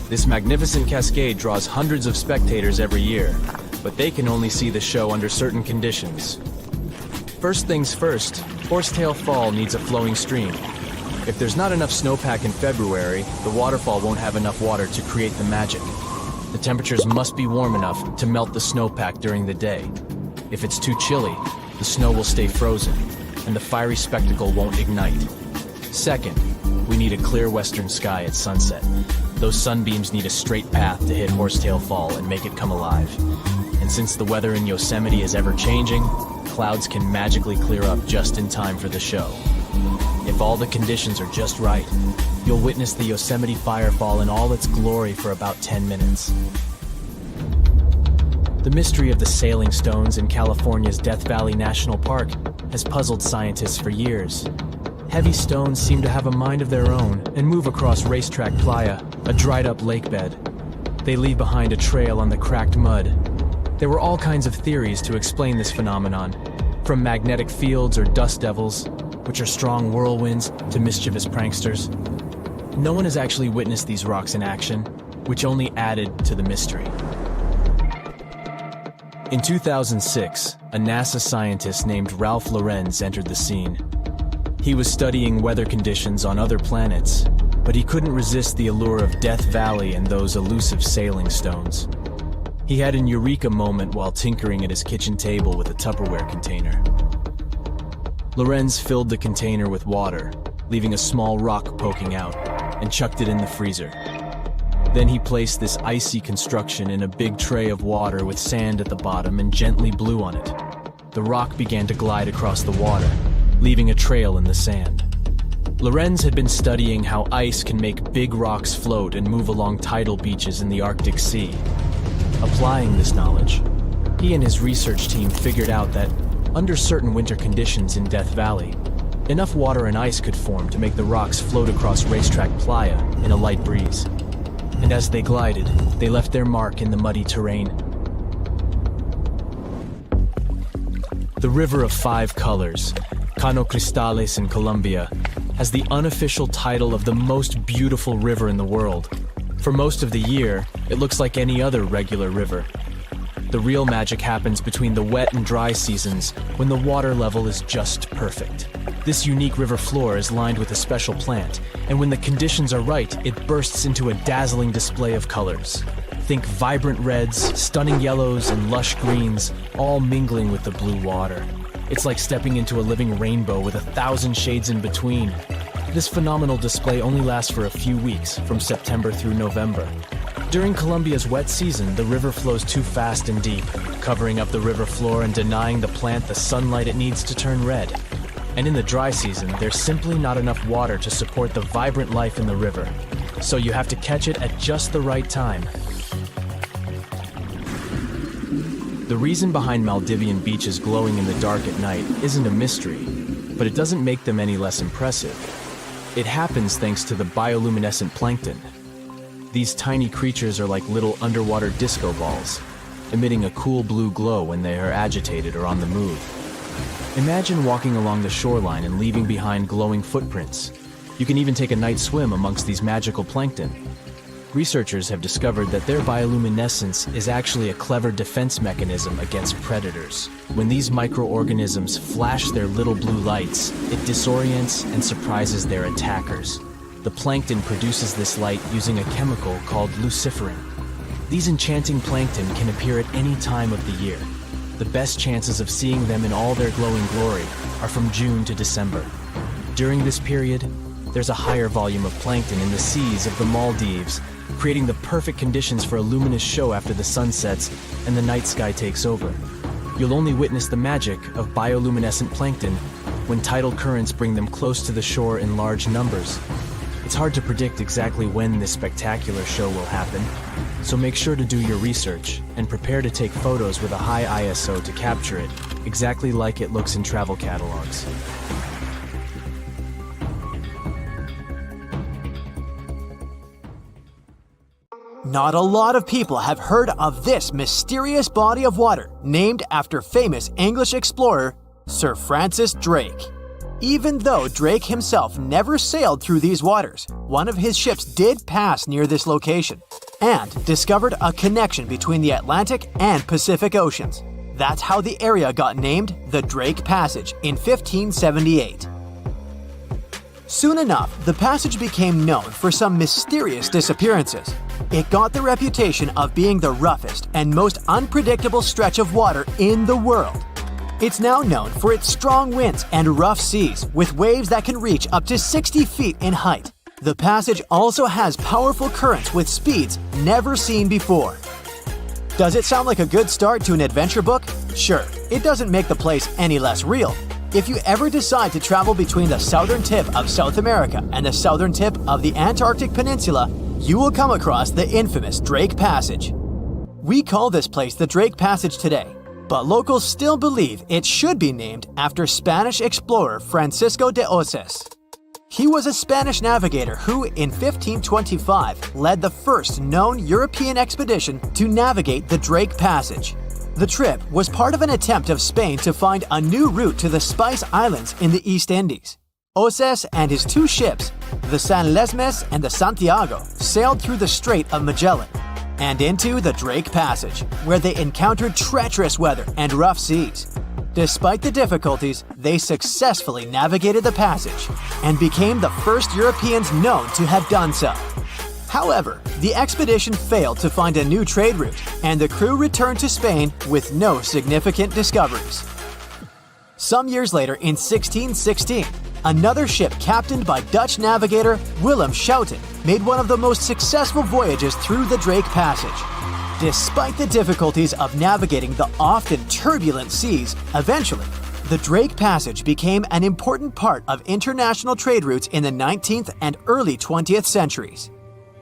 This magnificent cascade draws hundreds of spectators every year, but they can only see the show under certain conditions. First things first, Horsetail Fall needs a flowing stream. If there's not enough snowpack in February, the waterfall won't have enough water to create the magic. The temperatures must be warm enough to melt the snowpack during the day. If it's too chilly, the snow will stay frozen, and the fiery spectacle won't ignite. Second, we need a clear western sky at sunset. Those sunbeams need a straight path to hit Horsetail Fall and make it come alive. And since the weather in Yosemite is ever-changing, clouds can magically clear up just in time for the show. If all the conditions are just right, you'll witness the Yosemite Firefall in all its glory for about 10 minutes. The mystery of the sailing stones in California's Death Valley National Park has puzzled scientists for years. Heavy stones seem to have a mind of their own and move across Racetrack Playa, a dried-up lake bed. They leave behind a trail on the cracked mud. There were all kinds of theories to explain this phenomenon, from magnetic fields or dust devils, which are strong whirlwinds, to mischievous pranksters. No one has actually witnessed these rocks in action, which only added to the mystery. In 2006, a NASA scientist named Ralph Lorenz entered the scene. He was studying weather conditions on other planets, but he couldn't resist the allure of Death Valley and those elusive sailing stones. He had an eureka moment while tinkering at his kitchen table with a Tupperware container. Lorenz filled the container with water, leaving a small rock poking out, and chucked it in the freezer. Then he placed this icy construction in a big tray of water with sand at the bottom and gently blew on it. The rock began to glide across the water, leaving a trail in the sand. Lorenz had been studying how ice can make big rocks float and move along tidal beaches in the Arctic Sea. Applying this knowledge, he and his research team figured out that, under certain winter conditions in Death Valley, enough water and ice could form to make the rocks float across Racetrack Playa in a light breeze. And as they glided, they left their mark in the muddy terrain. The River of Five Colors, Cano Cristales in Colombia, has the unofficial title of the most beautiful river in the world. For most of the year, it looks like any other regular river. The real magic happens between the wet and dry seasons, when the water level is just perfect. This unique river floor is lined with a special plant, and when the conditions are right, it bursts into a dazzling display of colors. Think vibrant reds, stunning yellows, and lush greens, all mingling with the blue water. It's like stepping into a living rainbow with 1,000 shades in between. This phenomenal display only lasts for a few weeks, from September through November. During Colombia's wet season, the river flows too fast and deep, covering up the river floor and denying the plant the sunlight it needs to turn red. And in the dry season, there's simply not enough water to support the vibrant life in the river. So you have to catch it at just the right time. The reason behind Maldivian beaches glowing in the dark at night isn't a mystery, but it doesn't make them any less impressive. It happens thanks to the bioluminescent plankton. These tiny creatures are like little underwater disco balls, emitting a cool blue glow when they are agitated or on the move. Imagine walking along the shoreline and leaving behind glowing footprints. You can even take a night swim amongst these magical plankton. Researchers have discovered that their bioluminescence is actually a clever defense mechanism against predators. When these microorganisms flash their little blue lights, it disorients and surprises their attackers. The plankton produces this light using a chemical called luciferin. These enchanting plankton can appear at any time of the year. The best chances of seeing them in all their glowing glory are from June to December. During this period, there's a higher volume of plankton in the seas of the Maldives, creating the perfect conditions for a luminous show after the sun sets and the night sky takes over. You'll only witness the magic of bioluminescent plankton when tidal currents bring them close to the shore in large numbers. It's hard to predict exactly when this spectacular show will happen, so make sure to do your research and prepare to take photos with a high ISO to capture it, exactly like it looks in travel catalogs. Not a lot of people have heard of this mysterious body of water named after famous English explorer Sir Francis Drake. Even though Drake himself never sailed through these waters, one of his ships did pass near this location and discovered a connection between the Atlantic and Pacific Oceans. That's how the area got named the Drake Passage in 1578. Soon enough, the passage became known for some mysterious disappearances. It got the reputation of being the roughest and most unpredictable stretch of water in the world. It's now known for its strong winds and rough seas, with waves that can reach up to 60 feet in height. The passage also has powerful currents with speeds never seen before. Does it sound like a good start to an adventure book? Sure, it doesn't make the place any less real. If you ever decide to travel between the southern tip of South America and the southern tip of the Antarctic Peninsula, you will come across the infamous Drake Passage. We call this place the Drake Passage today, but locals still believe it should be named after Spanish explorer Francisco de Oces. He was a Spanish navigator who, in 1525, led the first known European expedition to navigate the Drake Passage. The trip was part of an attempt of Spain to find a new route to the Spice Islands in the East Indies. Oces and his two ships, the San Lesmes and the Santiago, sailed through the Strait of Magellan and into the Drake Passage, where they encountered treacherous weather and rough seas. Despite the difficulties, they successfully navigated the passage and became the first Europeans known to have done so. However, the expedition failed to find a new trade route, and the crew returned to Spain with no significant discoveries. Some years later, in 1616, another ship captained by Dutch navigator Willem Schouten made one of the most successful voyages through the Drake Passage. Despite the difficulties of navigating the often turbulent seas, eventually, the Drake Passage became an important part of international trade routes in the 19th and early 20th centuries.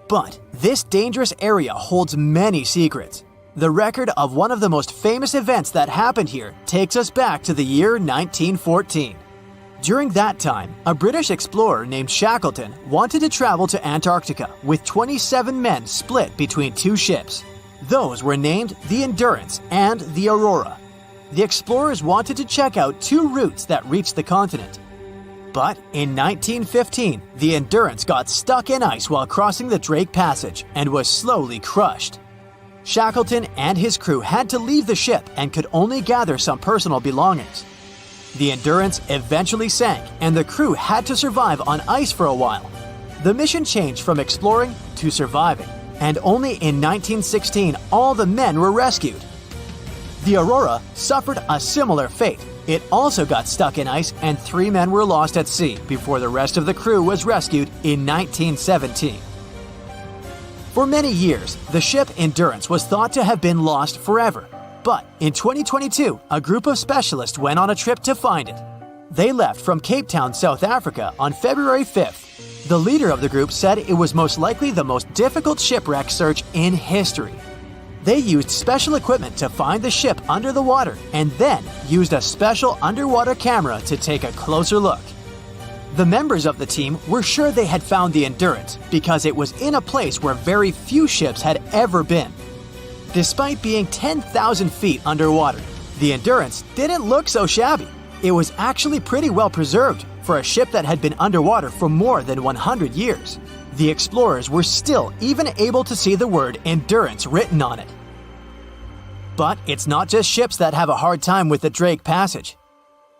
But this dangerous area holds many secrets. The record of one of the most famous events that happened here takes us back to the year 1914. During that time, a British explorer named Shackleton wanted to travel to Antarctica with 27 men split between two ships. Those were named the Endurance and the Aurora. The explorers wanted to check out two routes that reached the continent. But in 1915, the Endurance got stuck in ice while crossing the Drake Passage and was slowly crushed. Shackleton and his crew had to leave the ship and could only gather some personal belongings. The Endurance eventually sank, and the crew had to survive on ice for a while. The mission changed from exploring to surviving, and only in 1916 all the men were rescued. The Aurora suffered a similar fate. It also got stuck in ice, and 3 men were lost at sea before the rest of the crew was rescued in 1917. For many years, the ship Endurance was thought to have been lost forever. But in 2022, a group of specialists went on a trip to find it. They left from Cape Town, South Africa on February 5th. The leader of the group said it was most likely the most difficult shipwreck search in history. They used special equipment to find the ship under the water and then used a special underwater camera to take a closer look. The members of the team were sure they had found the Endurance because it was in a place where very few ships had ever been. Despite being 10,000 feet underwater, the Endurance didn't look so shabby. It was actually pretty well preserved for a ship that had been underwater for more than 100 years. The explorers were still even able to see the word Endurance written on it. But it's not just ships that have a hard time with the Drake Passage.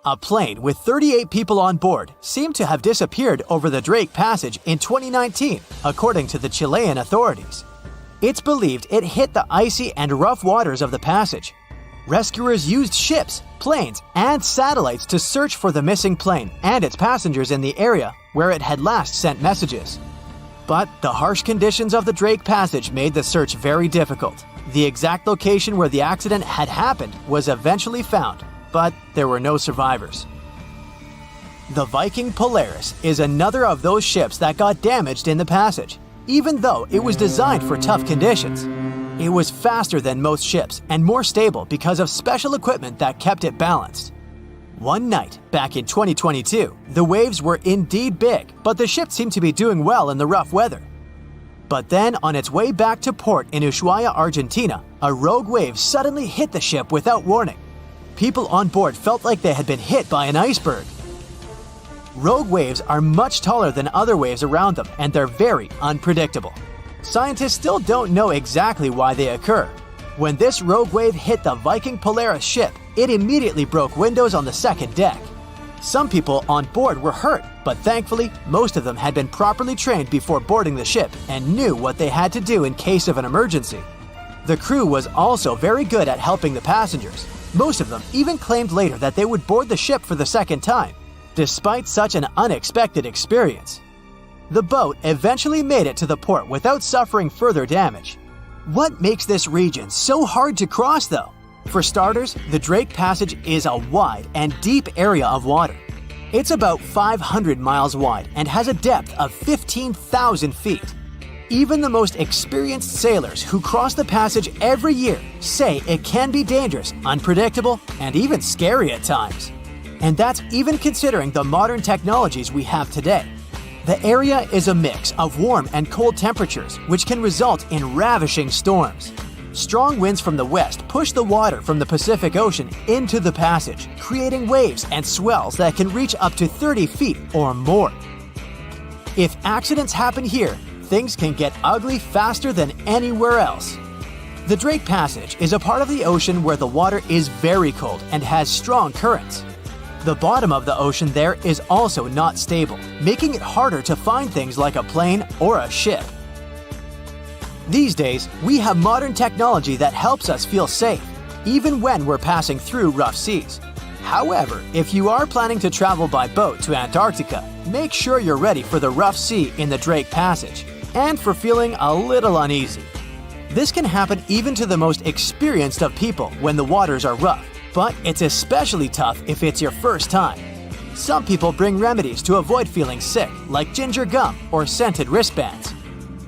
A plane with 38 people on board seemed to have disappeared over the Drake Passage in 2019, according to the Chilean authorities. It's believed it hit the icy and rough waters of the passage. Rescuers used ships, planes, and satellites to search for the missing plane and its passengers in the area where it had last sent messages. But the harsh conditions of the Drake Passage made the search very difficult. The exact location where the accident had happened was eventually found, but there were no survivors. The Viking Polaris is another of those ships that got damaged in the passage, even though it was designed for tough conditions. It was faster than most ships and more stable because of special equipment that kept it balanced. One night, back in 2022, the waves were indeed big, but the ship seemed to be doing well in the rough weather. But then, on its way back to port in Ushuaia, Argentina, a rogue wave suddenly hit the ship without warning. People on board felt like they had been hit by an iceberg. Rogue waves are much taller than other waves around them, and they're very unpredictable. Scientists still don't know exactly why they occur. When this rogue wave hit the Viking Polaris ship, it immediately broke windows on the second deck. Some people on board were hurt, but thankfully, most of them had been properly trained before boarding the ship and knew what they had to do in case of an emergency. The crew was also very good at helping the passengers. Most of them even claimed later that they would board the ship for the second time, despite such an unexpected experience. The boat eventually made it to the port without suffering further damage. What makes this region so hard to cross, though? For starters, the Drake Passage is a wide and deep area of water. It's about 500 miles wide and has a depth of 15,000 feet. Even the most experienced sailors who cross the passage every year say it can be dangerous, unpredictable, and even scary at times. And that's even considering the modern technologies we have today. The area is a mix of warm and cold temperatures, which can result in ravishing storms. Strong winds from the west push the water from the Pacific Ocean into the passage, creating waves and swells that can reach up to 30 feet or more. If accidents happen here, things can get ugly faster than anywhere else. The Drake Passage is a part of the ocean where the water is very cold and has strong currents. The bottom of the ocean there is also not stable, making it harder to find things like a plane or a ship. These days, we have modern technology that helps us feel safe, even when we're passing through rough seas. However, if you are planning to travel by boat to Antarctica, make sure you're ready for the rough sea in the Drake Passage, and for feeling a little uneasy. This can happen even to the most experienced of people when the waters are rough, but it's especially tough if it's your first time. Some people bring remedies to avoid feeling sick, like ginger gum or scented wristbands.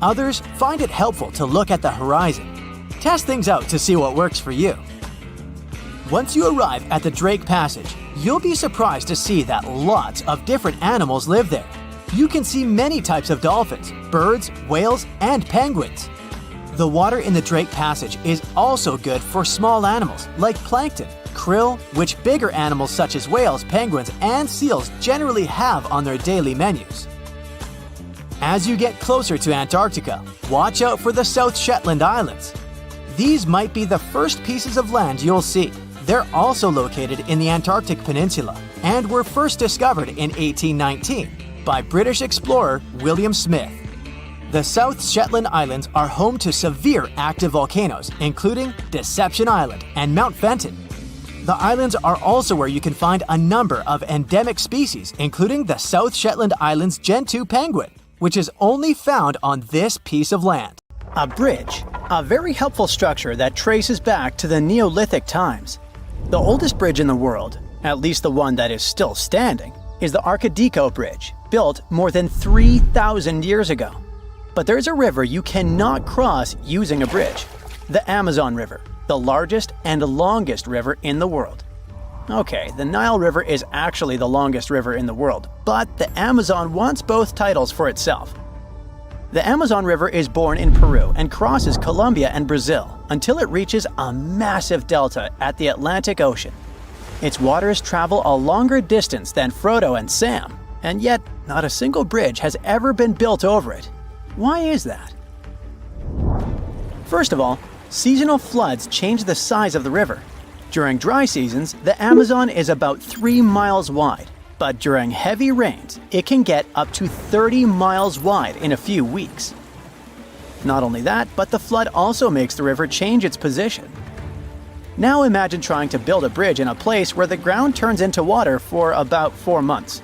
Others find it helpful to look at the horizon. Test things out to see what works for you. Once you arrive at the Drake Passage, you'll be surprised to see that lots of different animals live there. You can see many types of dolphins, birds, whales, and penguins. The water in the Drake Passage is also good for small animals like plankton, krill, which bigger animals such as whales, penguins, and seals generally have on their daily menus. As you get closer to Antarctica, watch out for the South Shetland Islands. These might be the first pieces of land you'll see. They're also located in the Antarctic Peninsula and were first discovered in 1819 by British explorer William Smith. The South Shetland Islands are home to severe active volcanoes, including Deception Island and Mount Fenton. The islands are also where you can find a number of endemic species, including the South Shetland Islands Gentoo penguin, which is only found on this piece of land. A bridge, a very helpful structure that traces back to the Neolithic times. The oldest bridge in the world, at least the one that is still standing, is the Archaeology Bridge, built more than 3,000 years ago. But there's a river you cannot cross using a bridge. the Amazon River, the largest and longest river in the world. Okay, the Nile River is actually the longest river in the world, but the Amazon wants both titles for itself. The Amazon River is born in Peru and crosses Colombia and Brazil until it reaches a massive delta at the Atlantic Ocean. Its waters travel a longer distance than Frodo and Sam, and yet not a single bridge has ever been built over it. Why is that? First of all, seasonal floods change the size of the river. During dry seasons, the Amazon is about 3 miles wide, but during heavy rains, it can get up to 30 miles wide in a few weeks. Not only that, but the flood also makes the river change its position. Now imagine trying to build a bridge in a place where the ground turns into water for about 4 months.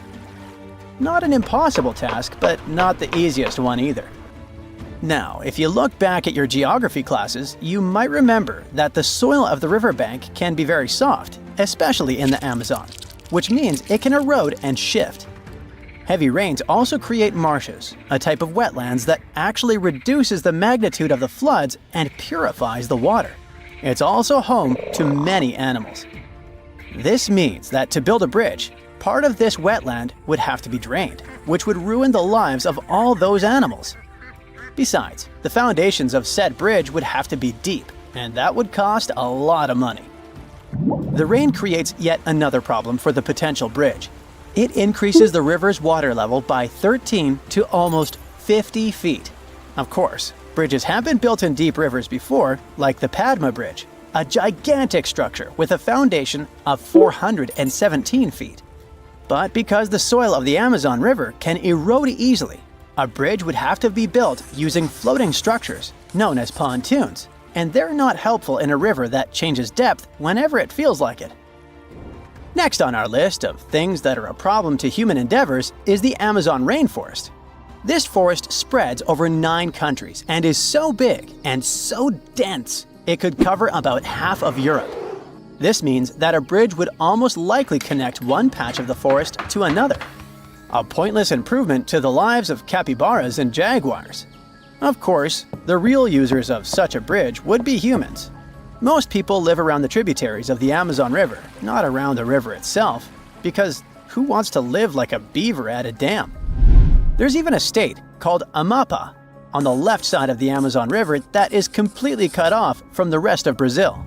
Not an impossible task, but not the easiest one either. Now, if you look back at your geography classes, you might remember that the soil of the riverbank can be very soft, especially in the Amazon, which means it can erode and shift. Heavy rains also create marshes, a type of wetlands that actually reduces the magnitude of the floods and purifies the water. It's also home to many animals. This means that to build a bridge, part of this wetland would have to be drained, which would ruin the lives of all those animals. Besides, the foundations of said bridge would have to be deep, and that would cost a lot of money. The rain creates yet another problem for the potential bridge. It increases the river's water level by 13 to almost 50 feet. Of course, bridges have been built in deep rivers before, like the Padma Bridge, a gigantic structure with a foundation of 417 feet. But because the soil of the Amazon River can erode easily, a bridge would have to be built using floating structures, known as pontoons, and they're not helpful in a river that changes depth whenever it feels like it. Next on our list of things that are a problem to human endeavors is the Amazon rainforest. This forest spreads over 9 countries and is so big and so dense it could cover about half of Europe. This means that a bridge would almost likely connect one patch of the forest to another. A pointless improvement to the lives of capybaras and jaguars. Of course, the real users of such a bridge would be humans. Most people live around the tributaries of the Amazon River, not around the river itself, because who wants to live like a beaver at a dam? There's even a state called Amapá on the left side of the Amazon River that is completely cut off from the rest of Brazil.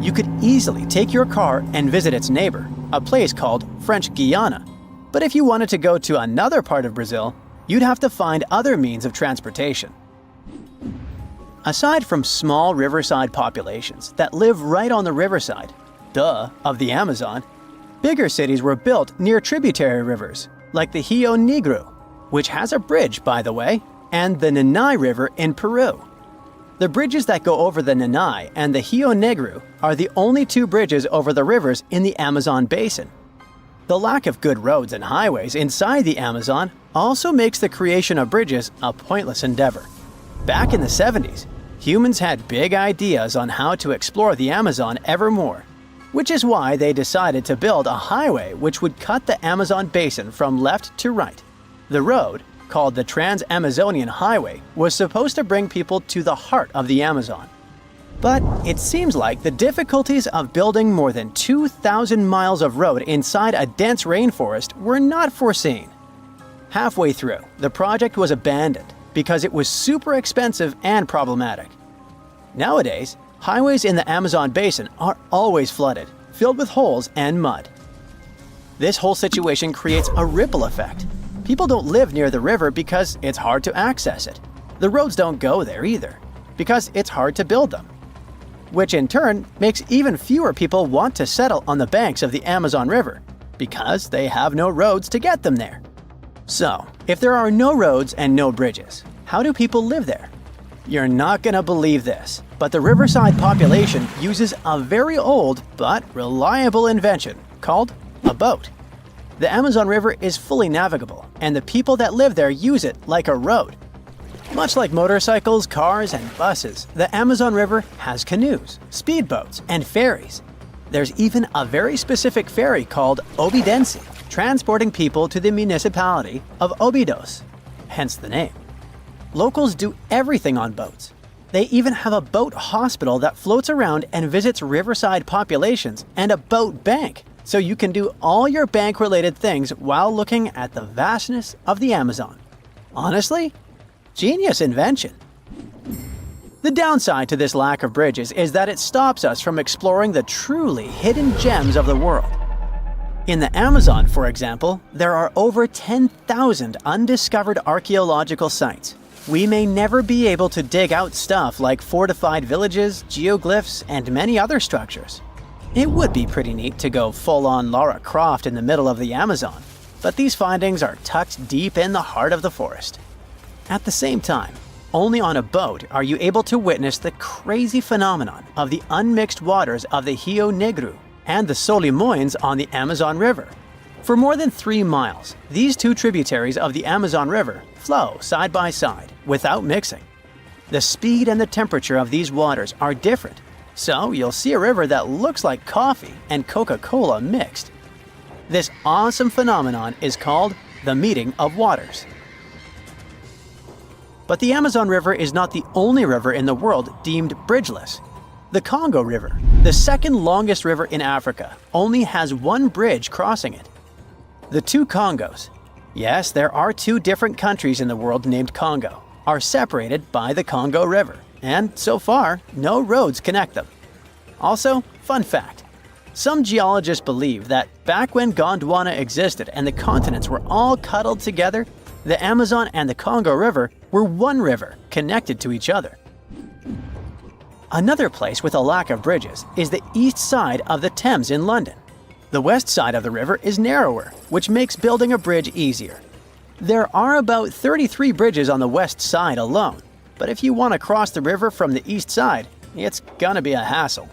You could easily take your car and visit its neighbor, a place called French Guiana. But if you wanted to go to another part of Brazil, you'd have to find other means of transportation. Aside from small riverside populations that live right on the riverside, of the Amazon, bigger cities were built near tributary rivers, like the Rio Negro, which has a bridge, by the way, and the Nanay River in Peru. The bridges that go over the Nanay and the Rio Negro are the only 2 bridges over the rivers in the Amazon basin. The lack of good roads and highways inside the Amazon also makes the creation of bridges a pointless endeavor. Back in the 70s, humans had big ideas on how to explore the Amazon ever more, which is why they decided to build a highway which would cut the Amazon basin from left to right. The road, called the Trans-Amazonian Highway, was supposed to bring people to the heart of the Amazon. But it seems like the difficulties of building more than 2,000 miles of road inside a dense rainforest were not foreseen. Halfway through, the project was abandoned because it was super expensive and problematic. Nowadays, highways in the Amazon basin are always flooded, filled with holes and mud. This whole situation creates a ripple effect. People don't live near the river because it's hard to access it. The roads don't go there either, because it's hard to build them. Which in turn makes even fewer people want to settle on the banks of the Amazon River, because they have no roads to get them there. So, if there are no roads and no bridges, how do people live there? You're not gonna believe this, but the riverside population uses a very old but reliable invention called a boat. The Amazon River is fully navigable, and the people that live there use it like a road. Much like motorcycles, cars, and buses, the Amazon River has canoes, speedboats, and ferries. There's even a very specific ferry called Obidense, transporting people to the municipality of Óbidos, hence the name. Locals do everything on boats. They even have a boat hospital that floats around and visits riverside populations and a boat bank, so you can do all your bank-related things while looking at the vastness of the Amazon. Honestly, genius invention. The downside to this lack of bridges is that it stops us from exploring the truly hidden gems of the world. In the Amazon, for example, there are over 10,000 undiscovered archaeological sites. We may never be able to dig out stuff like fortified villages, geoglyphs, and many other structures. It would be pretty neat to go full-on Lara Croft in the middle of the Amazon, but these findings are tucked deep in the heart of the forest. At the same time, only on a boat are you able to witness the crazy phenomenon of the unmixed waters of the Rio Negro and the Solimões on the Amazon River. For more than 3 miles, these two tributaries of the Amazon River flow side by side without mixing. The speed and the temperature of these waters are different, so you'll see a river that looks like coffee and Coca-Cola mixed. This awesome phenomenon is called the meeting of waters. But the Amazon River is not the only river in the world deemed bridgeless. The Congo River, the second longest river in Africa, only has one bridge crossing it. The two Congos, yes, there are 2 different countries in the world named Congo, are separated by the Congo River, and so far, no roads connect them. Also, fun fact, some geologists believe that back when Gondwana existed and the continents were all cuddled together, the Amazon and the Congo River were one river connected to each other. Another place with a lack of bridges is the east side of the Thames in London. The west side of the river is narrower, which makes building a bridge easier. There are about 33 bridges on the west side alone, but if you want to cross the river from the east side, it's gonna be a hassle.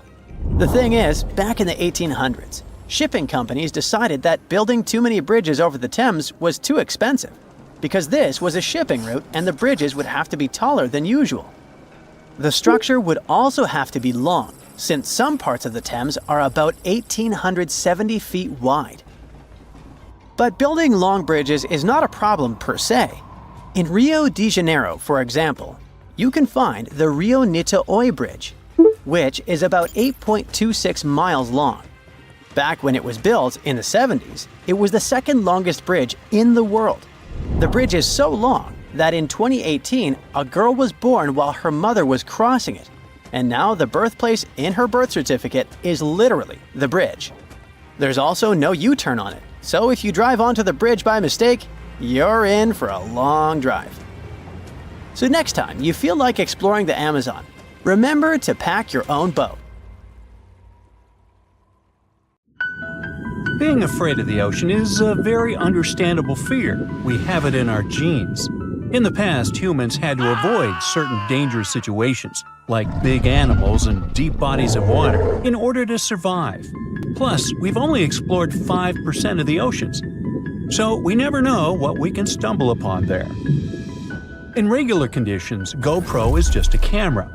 The thing is, back in the 1800s, shipping companies decided that building too many bridges over the Thames was too expensive, because this was a shipping route and the bridges would have to be taller than usual. The structure would also have to be long, since some parts of the Thames are about 1,870 feet wide. But building long bridges is not a problem per se. In Rio de Janeiro, for example, you can find the Rio Niterói Bridge, which is about 8.26 miles long. Back when it was built in the 70s, it was the second longest bridge in the world. The bridge is so long that in 2018, a girl was born while her mother was crossing it, and now the birthplace in her birth certificate is literally the bridge. There's also no U-turn on it, so if you drive onto the bridge by mistake, you're in for a long drive. So next time you feel like exploring the Amazon, remember to pack your own boat. Being afraid of the ocean is a very understandable fear. We have it in our genes. In the past, humans had to avoid certain dangerous situations, like big animals and deep bodies of water, in order to survive. Plus, we've only explored 5% of the oceans, so we never know what we can stumble upon there. In regular conditions, GoPro is just a camera.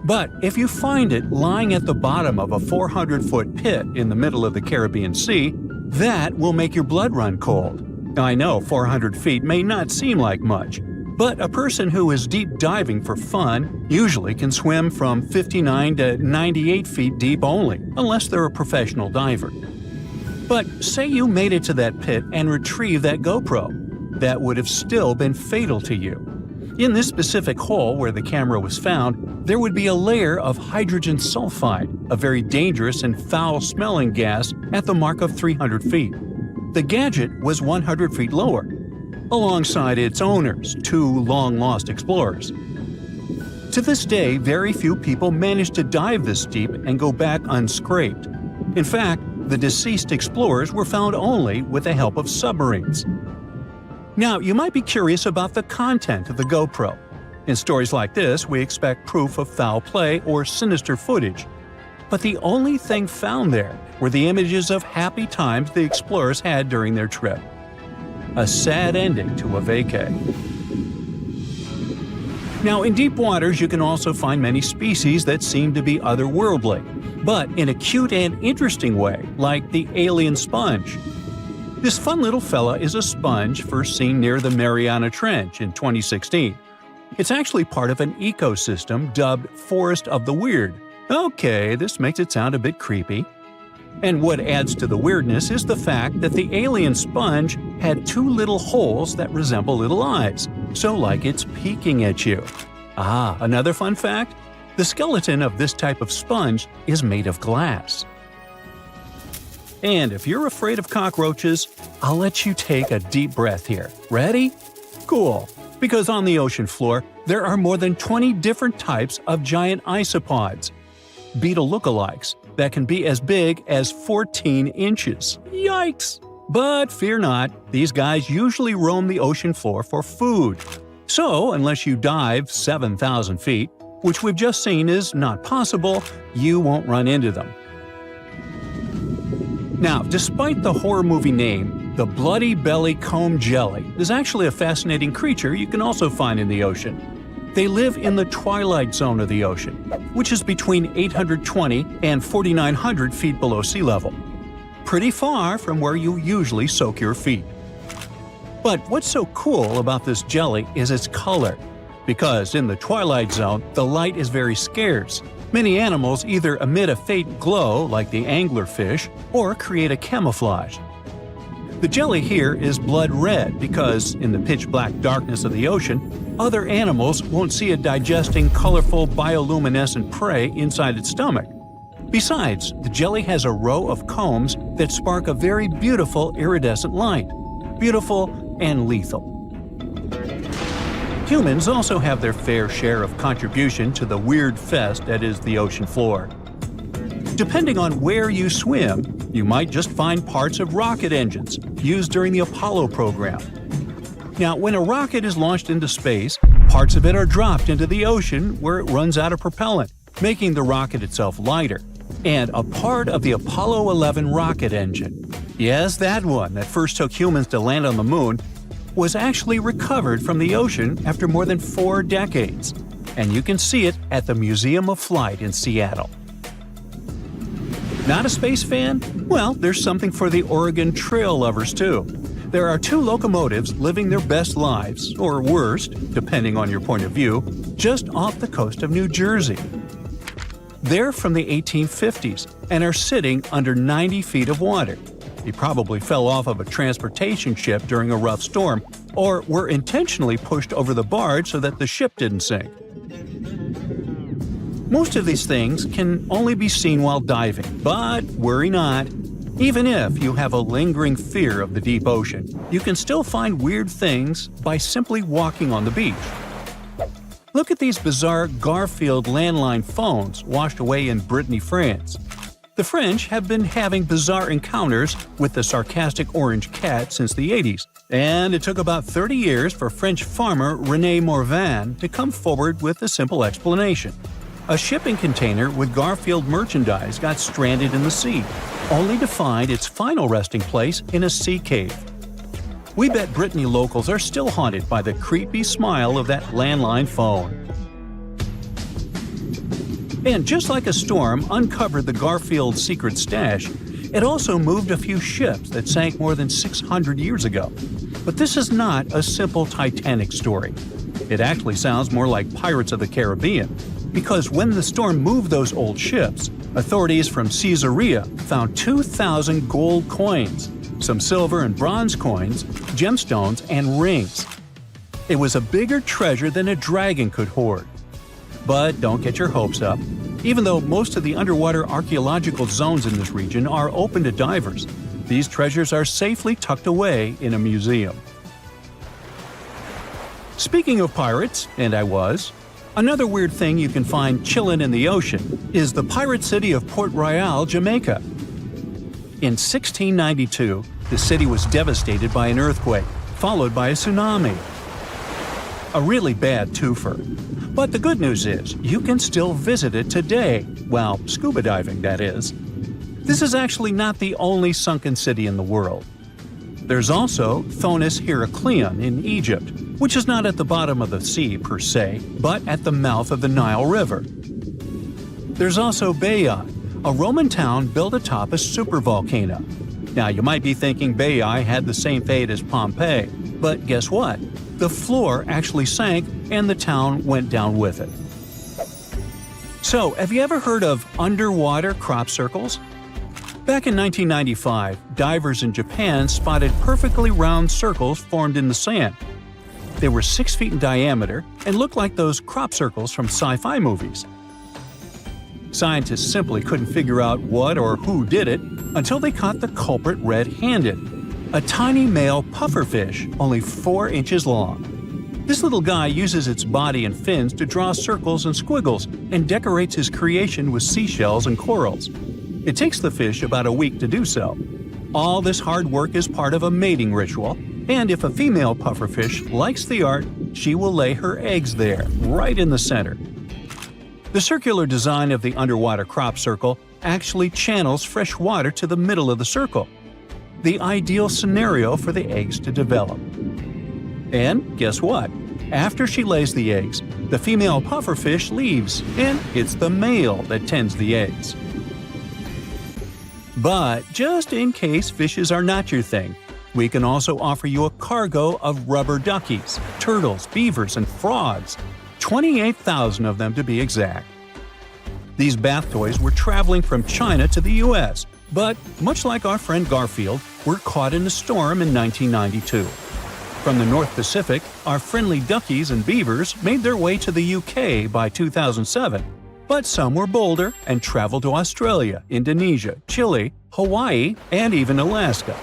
But if you find it lying at the bottom of a 400-foot pit in the middle of the Caribbean Sea, that will make your blood run cold. I know 400 feet may not seem like much, but a person who is deep diving for fun usually can swim from 59 to 98 feet deep only, unless they're a professional diver. But say you made it to that pit and retrieved that GoPro. That would have still been fatal to you. In this specific hole where the camera was found, there would be a layer of hydrogen sulfide, a very dangerous and foul-smelling gas, at the mark of 300 feet. The gadget was 100 feet lower, alongside its owners, 2 long-lost explorers. To this day, very few people manage to dive this deep and go back unscraped. In fact, the deceased explorers were found only with the help of submarines. Now, you might be curious about the content of the GoPro. In stories like this, we expect proof of foul play or sinister footage. But the only thing found there were the images of happy times the explorers had during their trip. A sad ending to a vacay. Now, in deep waters, you can also find many species that seem to be otherworldly, but in a cute and interesting way, like the alien sponge. This fun little fella is a sponge first seen near the Mariana Trench in 2016. It's actually part of an ecosystem dubbed Forest of the Weird. Okay, this makes it sound a bit creepy. And what adds to the weirdness is the fact that the alien sponge had two little holes that resemble little eyes, so like it's peeking at you. Ah, another fun fact? The skeleton of this type of sponge is made of glass. And if you're afraid of cockroaches, I'll let you take a deep breath here. Ready? Cool. Because on the ocean floor, there are more than 20 different types of giant isopods, beetle lookalikes, that can be as big as 14 inches. Yikes! But fear not, these guys usually roam the ocean floor for food. So, unless you dive 7,000 feet, which we've just seen is not possible, you won't run into them. Now, despite the horror movie name, the bloody belly comb jelly is actually a fascinating creature you can also find in the ocean. They live in the twilight zone of the ocean, which is between 820 and 4,900 feet below sea level. Pretty far from where you usually soak your feet. But what's so cool about this jelly is its color. Because in the twilight zone, the light is very scarce. Many animals either emit a faint glow, like the anglerfish, or create a camouflage. The jelly here is blood red because, in the pitch-black darkness of the ocean, other animals won't see it digesting colorful bioluminescent prey inside its stomach. Besides, the jelly has a row of combs that spark a very beautiful iridescent light. Beautiful and lethal. Humans also have their fair share of contribution to the weird fest that is the ocean floor. Depending on where you swim, you might just find parts of rocket engines used during the Apollo program. Now, when a rocket is launched into space, parts of it are dropped into the ocean where it runs out of propellant, making the rocket itself lighter. And a part of the Apollo 11 rocket engine, yes, that one that first took humans to land on the moon, was actually recovered from the ocean after more than 4 decades. And you can see it at the Museum of Flight in Seattle. Not a space fan? Well, there's something for the Oregon Trail lovers too. There are 2 locomotives living their best lives, or worst, depending on your point of view, just off the coast of New Jersey. They're from the 1850s and are sitting under 90 feet of water. They probably fell off of a transportation ship during a rough storm, or were intentionally pushed over the barge so that the ship didn't sink. Most of these things can only be seen while diving, but worry not. Even if you have a lingering fear of the deep ocean, you can still find weird things by simply walking on the beach. Look at these bizarre Garfield landline phones washed away in Brittany, France. The French have been having bizarre encounters with the sarcastic orange cat since the 80s, and it took about 30 years for French farmer René Morvan to come forward with a simple explanation. A shipping container with Garfield merchandise got stranded in the sea, only to find its final resting place in a sea cave. We bet Brittany locals are still haunted by the creepy smile of that landline phone. And just like a storm uncovered the Garfield secret stash, it also moved a few ships that sank more than 600 years ago. But this is not a simple Titanic story. It actually sounds more like Pirates of the Caribbean, because when the storm moved those old ships, authorities from Caesarea found 2,000 gold coins, some silver and bronze coins, gemstones, and rings. It was a bigger treasure than a dragon could hoard. But don't get your hopes up. Even though most of the underwater archaeological zones in this region are open to divers, these treasures are safely tucked away in a museum. Speaking of pirates, and I was, another weird thing you can find chillin' in the ocean is the pirate city of Port Royal, Jamaica. In 1692, the city was devastated by an earthquake, followed by a tsunami. A really bad twofer. But the good news is, you can still visit it today, well, scuba diving, that is. This is actually not the only sunken city in the world. There's also Thonis Heracleion in Egypt, which is not at the bottom of the sea per se, but at the mouth of the Nile River. There's also Baiae, a Roman town built atop a supervolcano. Now, you might be thinking Baiae had the same fate as Pompeii, but guess what? The floor actually sank and the town went down with it. So, have you ever heard of underwater crop circles? Back in 1995, divers in Japan spotted perfectly round circles formed in the sand. They were 6 feet in diameter and looked like those crop circles from sci-fi movies. Scientists simply couldn't figure out what or who did it until they caught the culprit red-handed, a tiny male pufferfish only 4 inches long. This little guy uses its body and fins to draw circles and squiggles and decorates his creation with seashells and corals. It takes the fish about a week to do so. All this hard work is part of a mating ritual, and if a female pufferfish likes the art, she will lay her eggs there, right in the center. The circular design of the underwater crop circle actually channels fresh water to the middle of the circle, the ideal scenario for the eggs to develop. And guess what? After she lays the eggs, the female pufferfish leaves, and it's the male that tends the eggs. But just in case fishes are not your thing, we can also offer you a cargo of rubber duckies, turtles, beavers, and frogs, 28,000 of them to be exact. These bath toys were traveling from China to the US, but much like our friend Garfield, were caught in a storm in 1992. From the North Pacific, our friendly duckies and beavers made their way to the UK by 2007, but some were bolder and traveled to Australia, Indonesia, Chile, Hawaii, and even Alaska.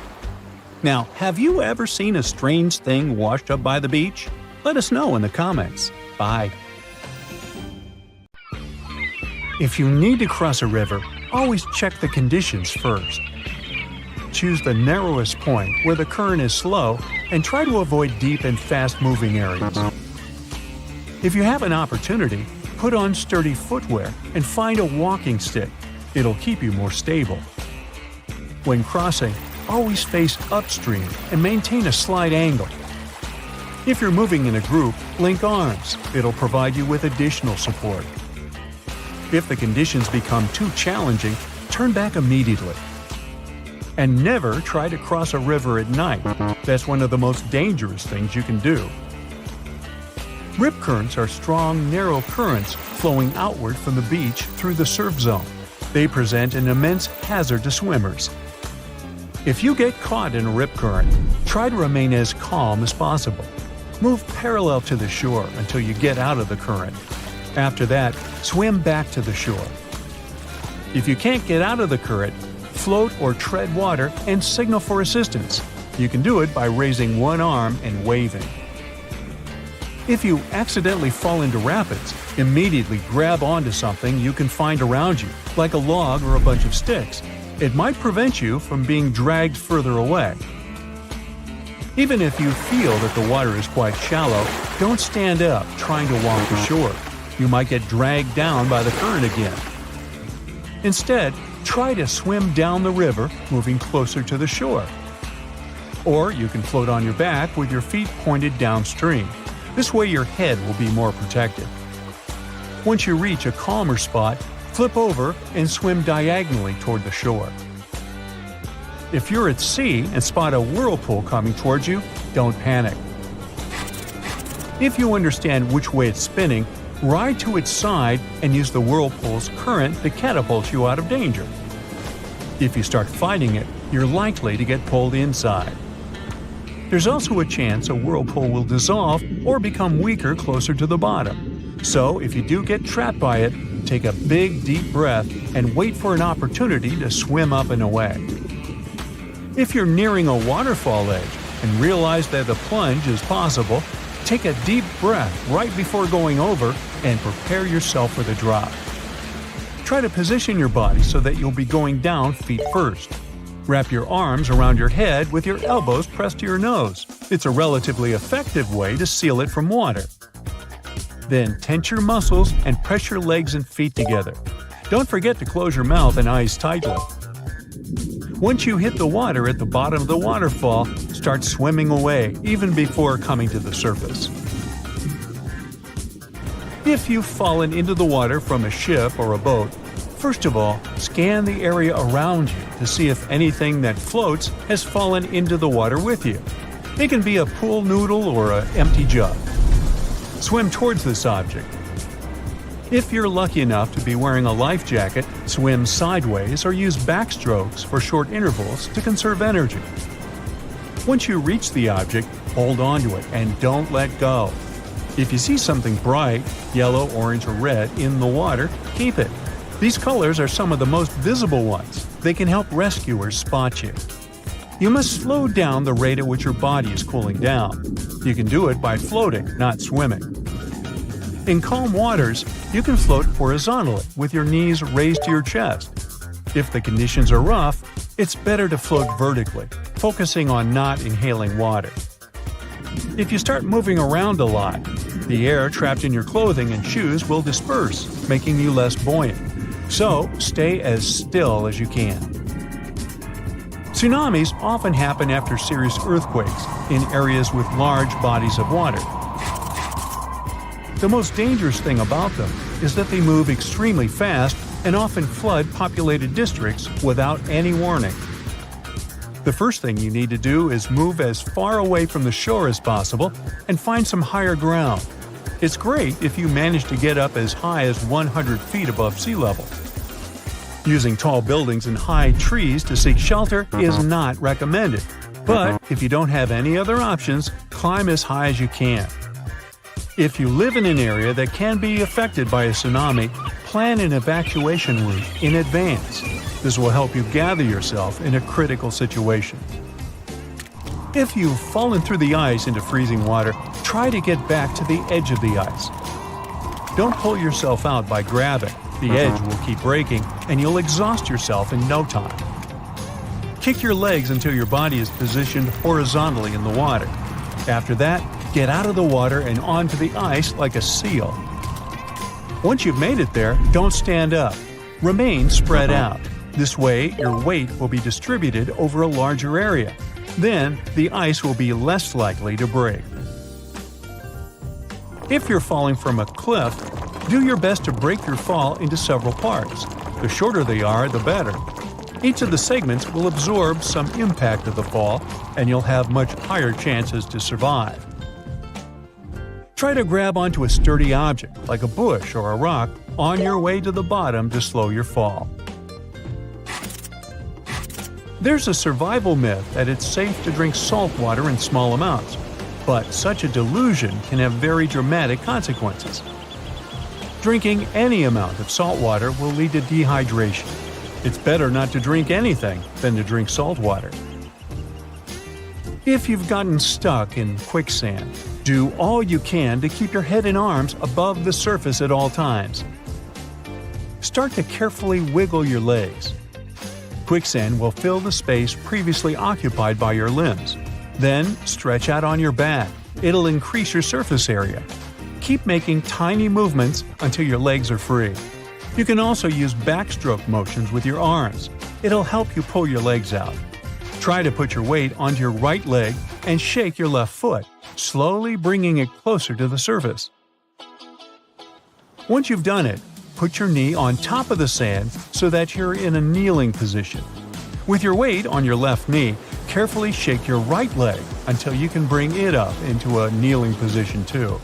Now, have you ever seen a strange thing washed up by the beach? Let us know in the comments. Bye. If you need to cross a river, always check the conditions first. Choose the narrowest point where the current is slow and try to avoid deep and fast-moving areas. If you have an opportunity, put on sturdy footwear and find a walking stick. It'll keep you more stable. When crossing, always face upstream and maintain a slight angle. If you're moving in a group, link arms. It'll provide you with additional support. If the conditions become too challenging, turn back immediately. And never try to cross a river at night. That's one of the most dangerous things you can do. Rip currents are strong, narrow currents flowing outward from the beach through the surf zone. They present an immense hazard to swimmers. If you get caught in a rip current, try to remain as calm as possible. Move parallel to the shore until you get out of the current. After that, swim back to the shore. If you can't get out of the current, float or tread water and signal for assistance. You can do it by raising one arm and waving. If you accidentally fall into rapids, immediately grab onto something you can find around you, like a log or a bunch of sticks. It might prevent you from being dragged further away. Even if you feel that the water is quite shallow, don't stand up trying to walk to shore. You might get dragged down by the current again. Instead, try to swim down the river, moving closer to the shore. Or you can float on your back with your feet pointed downstream. This way your head will be more protected. Once you reach a calmer spot, flip over and swim diagonally toward the shore. If you're at sea and spot a whirlpool coming towards you, don't panic. If you understand which way it's spinning, ride to its side and use the whirlpool's current to catapult you out of danger. If you start fighting it, you're likely to get pulled inside. There's also a chance a whirlpool will dissolve or become weaker closer to the bottom. So if you do get trapped by it, take a big, deep breath and wait for an opportunity to swim up and away. If you're nearing a waterfall edge and realize that a plunge is possible, take a deep breath right before going over and prepare yourself for the drop. Try to position your body so that you'll be going down feet first. Wrap your arms around your head with your elbows pressed to your nose. It's a relatively effective way to seal it from water. Then tense your muscles and press your legs and feet together. Don't forget to close your mouth and eyes tightly. Once you hit the water at the bottom of the waterfall, start swimming away even before coming to the surface. If you've fallen into the water from a ship or a boat, first of all, scan the area around you to see if anything that floats has fallen into the water with you. It can be a pool noodle or an empty jug. Swim towards this object. If you're lucky enough to be wearing a life jacket, swim sideways or use backstrokes for short intervals to conserve energy. Once you reach the object, hold on to it and don't let go. If you see something bright, yellow, orange, or red, in the water, keep it. These colors are some of the most visible ones. They can help rescuers spot you. You must slow down the rate at which your body is cooling down. You can do it by floating, not swimming. In calm waters, you can float horizontally with your knees raised to your chest. If the conditions are rough, it's better to float vertically, focusing on not inhaling water. If you start moving around a lot, the air trapped in your clothing and shoes will disperse, making you less buoyant. So, stay as still as you can. Tsunamis often happen after serious earthquakes in areas with large bodies of water. The most dangerous thing about them is that they move extremely fast and often flood populated districts without any warning. The first thing you need to do is move as far away from the shore as possible and find some higher ground. It's great if you manage to get up as high as 100 feet above sea level. Using tall buildings and high trees to seek shelter is not recommended, but if you don't have any other options, climb as high as you can. If you live in an area that can be affected by a tsunami, plan an evacuation route in advance. This will help you gather yourself in a critical situation. If you've fallen through the ice into freezing water, try to get back to the edge of the ice. Don't pull yourself out by grabbing. The edge will keep breaking, and you'll exhaust yourself in no time. Kick your legs until your body is positioned horizontally in the water. After that, get out of the water and onto the ice like a seal. Once you've made it there, don't stand up. Remain spread out. This way, your weight will be distributed over a larger area. Then, the ice will be less likely to break. If you're falling from a cliff, do your best to break your fall into several parts. The shorter they are, the better. Each of the segments will absorb some impact of the fall, and you'll have much higher chances to survive. Try to grab onto a sturdy object, like a bush or a rock, on your way to the bottom to slow your fall. There's a survival myth that it's safe to drink salt water in small amounts, but such a delusion can have very dramatic consequences. Drinking any amount of salt water will lead to dehydration. It's better not to drink anything than to drink salt water. If you've gotten stuck in quicksand, do all you can to keep your head and arms above the surface at all times. Start to carefully wiggle your legs. Quicksand will fill the space previously occupied by your limbs. Then stretch out on your back. It'll increase your surface area. Keep making tiny movements until your legs are free. You can also use backstroke motions with your arms. It'll help you pull your legs out. Try to put your weight onto your right leg and shake your left foot, slowly bringing it closer to the surface. Once you've done it, put your knee on top of the sand so that you're in a kneeling position. With your weight on your left knee, carefully shake your right leg until you can bring it up into a kneeling position too.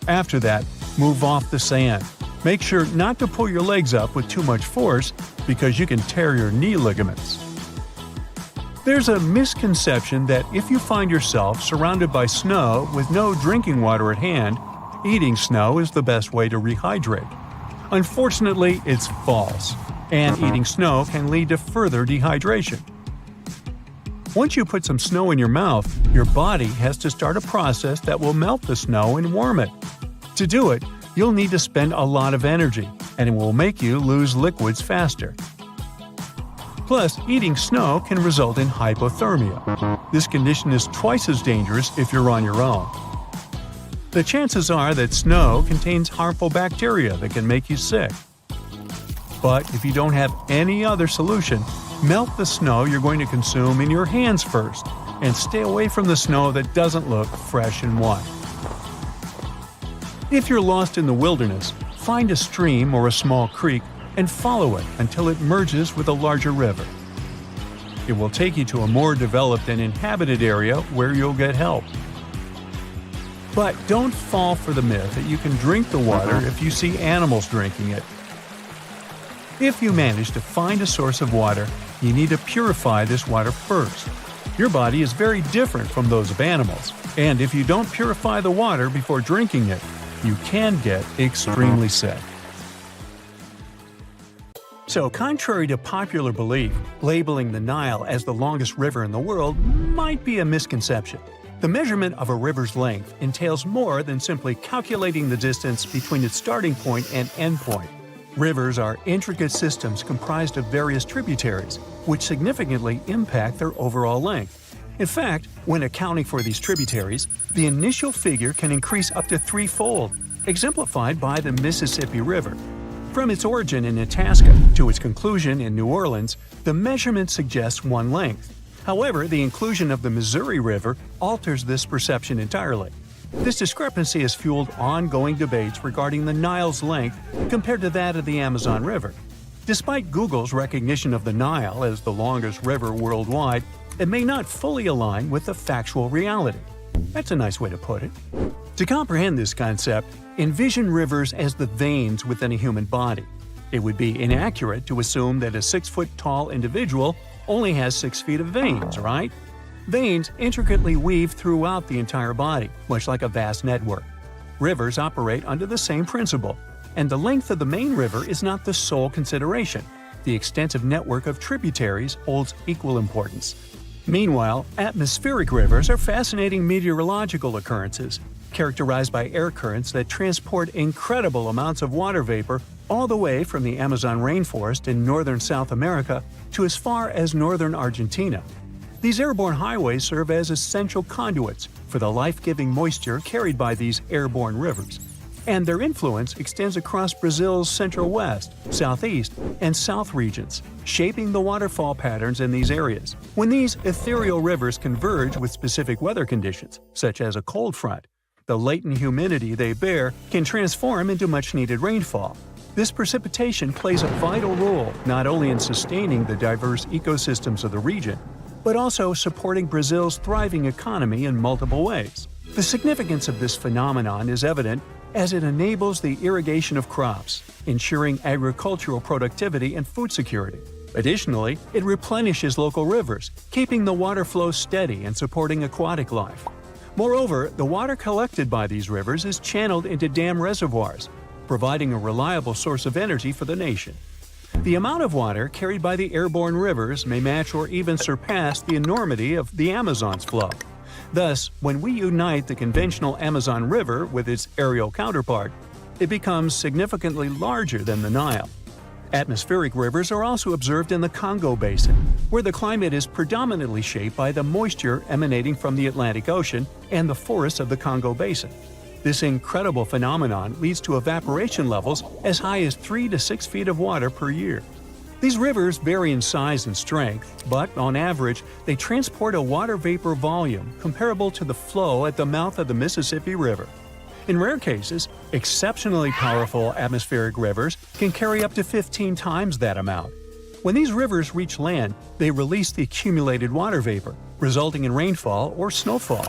After that, move off the sand. Make sure not to pull your legs up with too much force because you can tear your knee ligaments. There's a misconception that if you find yourself surrounded by snow with no drinking water at hand, eating snow is the best way to rehydrate. Unfortunately, it's false, and eating snow can lead to further dehydration. Once you put some snow in your mouth, your body has to start a process that will melt the snow and warm it. To do it, you'll need to spend a lot of energy, and it will make you lose liquids faster. Plus, eating snow can result in hypothermia. This condition is twice as dangerous if you're on your own. The chances are that snow contains harmful bacteria that can make you sick. But if you don't have any other solution, melt the snow you're going to consume in your hands first, and stay away from the snow that doesn't look fresh and white. If you're lost in the wilderness, find a stream or a small creek and follow it until it merges with a larger river. It will take you to a more developed and inhabited area where you'll get help. But don't fall for the myth that you can drink the water if you see animals drinking it. If you manage to find a source of water, you need to purify this water first. Your body is very different from those of animals, and if you don't purify the water before drinking it, you can get extremely sick. So, contrary to popular belief, labeling the Nile as the longest river in the world might be a misconception. The measurement of a river's length entails more than simply calculating the distance between its starting point and end point. Rivers are intricate systems comprised of various tributaries, which significantly impact their overall length. In fact, when accounting for these tributaries, the initial figure can increase up to threefold, exemplified by the Mississippi River. From its origin in Itasca to its conclusion in New Orleans, the measurement suggests one length. However, the inclusion of the Missouri River alters this perception entirely. This discrepancy has fueled ongoing debates regarding the Nile's length compared to that of the Amazon River. Despite Google's recognition of the Nile as the longest river worldwide, it may not fully align with the factual reality. That's a nice way to put it. To comprehend this concept, envision rivers as the veins within a human body. It would be inaccurate to assume that a 6-foot-tall individual only has 6 feet of veins, right? Veins intricately weave throughout the entire body, much like a vast network. Rivers operate under the same principle, and the length of the main river is not the sole consideration. The extensive network of tributaries holds equal importance. Meanwhile, atmospheric rivers are fascinating meteorological occurrences, characterized by air currents that transport incredible amounts of water vapor all the way from the Amazon rainforest in northern South America to as far as northern Argentina. These airborne highways serve as essential conduits for the life-giving moisture carried by these airborne rivers, and their influence extends across Brazil's central west, southeast, and south regions, shaping the waterfall patterns in these areas. When these ethereal rivers converge with specific weather conditions, such as a cold front, the latent humidity they bear can transform into much-needed rainfall. This precipitation plays a vital role not only in sustaining the diverse ecosystems of the region, but also supporting Brazil's thriving economy in multiple ways. The significance of this phenomenon is evident as it enables the irrigation of crops, ensuring agricultural productivity and food security. Additionally, it replenishes local rivers, keeping the water flow steady and supporting aquatic life. Moreover, the water collected by these rivers is channeled into dam reservoirs, providing a reliable source of energy for the nation. The amount of water carried by the airborne rivers may match or even surpass the enormity of the Amazon's flow. Thus, when we unite the conventional Amazon River with its aerial counterpart, it becomes significantly larger than the Nile. Atmospheric rivers are also observed in the Congo Basin, where the climate is predominantly shaped by the moisture emanating from the Atlantic Ocean and the forests of the Congo Basin. This incredible phenomenon leads to evaporation levels as high as 3 to 6 feet of water per year. These rivers vary in size and strength, but on average, they transport a water vapor volume comparable to the flow at the mouth of the Mississippi River. In rare cases, exceptionally powerful atmospheric rivers can carry up to 15 times that amount. When these rivers reach land, they release the accumulated water vapor, resulting in rainfall or snowfall.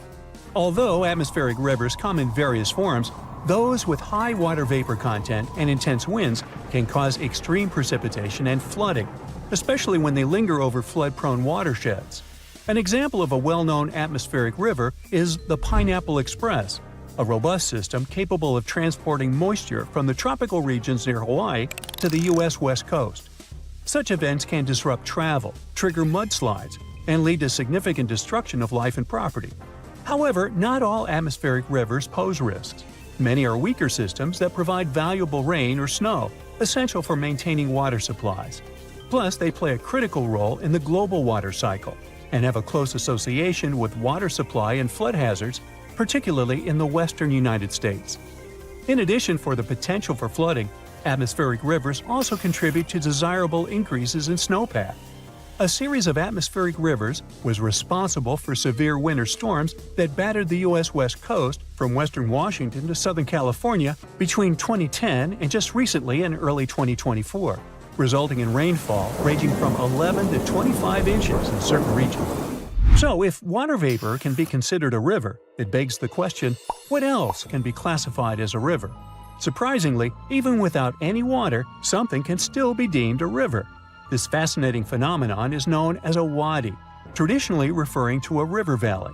Although atmospheric rivers come in various forms, those with high water vapor content and intense winds can cause extreme precipitation and flooding, especially when they linger over flood-prone watersheds. An example of a well-known atmospheric river is the Pineapple Express, a robust system capable of transporting moisture from the tropical regions near Hawaii to the U.S. West Coast. Such events can disrupt travel, trigger mudslides, and lead to significant destruction of life and property. However, not all atmospheric rivers pose risks. Many are weaker systems that provide valuable rain or snow, essential for maintaining water supplies. Plus, they play a critical role in the global water cycle and have a close association with water supply and flood hazards, particularly in the western United States. In addition, for the potential for flooding, atmospheric rivers also contribute to desirable increases in snowpack. A series of atmospheric rivers was responsible for severe winter storms that battered the U.S. West Coast from western Washington to southern California between 2010 and just recently in early 2024. resulting in rainfall ranging from 11 to 25 inches in certain regions. So, if water vapor can be considered a river, it begs the question, what else can be classified as a river? Surprisingly, even without any water, something can still be deemed a river. This fascinating phenomenon is known as a wadi, traditionally referring to a river valley.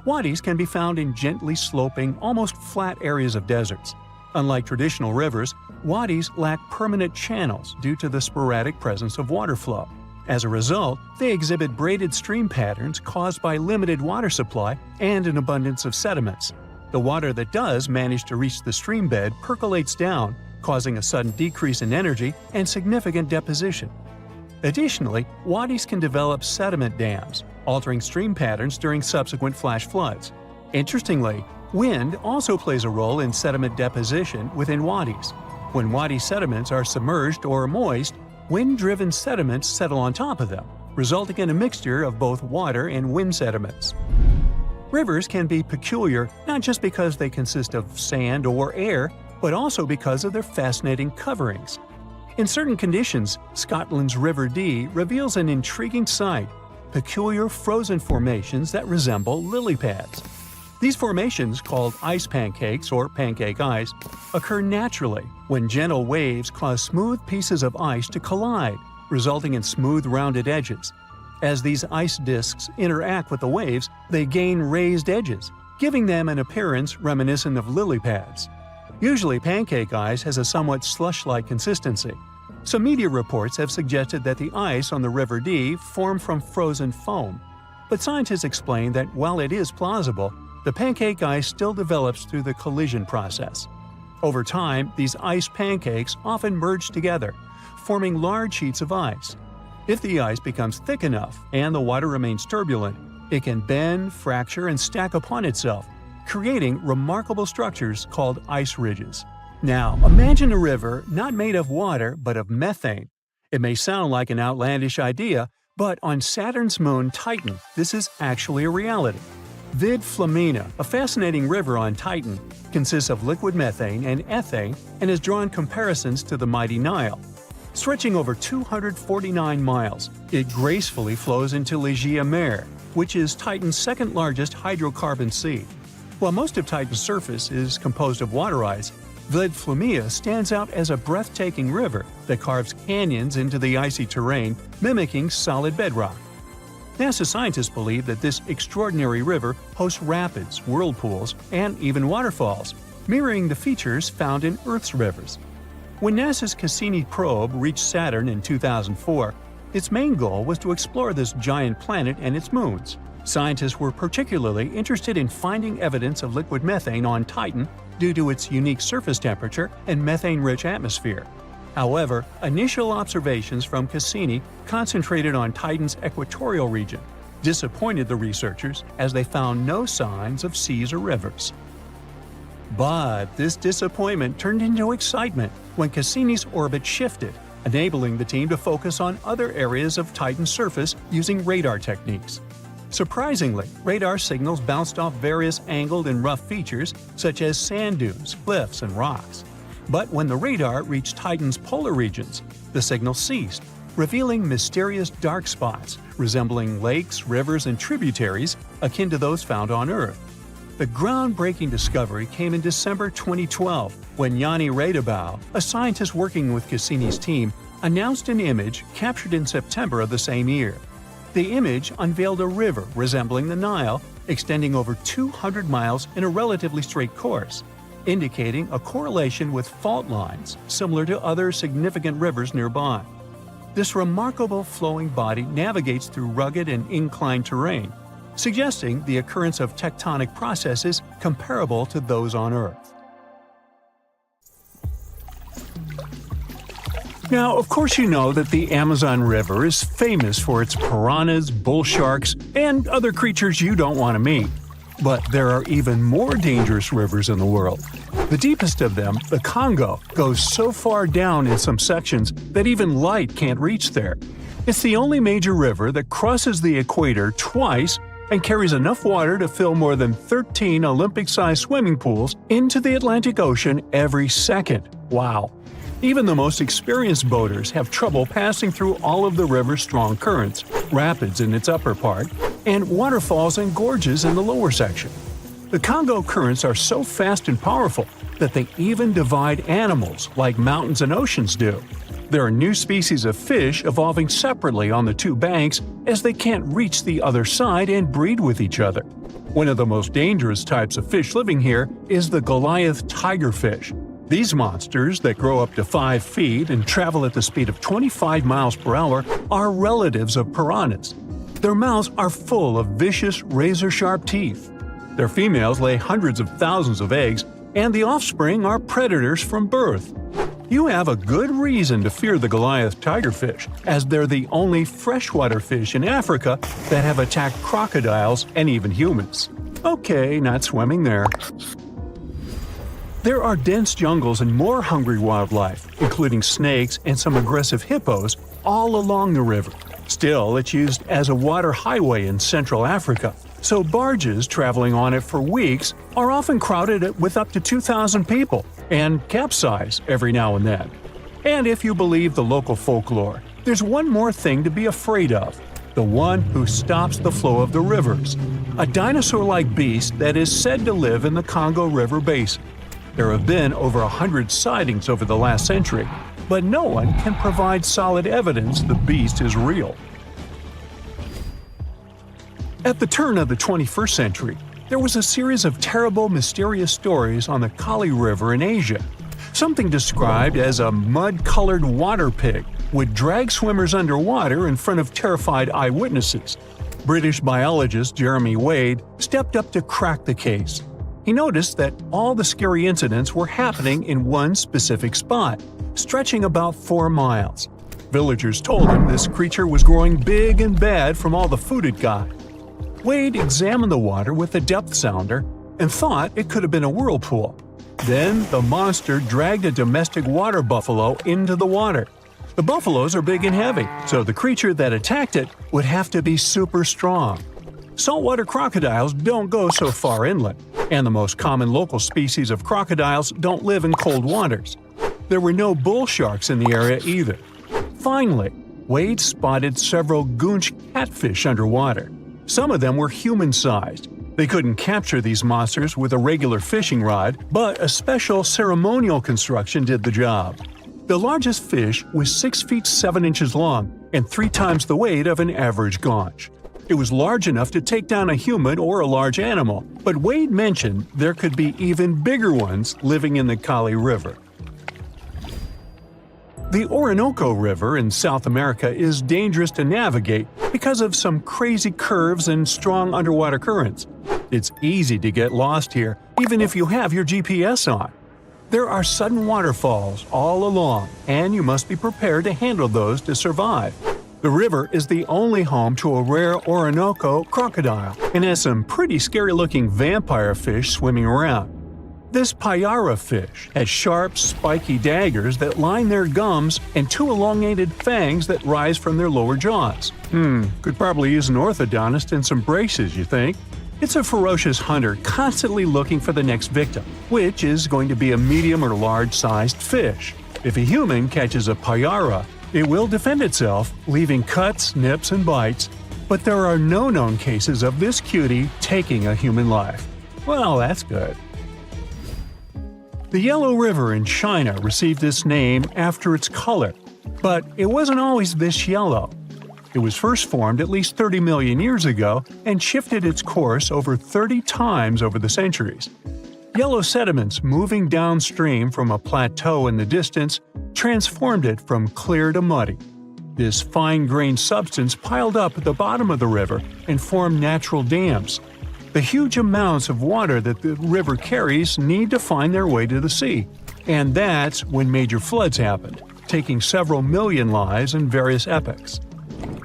Wadis can be found in gently sloping, almost flat areas of deserts. Unlike traditional rivers, wadis lack permanent channels due to the sporadic presence of water flow. As a result, they exhibit braided stream patterns caused by limited water supply and an abundance of sediments. The water that does manage to reach the stream bed percolates down, causing a sudden decrease in energy and significant deposition. Additionally, wadis can develop sediment dams, altering stream patterns during subsequent flash floods. Interestingly, wind also plays a role in sediment deposition within wadis. When wadi sediments are submerged or moist, wind-driven sediments settle on top of them, resulting in a mixture of both water and wind sediments. Rivers can be peculiar not just because they consist of sand or air, but also because of their fascinating coverings. In certain conditions, Scotland's River Dee reveals an intriguing sight: peculiar frozen formations that resemble lily pads. These formations, called ice pancakes or pancake ice, occur naturally when gentle waves cause smooth pieces of ice to collide, resulting in smooth rounded edges. As these ice disks interact with the waves, they gain raised edges, giving them an appearance reminiscent of lily pads. Usually, pancake ice has a somewhat slush-like consistency. Some media reports have suggested that the ice on the River Dee formed from frozen foam. But scientists explain that while it is plausible, the pancake ice still develops through the collision process. Over time, these ice pancakes often merge together, forming large sheets of ice. If the ice becomes thick enough and the water remains turbulent, it can bend, fracture, and stack upon itself, creating remarkable structures called ice ridges. Now, imagine a river not made of water but of methane. It may sound like an outlandish idea, but on Saturn's moon Titan, this is actually a reality. Vid Flamina, a fascinating river on Titan, consists of liquid methane and ethane and has drawn comparisons to the mighty Nile. Stretching over 249 miles, it gracefully flows into l'Egea Mare, which is Titan's second-largest hydrocarbon sea. While most of Titan's surface is composed of water ice, Vid Flamina stands out as a breathtaking river that carves canyons into the icy terrain, mimicking solid bedrock. NASA scientists believe that this extraordinary river hosts rapids, whirlpools, and even waterfalls, mirroring the features found in Earth's rivers. When NASA's Cassini probe reached Saturn in 2004, its main goal was to explore this giant planet and its moons. Scientists were particularly interested in finding evidence of liquid methane on Titan due to its unique surface temperature and methane-rich atmosphere. However, initial observations from Cassini, concentrated on Titan's equatorial region, disappointed the researchers as they found no signs of seas or rivers. But this disappointment turned into excitement when Cassini's orbit shifted, enabling the team to focus on other areas of Titan's surface using radar techniques. Surprisingly, radar signals bounced off various angled and rough features such as sand dunes, cliffs, and rocks. But when the radar reached Titan's polar regions, the signal ceased, revealing mysterious dark spots resembling lakes, rivers, and tributaries akin to those found on Earth. The groundbreaking discovery came in December 2012 when Yanni Radebau, a scientist working with Cassini's team, announced an image captured in September of the same year. The image unveiled a river resembling the Nile, extending over 200 miles in a relatively straight course, indicating a correlation with fault lines similar to other significant rivers nearby. This remarkable flowing body navigates through rugged and inclined terrain, suggesting the occurrence of tectonic processes comparable to those on Earth. Now, of course you know that the Amazon River is famous for its piranhas, bull sharks, and other creatures you don't want to meet. But there are even more dangerous rivers in the world. The deepest of them, the Congo, goes so far down in some sections that even light can't reach there. It's the only major river that crosses the equator twice and carries enough water to fill more than 13 Olympic-sized swimming pools into the Atlantic Ocean every second. Wow! Even the most experienced boaters have trouble passing through all of the river's strong currents, rapids in its upper part, and waterfalls and gorges in the lower section. The Congo currents are so fast and powerful that they even divide animals like mountains and oceans do. There are new species of fish evolving separately on the two banks as they can't reach the other side and breed with each other. One of the most dangerous types of fish living here is the Goliath tigerfish. These monsters, that grow up to 5 feet and travel at the speed of 25 miles per hour, are relatives of piranhas. Their mouths are full of vicious, razor-sharp teeth. Their females lay hundreds of thousands of eggs, and the offspring are predators from birth. You have a good reason to fear the Goliath tigerfish, as they're the only freshwater fish in Africa that have attacked crocodiles and even humans. Okay, not swimming there. There are dense jungles and more hungry wildlife, including snakes and some aggressive hippos, all along the river. Still, it's used as a water highway in Central Africa, so barges traveling on it for weeks are often crowded with up to 2,000 people and capsize every now and then. And if you believe the local folklore, there's one more thing to be afraid of: the one who stops the flow of the rivers, a dinosaur-like beast that is said to live in the Congo River basin. There have been over 100 sightings over the last century, but no one can provide solid evidence the beast is real. At the turn of the 21st century, there was a series of terrible, mysterious stories on the Kali River in Asia. Something described as a mud-colored water pig would drag swimmers underwater in front of terrified eyewitnesses. British biologist Jeremy Wade stepped up to crack the case. He noticed that all the scary incidents were happening in one specific spot, stretching about 4 miles. Villagers told him this creature was growing big and bad from all the food it got. Wade examined the water with a depth sounder and thought it could have been a whirlpool. Then the monster dragged a domestic water buffalo into the water. The buffaloes are big and heavy, so the creature that attacked it would have to be super strong. Saltwater crocodiles don't go so far inland, and the most common local species of crocodiles don't live in cold waters. There were no bull sharks in the area either. Finally, Wade spotted several goonch catfish underwater. Some of them were human-sized. They couldn't capture these monsters with a regular fishing rod, but a special ceremonial construction did the job. The largest fish was 6 feet 7 inches long and 3 times the weight of an average gaunch. It was large enough to take down a human or a large animal, but Wade mentioned there could be even bigger ones living in the Kali River. The Orinoco River in South America is dangerous to navigate because of some crazy curves and strong underwater currents. It's easy to get lost here, even if you have your GPS on. There are sudden waterfalls all along, and you must be prepared to handle those to survive. The river is the only home to a rare Orinoco crocodile and has some pretty scary-looking vampire fish swimming around. This payara fish has sharp, spiky daggers that line their gums and 2 elongated fangs that rise from their lower jaws. Could probably use an orthodontist and some braces, you think? It's a ferocious hunter constantly looking for the next victim, which is going to be a medium or large-sized fish. If a human catches a payara, it will defend itself, leaving cuts, nips, and bites, but there are no known cases of this cutie taking a human life. Well, that's good. The Yellow River in China received its name after its color, but it wasn't always this yellow. It was first formed at least 30 million years ago and shifted its course over 30 times over the centuries. Yellow sediments moving downstream from a plateau in the distance transformed it from clear to muddy. This fine-grained substance piled up at the bottom of the river and formed natural dams. The huge amounts of water that the river carries need to find their way to the sea, and that's when major floods happened, taking several million lives in various epochs.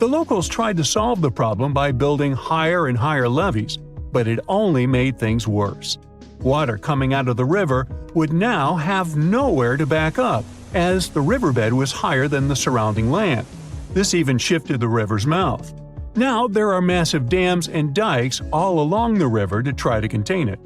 The locals tried to solve the problem by building higher and higher levees, but it only made things worse. Water coming out of the river would now have nowhere to back up, as the riverbed was higher than the surrounding land. This even shifted the river's mouth. Now there are massive dams and dikes all along the river to try to contain it.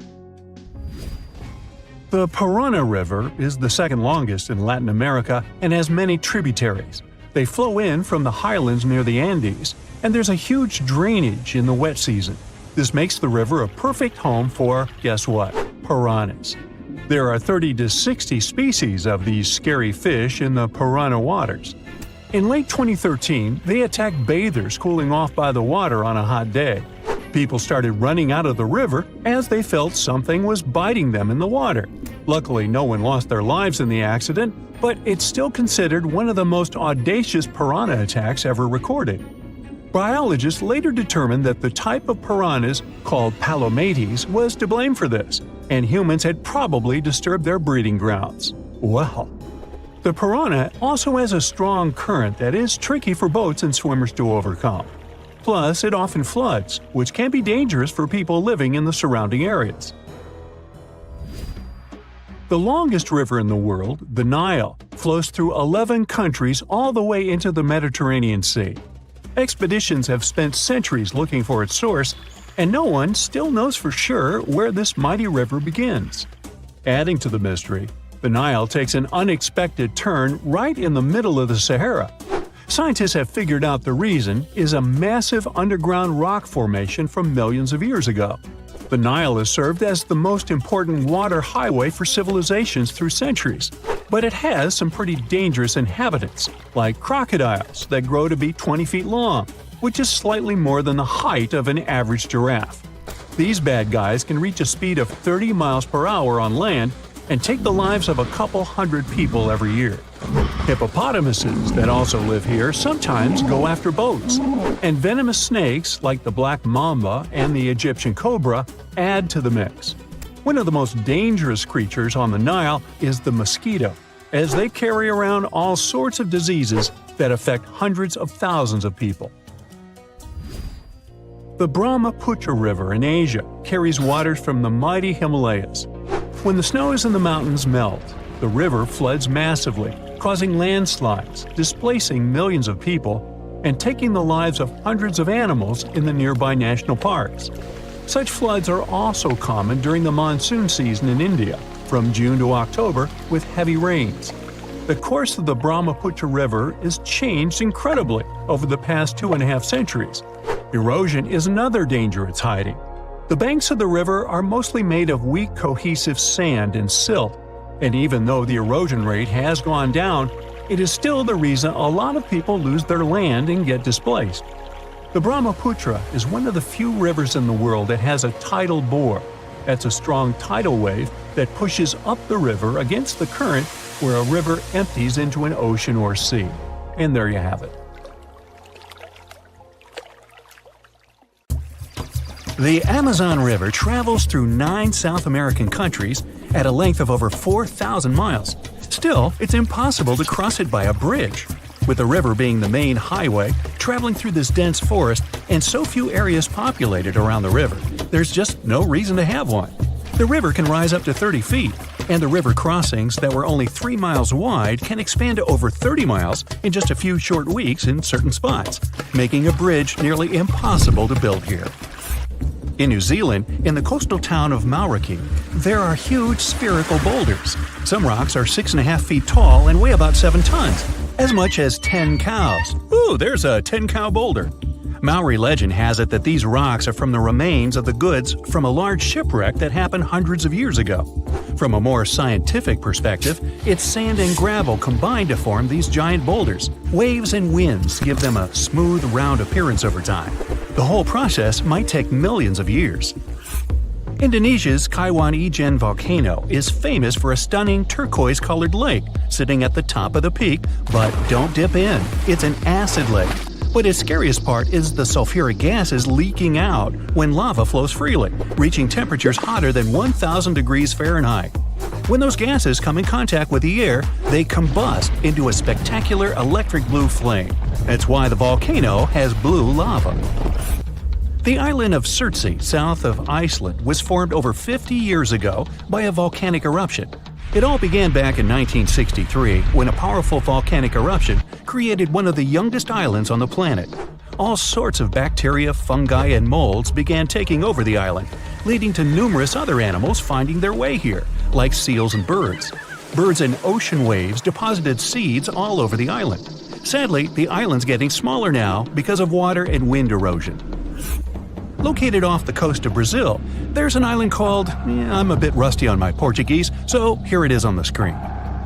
The Parana River is the second longest in Latin America and has many tributaries. They flow in from the highlands near the Andes, and there's a huge drainage in the wet season. This makes the river a perfect home for, guess what, piranhas. There are 30 to 60 species of these scary fish in the Parana waters. In late 2013, they attacked bathers cooling off by the water on a hot day. People started running out of the river as they felt something was biting them in the water. Luckily, no one lost their lives in the accident, but it's still considered one of the most audacious piranha attacks ever recorded. Biologists later determined that the type of piranhas, called palomates, was to blame for this, and humans had probably disturbed their breeding grounds. Well, the piranha also has a strong current that is tricky for boats and swimmers to overcome. Plus, it often floods, which can be dangerous for people living in the surrounding areas. The longest river in the world, the Nile, flows through 11 countries all the way into the Mediterranean Sea. Expeditions have spent centuries looking for its source, and no one still knows for sure where this mighty river begins. Adding to the mystery, the Nile takes an unexpected turn right in the middle of the Sahara. Scientists have figured out the reason is a massive underground rock formation from millions of years ago. The Nile has served as the most important water highway for civilizations through centuries, but it has some pretty dangerous inhabitants, like crocodiles that grow to be 20 feet long, which is slightly more than the height of an average giraffe. These bad guys can reach a speed of 30 miles per hour on land and take the lives of a couple hundred people every year. Hippopotamuses that also live here sometimes go after boats, and venomous snakes like the black mamba and the Egyptian cobra add to the mix. One of the most dangerous creatures on the Nile is the mosquito, as they carry around all sorts of diseases that affect hundreds of thousands of people. The Brahmaputra River in Asia carries waters from the mighty Himalayas. When the snows in the mountains melt, the river floods massively, causing landslides, displacing millions of people, and taking the lives of hundreds of animals in the nearby national parks. Such floods are also common during the monsoon season in India, from June to October, with heavy rains. The course of the Brahmaputra River has changed incredibly over the past 2.5 centuries. Erosion is another danger it's hiding. The banks of the river are mostly made of weak cohesive sand and silt, and even though the erosion rate has gone down, it is still the reason a lot of people lose their land and get displaced. The Brahmaputra is one of the few rivers in the world that has a tidal bore. That's a strong tidal wave that pushes up the river against the current where a river empties into an ocean or sea. And there you have it. The Amazon River travels through 9 South American countries at a length of over 4,000 miles. Still, it's impossible to cross it by a bridge. With the river being the main highway, traveling through this dense forest, and so few areas populated around the river, there's just no reason to have one. The river can rise up to 30 feet, and the river crossings that were only 3 miles wide can expand to over 30 miles in just a few short weeks in certain spots, making a bridge nearly impossible to build here. In New Zealand, in the coastal town of Mauriki, there are huge spherical boulders. Some rocks are 6.5 feet tall and weigh about 7 tons, as much as 10 cows. Ooh, there's a 10-cow boulder. Maori legend has it that these rocks are from the remains of the goods from a large shipwreck that happened hundreds of years ago. From a more scientific perspective, it's sand and gravel combined to form these giant boulders. Waves and winds give them a smooth, round appearance over time. The whole process might take millions of years. Indonesia's Kaiwan Ijen volcano is famous for a stunning turquoise-colored lake sitting at the top of the peak, but don't dip in. It's an acid lake. But its scariest part is the sulfuric gases leaking out when lava flows freely, reaching temperatures hotter than 1,000 degrees Fahrenheit. When those gases come in contact with the air, they combust into a spectacular electric blue flame. That's why the volcano has blue lava. The island of Surtsey, south of Iceland, was formed over 50 years ago by a volcanic eruption. It all began back in 1963 when a powerful volcanic eruption created one of the youngest islands on the planet. All sorts of bacteria, fungi, and molds began taking over the island, leading to numerous other animals finding their way here, like seals and birds. Birds and ocean waves deposited seeds all over the island. Sadly, the island's getting smaller now because of water and wind erosion. Located off the coast of Brazil, there's an island called… I'm a bit rusty on my Portuguese, so here it is on the screen.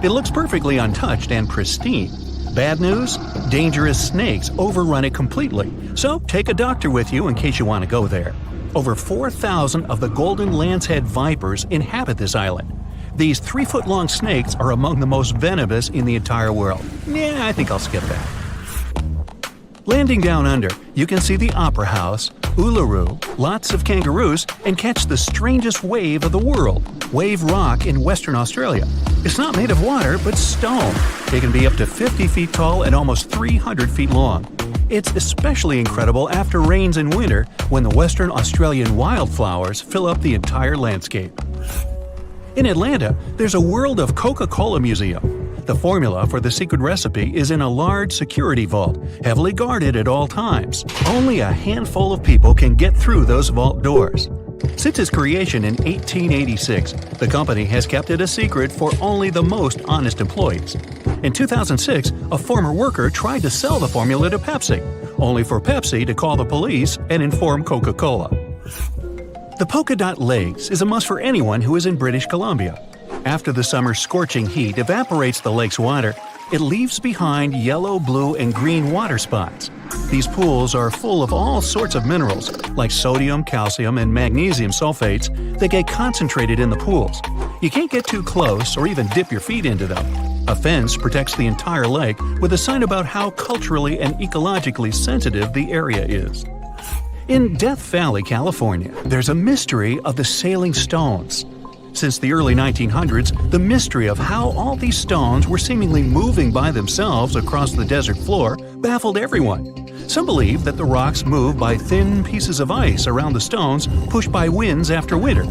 It looks perfectly untouched and pristine. Bad news? Dangerous snakes overrun it completely, so take a doctor with you in case you want to go there. Over 4,000 of the golden lancehead vipers inhabit this island. These 3-foot-long snakes are among the most venomous in the entire world. I think I'll skip that. Landing down under, you can see the Opera House, Uluru, lots of kangaroos, and catch the strangest wave of the world, Wave Rock in Western Australia. It's not made of water, but stone. It can be up to 50 feet tall and almost 300 feet long. It's especially incredible after rains in winter when the Western Australian wildflowers fill up the entire landscape. In Atlanta, there's a World of Coca-Cola museum. The formula for the secret recipe is in a large security vault, heavily guarded at all times. Only a handful of people can get through those vault doors. Since its creation in 1886, the company has kept it a secret for only the most honest employees. In 2006, a former worker tried to sell the formula to Pepsi, only for Pepsi to call the police and inform Coca-Cola. The polka dot lakes is a must for anyone who is in British Columbia. After the summer's scorching heat evaporates the lake's water, it leaves behind yellow, blue, and green water spots. These pools are full of all sorts of minerals, like sodium, calcium, and magnesium sulfates that get concentrated in the pools. You can't get too close or even dip your feet into them. A fence protects the entire lake with a sign about how culturally and ecologically sensitive the area is. In Death Valley, California, there's a mystery of the sailing stones. Since the early 1900s, the mystery of how all these stones were seemingly moving by themselves across the desert floor baffled everyone. Some believe that the rocks move by thin pieces of ice around the stones pushed by winds after winter.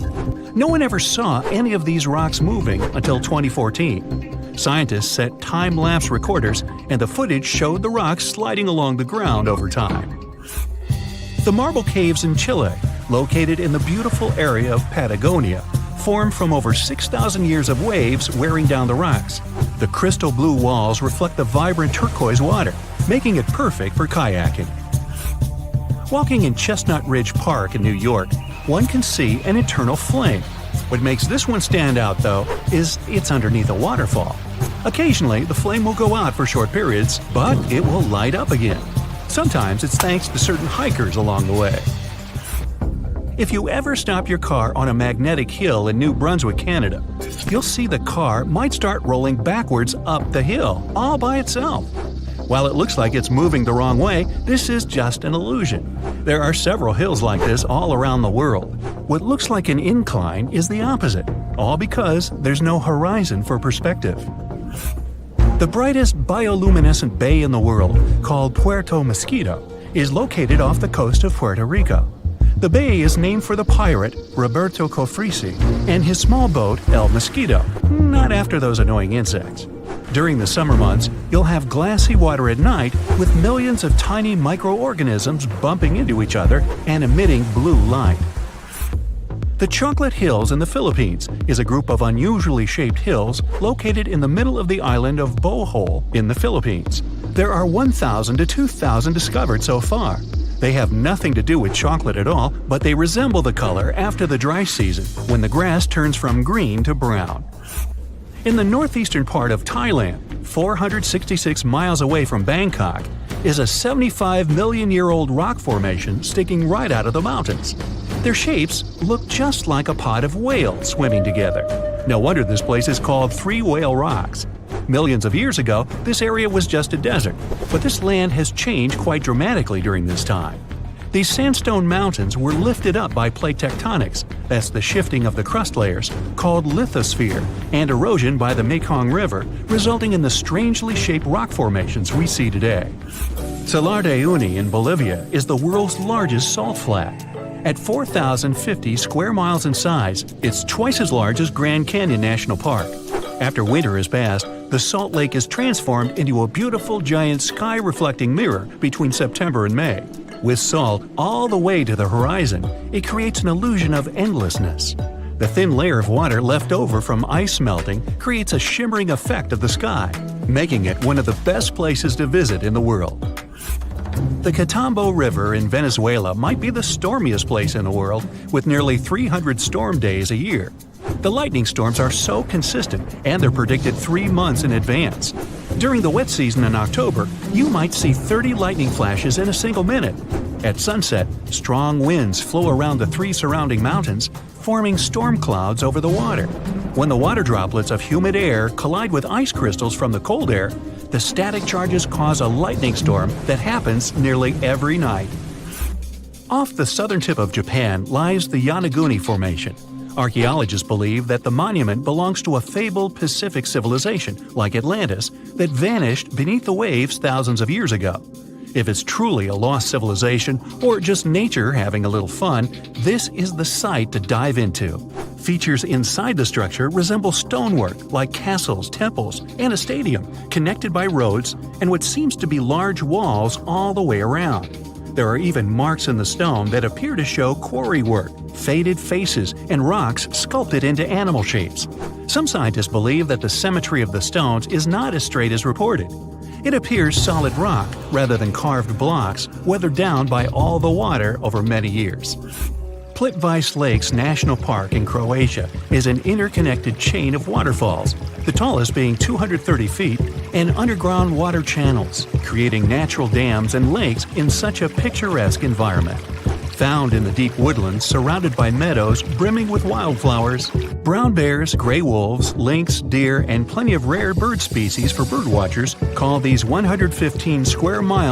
No one ever saw any of these rocks moving until 2014. Scientists set time-lapse recorders, and the footage showed the rocks sliding along the ground over time. The marble caves in Chile, located in the beautiful area of Patagonia, formed from over 6,000 years of waves wearing down the rocks. The crystal blue walls reflect the vibrant turquoise water, making it perfect for kayaking. Walking in Chestnut Ridge Park in New York, one can see an eternal flame. What makes this one stand out, though, is it's underneath a waterfall. Occasionally, the flame will go out for short periods, but it will light up again. Sometimes it's thanks to certain hikers along the way. If you ever stop your car on a magnetic hill in New Brunswick, Canada, you'll see the car might start rolling backwards up the hill, all by itself. While it looks like it's moving the wrong way, this is just an illusion. There are several hills like this all around the world. What looks like an incline is the opposite, all because there's no horizon for perspective. The brightest bioluminescent bay in the world, called Puerto Mosquito, is located off the coast of Puerto Rico. The bay is named for the pirate Roberto Cofresi and his small boat El Mosquito, not after those annoying insects. During the summer months, you'll have glassy water at night with millions of tiny microorganisms bumping into each other and emitting blue light. The Chocolate Hills in the Philippines is a group of unusually shaped hills located in the middle of the island of Bohol in the Philippines. There are 1,000 to 2,000 discovered so far. They have nothing to do with chocolate at all, but they resemble the color after the dry season, when the grass turns from green to brown. In the northeastern part of Thailand, 466 miles away from Bangkok, is a 75-million-year-old rock formation sticking right out of the mountains. Their shapes look just like a pod of whales swimming together. No wonder this place is called Three Whale Rocks. Millions of years ago, this area was just a desert, but this land has changed quite dramatically during this time. These sandstone mountains were lifted up by plate tectonics, that's the shifting of the crust layers, called lithosphere, and erosion by the Mekong River, resulting in the strangely shaped rock formations we see today. Salar de Uyuni in Bolivia is the world's largest salt flat. At 4,050 square miles in size, it's twice as large as Grand Canyon National Park. After winter has passed, the salt lake is transformed into a beautiful giant sky-reflecting mirror between September and May. With salt all the way to the horizon, it creates an illusion of endlessness. The thin layer of water left over from ice melting creates a shimmering effect of the sky, making it one of the best places to visit in the world. The Catambo River in Venezuela might be the stormiest place in the world, with nearly 300 storm days a year. The lightning storms are so consistent, and they're predicted 3 months in advance. During the wet season in October, you might see 30 lightning flashes in a single minute. At sunset, strong winds flow around the 3 surrounding mountains, forming storm clouds over the water. When the water droplets of humid air collide with ice crystals from the cold air, the static charges cause a lightning storm that happens nearly every night. Off the southern tip of Japan lies the Yonaguni Formation. Archaeologists believe that the monument belongs to a fabled Pacific civilization, like Atlantis, that vanished beneath the waves thousands of years ago. If it's truly a lost civilization, or just nature having a little fun, this is the site to dive into. Features inside the structure resemble stonework like castles, temples, and a stadium, connected by roads and what seems to be large walls all the way around. There are even marks in the stone that appear to show quarry work, faded faces, and rocks sculpted into animal shapes. Some scientists believe that the symmetry of the stones is not as straight as reported. It appears solid rock rather than carved blocks, weathered down by all the water over many years. Plitvice Lakes National Park in Croatia is an interconnected chain of waterfalls, the tallest being 230 feet, and underground water channels, creating natural dams and lakes in such a picturesque environment. Found in the deep woodlands surrounded by meadows brimming with wildflowers, brown bears, gray wolves, lynx, deer, and plenty of rare bird species for birdwatchers call these 115 square miles